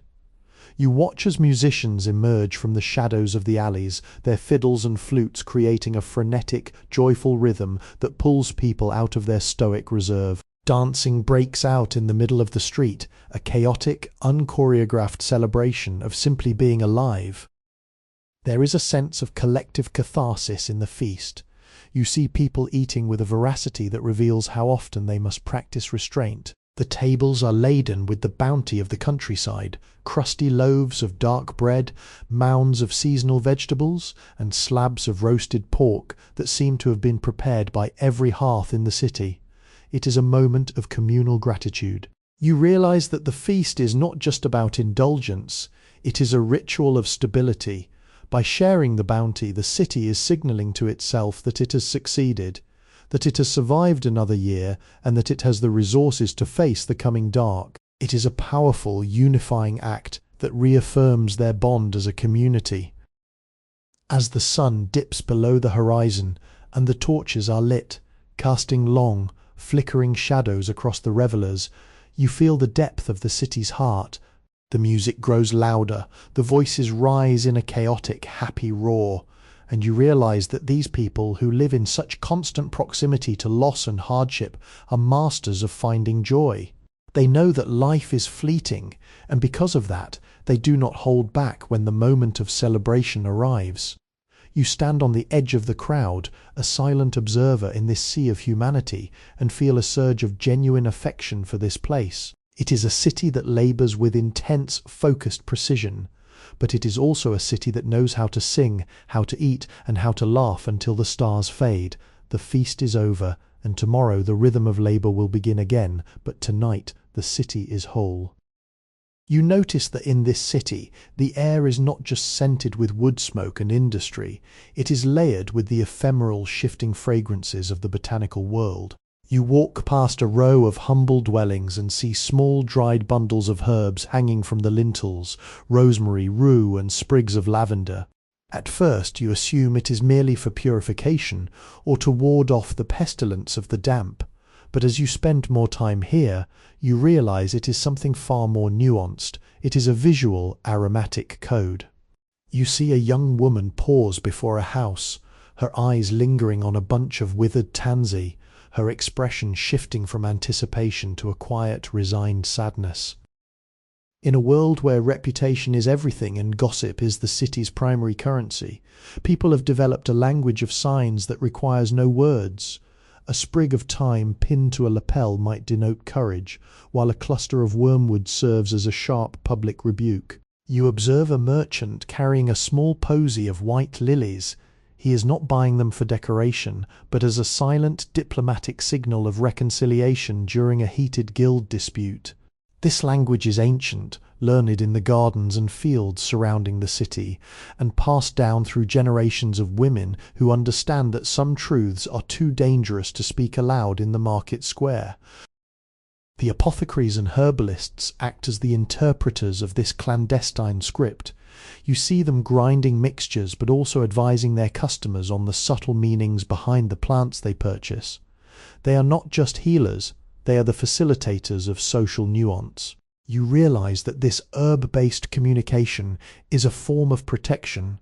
Speaker 1: You watch as musicians emerge from the shadows of the alleys, their fiddles and flutes creating a frenetic, joyful rhythm that pulls people out of their stoic reserve. Dancing breaks out in the middle of the street, a chaotic, unchoreographed celebration of simply being alive. There is a sense of collective catharsis in the feast. You see people eating with a voracity that reveals how often they must practice restraint. The tables are laden with the bounty of the countryside, crusty loaves of dark bread, mounds of seasonal vegetables, and slabs of roasted pork that seem to have been prepared by every hearth in the city. It is a moment of communal gratitude. You realize that the feast is not just about indulgence, it is a ritual of stability. By sharing the bounty, the city is signaling to itself that it has succeeded, that it has survived another year, and that it has the resources to face the coming dark. It is a powerful, unifying act that reaffirms their bond as a community. As the sun dips below the horizon and the torches are lit, casting long, flickering shadows across the revellers, you feel the depth of the city's heart. The music grows louder, the voices rise in a chaotic, happy roar, and you realize that these people who live in such constant proximity to loss and hardship are masters of finding joy. They know that life is fleeting, and because of that, they do not hold back when the moment of celebration arrives. You stand on the edge of the crowd, a silent observer in this sea of humanity, and feel a surge of genuine affection for this place. It is a city that labours with intense, focused precision, but it is also a city that knows how to sing, how to eat, and how to laugh until the stars fade. The feast is over, and tomorrow the rhythm of labour will begin again, but tonight the city is whole. You notice that in this city, the air is not just scented with wood smoke and industry, it is layered with the ephemeral, shifting fragrances of the botanical world. You walk past a row of humble dwellings and see small dried bundles of herbs hanging from the lintels, rosemary, rue, and sprigs of lavender. At first you assume it is merely for purification or to ward off the pestilence of the damp, but as you spend more time here, you realize it is something far more nuanced. It is a visual, aromatic code. You see a young woman pause before a house, her eyes lingering on a bunch of withered tansy, her expression shifting from anticipation to a quiet, resigned sadness. In a world where reputation is everything and gossip is the city's primary currency, people have developed a language of signs that requires no words. A sprig of thyme pinned to a lapel might denote courage, while a cluster of wormwood serves as a sharp public rebuke. You observe a merchant carrying a small posy of white lilies. He is not buying them for decoration, but as a silent diplomatic signal of reconciliation during a heated guild dispute. This language is ancient, learned in the gardens and fields surrounding the city, and passed down through generations of women who understand that some truths are too dangerous to speak aloud in the market square. The apothecaries and herbalists act as the interpreters of this clandestine script. You see them grinding mixtures but also advising their customers on the subtle meanings behind the plants they purchase. They are not just healers, they are the facilitators of social nuance. You realize that this herb-based communication is a form of protection.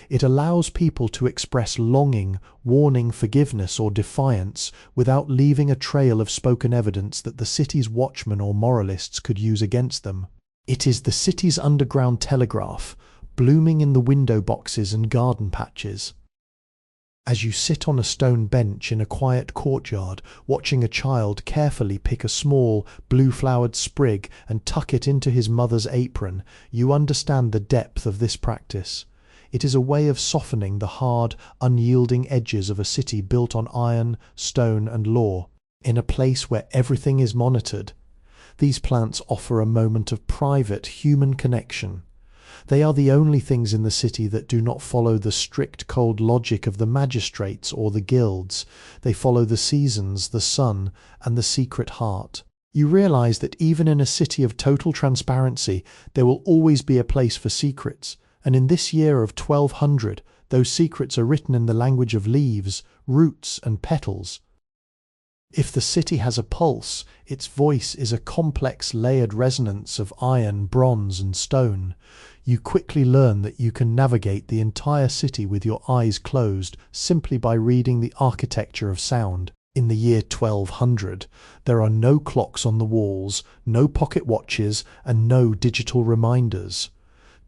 Speaker 1: It allows people to express longing, warning, forgiveness, or defiance without leaving a trail of spoken evidence that the city's watchmen or moralists could use against them. It is the city's underground telegraph, blooming in the window boxes and garden patches. As you sit on a stone bench in a quiet courtyard, watching a child carefully pick a small, blue-flowered sprig and tuck it into his mother's apron, you understand the depth of this practice. It is a way of softening the hard, unyielding edges of a city built on iron, stone, and law. In a place where everything is monitored, these plants offer a moment of private, human connection. They are the only things in the city that do not follow the strict cold logic of the magistrates or the guilds. They follow the seasons, the sun, and the secret heart. You realize that even in a city of total transparency, there will always be a place for secrets, and in this year of 1200, those secrets are written in the language of leaves, roots, and petals. If the city has a pulse, its voice is a complex layered resonance of iron, bronze, and stone. You quickly learn that you can navigate the entire city with your eyes closed simply by reading the architecture of sound. In the year 1200, there are no clocks on the walls, no pocket watches, and no digital reminders.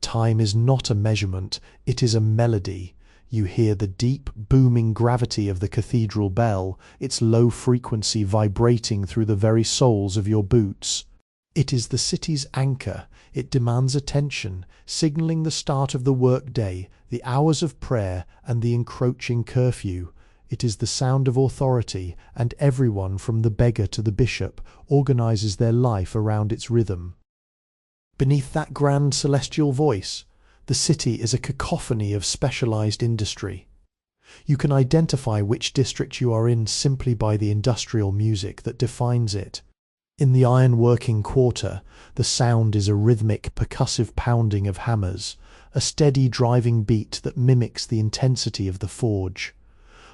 Speaker 1: Time is not a measurement, it is a melody. You hear the deep, booming gravity of the cathedral bell, its low frequency vibrating through the very soles of your boots. It is the city's anchor. It demands attention, signalling the start of the workday, the hours of prayer, and the encroaching curfew. It is the sound of authority, and everyone, from the beggar to the bishop, organizes their life around its rhythm. Beneath that grand celestial voice, the city is a cacophony of specialized industry. You can identify which district you are in simply by the industrial music that defines it. In the ironworking quarter, the sound is a rhythmic, percussive pounding of hammers, a steady driving beat that mimics the intensity of the forge.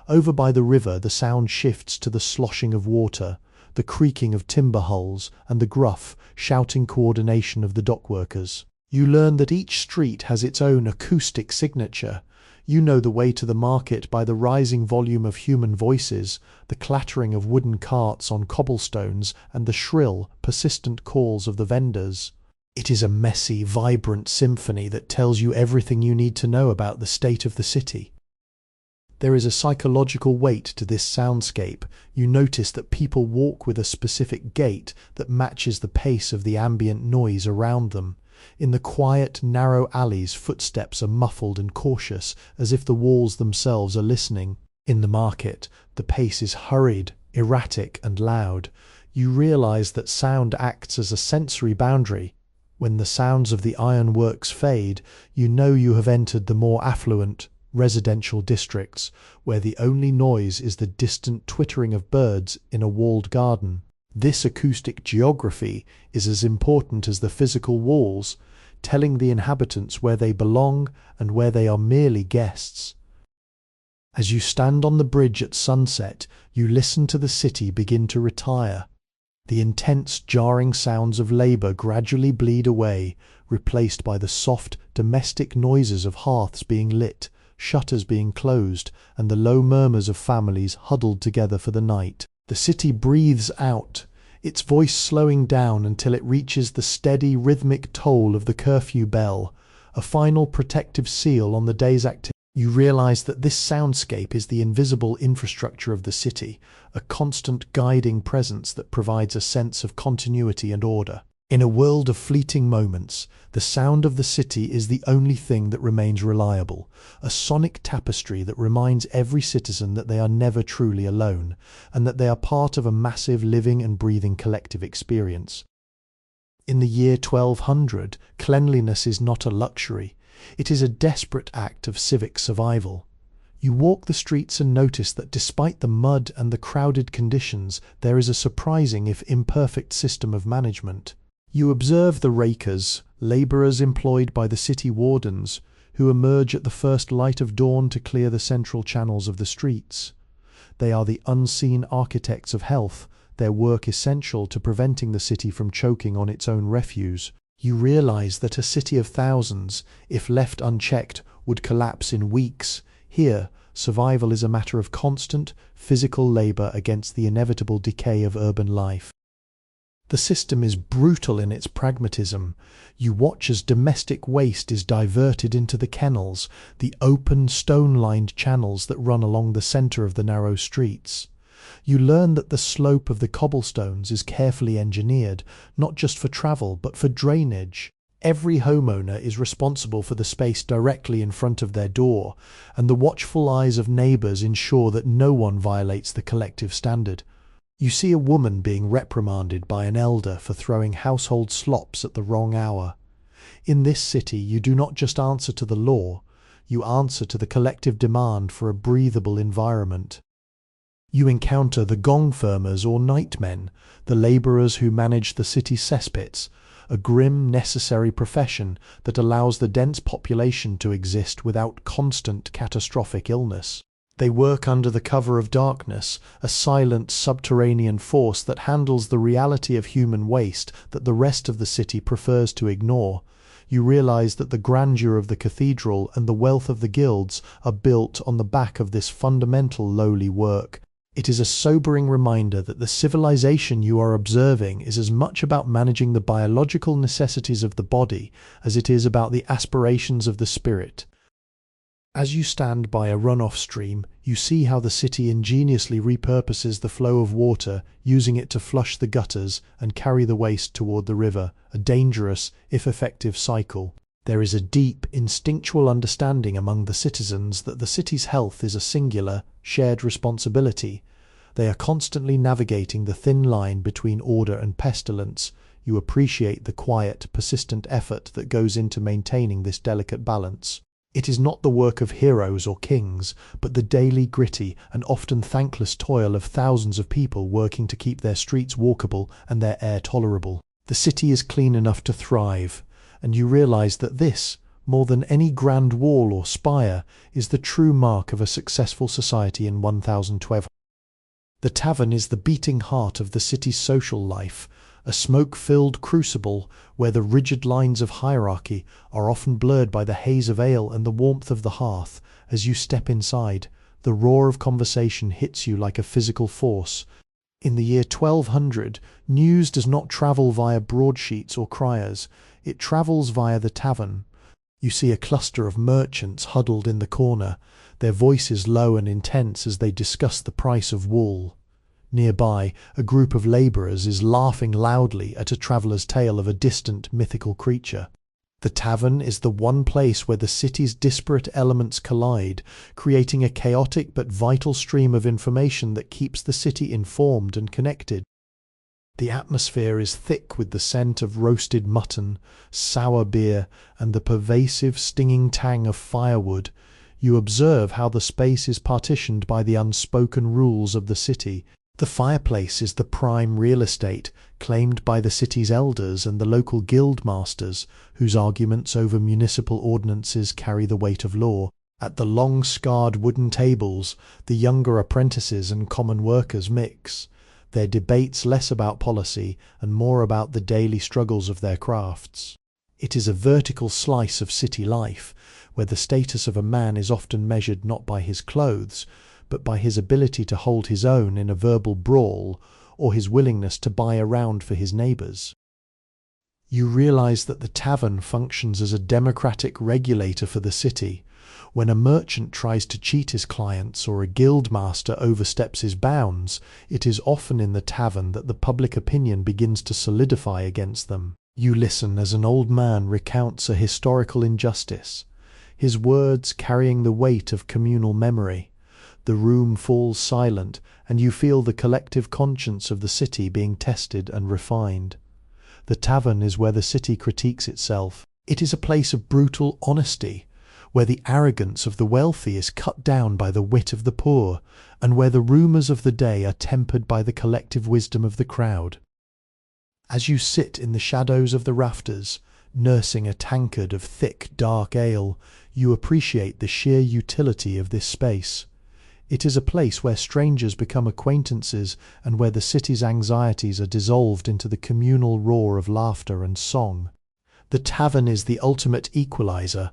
Speaker 1: Over by the river, the sound shifts to the sloshing of water, the creaking of timber hulls, and the gruff, shouting coordination of the dockworkers. You learn that each street has its own acoustic signature. You know the way to the market by the rising volume of human voices, the clattering of wooden carts on cobblestones, and the shrill, persistent calls of the vendors. It is a messy, vibrant symphony that tells you everything you need to know about the state of the city. There is a psychological weight to this soundscape. You notice that people walk with a specific gait that matches the pace of the ambient noise around them. In the quiet, narrow alleys, footsteps are muffled and cautious, as if the walls themselves are listening. In the market, the pace is hurried, erratic, and loud. You realize that sound acts as a sensory boundary. When the sounds of the ironworks fade, you know you have entered the more affluent, residential districts, where the only noise is the distant twittering of birds in a walled garden. This acoustic geography is as important as the physical walls, telling the inhabitants where they belong and where they are merely guests. As you stand on the bridge at sunset, you listen to the city begin to retire. The intense, jarring sounds of labour gradually bleed away, replaced by the soft, domestic noises of hearths being lit, shutters being closed, and the low murmurs of families huddled together for the night. The city breathes out, its voice slowing down until it reaches the steady, rhythmic toll of the curfew bell, a final protective seal on the day's activity. You realize that this soundscape is the invisible infrastructure of the city, a constant guiding presence that provides a sense of continuity and order. In a world of fleeting moments, the sound of the city is the only thing that remains reliable, a sonic tapestry that reminds every citizen that they are never truly alone, and that they are part of a massive living and breathing collective experience. In the year 1200, cleanliness is not a luxury, it is a desperate act of civic survival. You walk the streets and notice that despite the mud and the crowded conditions, there is a surprising if imperfect system of management. You observe the rakers, labourers employed by the city wardens, who emerge at the first light of dawn to clear the central channels of the streets. They are the unseen architects of health, their work essential to preventing the city from choking on its own refuse. You realise that a city of thousands, if left unchecked, would collapse in weeks. Here, survival is a matter of constant, physical labour against the inevitable decay of urban life. The system is brutal in its pragmatism. You watch as domestic waste is diverted into the kennels, the open, stone-lined channels that run along the centre of the narrow streets. You learn that the slope of the cobblestones is carefully engineered, not just for travel, but for drainage. Every homeowner is responsible for the space directly in front of their door, and the watchful eyes of neighbours ensure that no one violates the collective standard. You see a woman being reprimanded by an elder for throwing household slops at the wrong hour. In this city, you do not just answer to the law, you answer to the collective demand for a breathable environment. You encounter the gong firmers or nightmen, the labourers who manage the city's cesspits, a grim, necessary profession that allows the dense population to exist without constant catastrophic illness. They work under the cover of darkness, a silent subterranean force that handles the reality of human waste that the rest of the city prefers to ignore. You realize that the grandeur of the cathedral and the wealth of the guilds are built on the back of this fundamental lowly work. It is a sobering reminder that the civilization you are observing is as much about managing the biological necessities of the body as it is about the aspirations of the spirit. As you stand by a runoff stream, you see how the city ingeniously repurposes the flow of water, using it to flush the gutters and carry the waste toward the river, a dangerous, if effective, cycle. There is a deep, instinctual understanding among the citizens that the city's health is a singular, shared responsibility. They are constantly navigating the thin line between order and pestilence. You appreciate the quiet, persistent effort that goes into maintaining this delicate balance. It is not the work of heroes or kings, but the daily gritty and often thankless toil of thousands of people working to keep their streets walkable and their air tolerable. The city is clean enough to thrive, and you realize that this, more than any grand wall or spire, is the true mark of a successful society in 1012. The tavern is the beating heart of the city's social life, a smoke-filled crucible where the rigid lines of hierarchy are often blurred by the haze of ale and the warmth of the hearth. As you step inside, the roar of conversation hits you like a physical force. In the year 1200, news does not travel via broadsheets or criers, it travels via the tavern. You see a cluster of merchants huddled in the corner, their voices low and intense as they discuss the price of wool. Nearby, a group of labourers is laughing loudly at a traveller's tale of a distant mythical creature. The tavern is the one place where the city's disparate elements collide, creating a chaotic but vital stream of information that keeps the city informed and connected. The atmosphere is thick with the scent of roasted mutton, sour beer, and the pervasive stinging tang of firewood. You observe how the space is partitioned by the unspoken rules of the city. The fireplace is the prime real estate, claimed by the city's elders and the local guild masters, whose arguments over municipal ordinances carry the weight of law. At the long scarred wooden tables, the younger apprentices and common workers mix, their debates less about policy and more about the daily struggles of their crafts. It is a vertical slice of city life, where the status of a man is often measured not by his clothes, but by his ability to hold his own in a verbal brawl, or his willingness to buy around for his neighbours. You realise that the tavern functions as a democratic regulator for the city. When a merchant tries to cheat his clients or a guild master oversteps his bounds, it is often in the tavern that the public opinion begins to solidify against them. You listen as an old man recounts a historical injustice, his words carrying the weight of communal memory. The room falls silent, and you feel the collective conscience of the city being tested and refined. The tavern is where the city critiques itself. It is a place of brutal honesty, where the arrogance of the wealthy is cut down by the wit of the poor, and where the rumours of the day are tempered by the collective wisdom of the crowd. As you sit in the shadows of the rafters, nursing a tankard of thick, dark ale, you appreciate the sheer utility of this space. It is a place where strangers become acquaintances and where the city's anxieties are dissolved into the communal roar of laughter and song. The tavern is the ultimate equalizer.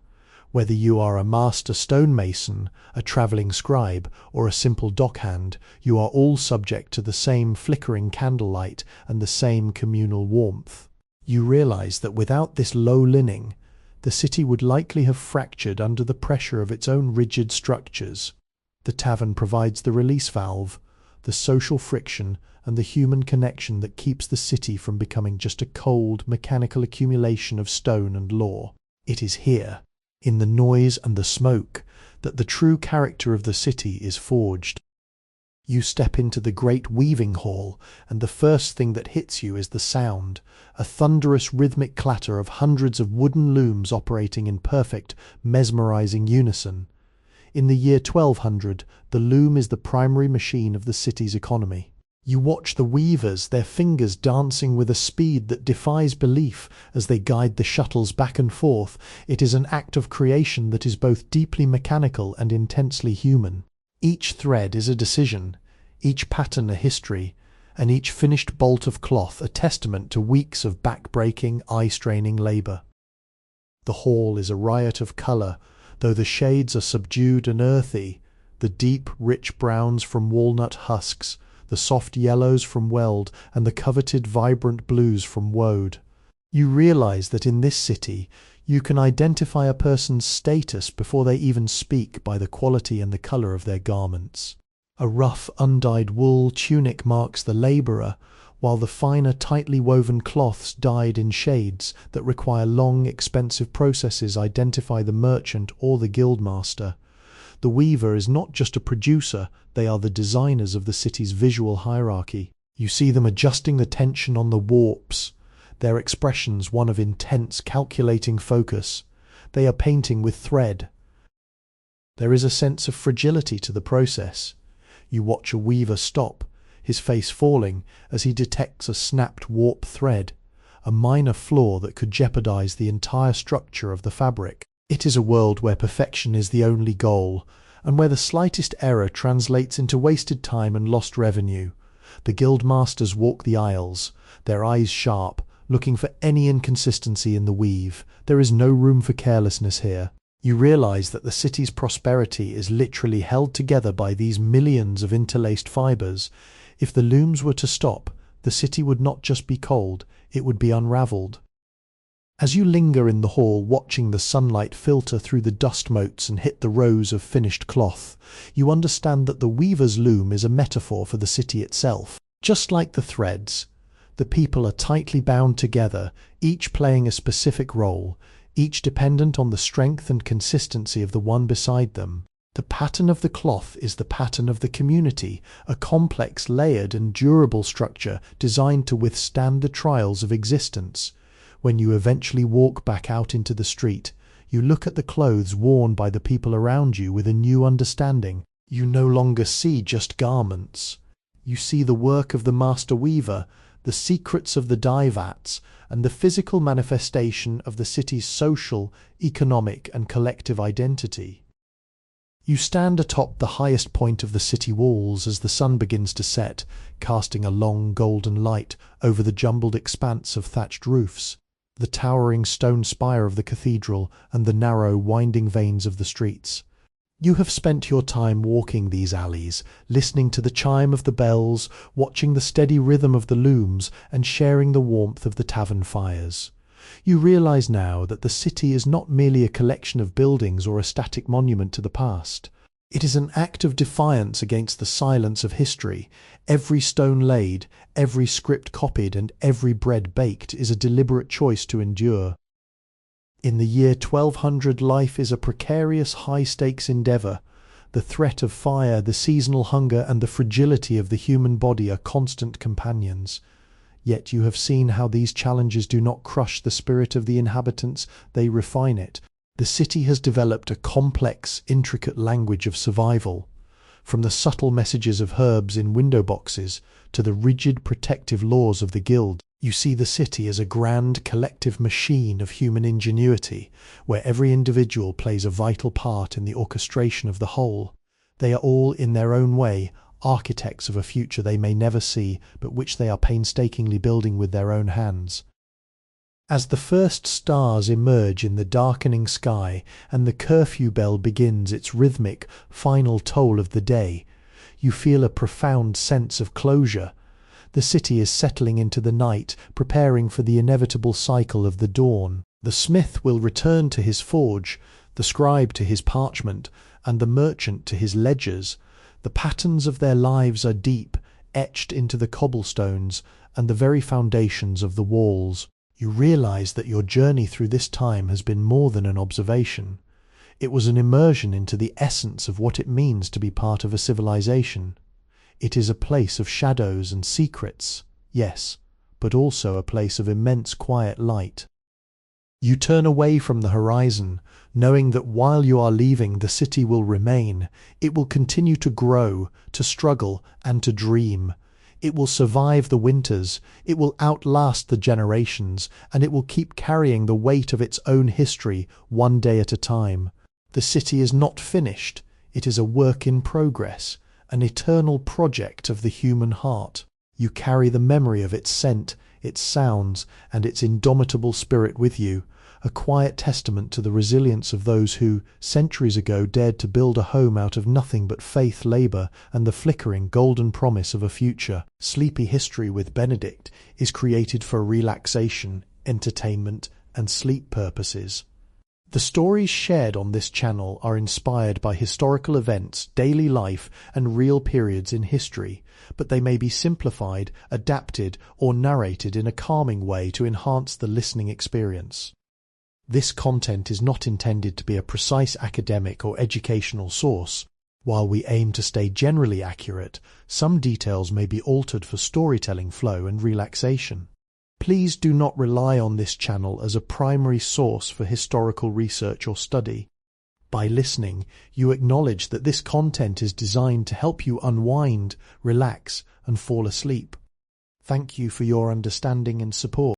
Speaker 1: Whether you are a master stonemason, a travelling scribe, or a simple dockhand, you are all subject to the same flickering candlelight and the same communal warmth. You realise that without this low lining, the city would likely have fractured under the pressure of its own rigid structures. The tavern provides the release valve, the social friction, and the human connection that keeps the city from becoming just a cold, mechanical accumulation of stone and law. It is here, in the noise and the smoke, that the true character of the city is forged. You step into the great weaving hall, and the first thing that hits you is the sound, a thunderous rhythmic clatter of hundreds of wooden looms operating in perfect, mesmerizing unison. In the year 1200, the loom is the primary machine of the city's economy. You watch the weavers, their fingers dancing with a speed that defies belief as they guide the shuttles back and forth. It is an act of creation that is both deeply mechanical and intensely human. Each thread is a decision, each pattern a history, and each finished bolt of cloth a testament to weeks of back-breaking, eye-straining labour. The hall is a riot of colour, though the shades are subdued and earthy, the deep, rich browns from walnut husks, the soft yellows from weld, and the coveted vibrant blues from woad. You realise that in this city you can identify a person's status before they even speak by the quality and the colour of their garments. A rough, undyed wool tunic marks the labourer, while the finer, tightly woven cloths dyed in shades that require long, expensive processes identify the merchant or the guildmaster. The weaver is not just a producer, they are the designers of the city's visual hierarchy. You see them adjusting the tension on the warps, their expressions one of intense, calculating focus. They are painting with thread. There is a sense of fragility to the process. You watch a weaver stop, his face falling as he detects a snapped warp thread, a minor flaw that could jeopardize the entire structure of the fabric. It is a world where perfection is the only goal, and where the slightest error translates into wasted time and lost revenue. The guild masters walk the aisles, their eyes sharp, looking for any inconsistency in the weave. There is no room for carelessness here. You realize that the city's prosperity is literally held together by these millions of interlaced fibers. If the looms were to stop, the city would not just be cold, it would be unraveled. As you linger in the hall watching the sunlight filter through the dust motes and hit the rows of finished cloth, you understand that the weaver's loom is a metaphor for the city itself. Just like the threads, the people are tightly bound together, each playing a specific role, each dependent on the strength and consistency of the one beside them. The pattern of the cloth is the pattern of the community, a complex, layered and durable structure designed to withstand the trials of existence. When you eventually walk back out into the street, you look at the clothes worn by the people around you with a new understanding. You no longer see just garments. You see the work of the master weaver, the secrets of the dye vats, and the physical manifestation of the city's social, economic and collective identity. You stand atop the highest point of the city walls as the sun begins to set, casting a long golden light over the jumbled expanse of thatched roofs, the towering stone spire of the cathedral, and the narrow, winding veins of the streets. You have spent your time walking these alleys, listening to the chime of the bells, watching the steady rhythm of the looms, and sharing the warmth of the tavern fires. You realize now that the city is not merely a collection of buildings or a static monument to the past. It is an act of defiance against the silence of history. Every stone laid, every script copied, and every bread baked is a deliberate choice to endure. In the year 1200, life is a precarious, high-stakes endeavour. The threat of fire, the seasonal hunger, and the fragility of the human body are constant companions. Yet you have seen how these challenges do not crush the spirit of the inhabitants, they refine it. The city has developed a complex, intricate language of survival. From the subtle messages of herbs in window boxes to the rigid protective laws of the guild, you see the city as a grand collective machine of human ingenuity, where every individual plays a vital part in the orchestration of the whole. They are all, in their own way, architects of a future they may never see, but which they are painstakingly building with their own hands. As the first stars emerge in the darkening sky and the curfew bell begins its rhythmic, final toll of the day, you feel a profound sense of closure. The city is settling into the night, preparing for the inevitable cycle of the dawn. The smith will return to his forge, the scribe to his parchment, and the merchant to his ledgers. The patterns of their lives are deep, etched into the cobblestones and the very foundations of the walls. You realize that your journey through this time has been more than an observation. It was an immersion into the essence of what it means to be part of a civilization. It is a place of shadows and secrets, yes, but also a place of immense quiet light. You turn away from the horizon, knowing that while you are leaving, the city will remain. It will continue to grow, to struggle, and to dream. It will survive the winters, it will outlast the generations, and it will keep carrying the weight of its own history one day at a time. The city is not finished, it is a work in progress, an eternal project of the human heart. You carry the memory of its scent, its sounds, and its indomitable spirit with you, a quiet testament to the resilience of those who, centuries ago, dared to build a home out of nothing but faith, labour, and the flickering golden promise of a future. Sleepy History with Benedict is created for relaxation, entertainment, and sleep purposes. The stories shared on this channel are inspired by historical events, daily life, and real periods in history, but they may be simplified, adapted, or narrated in a calming way to enhance the listening experience. This content is not intended to be a precise academic or educational source. While we aim to stay generally accurate, some details may be altered for storytelling flow and relaxation. Please do not rely on this channel as a primary source for historical research or study. By listening, you acknowledge that this content is designed to help you unwind, relax, and fall asleep. Thank you for your understanding and support.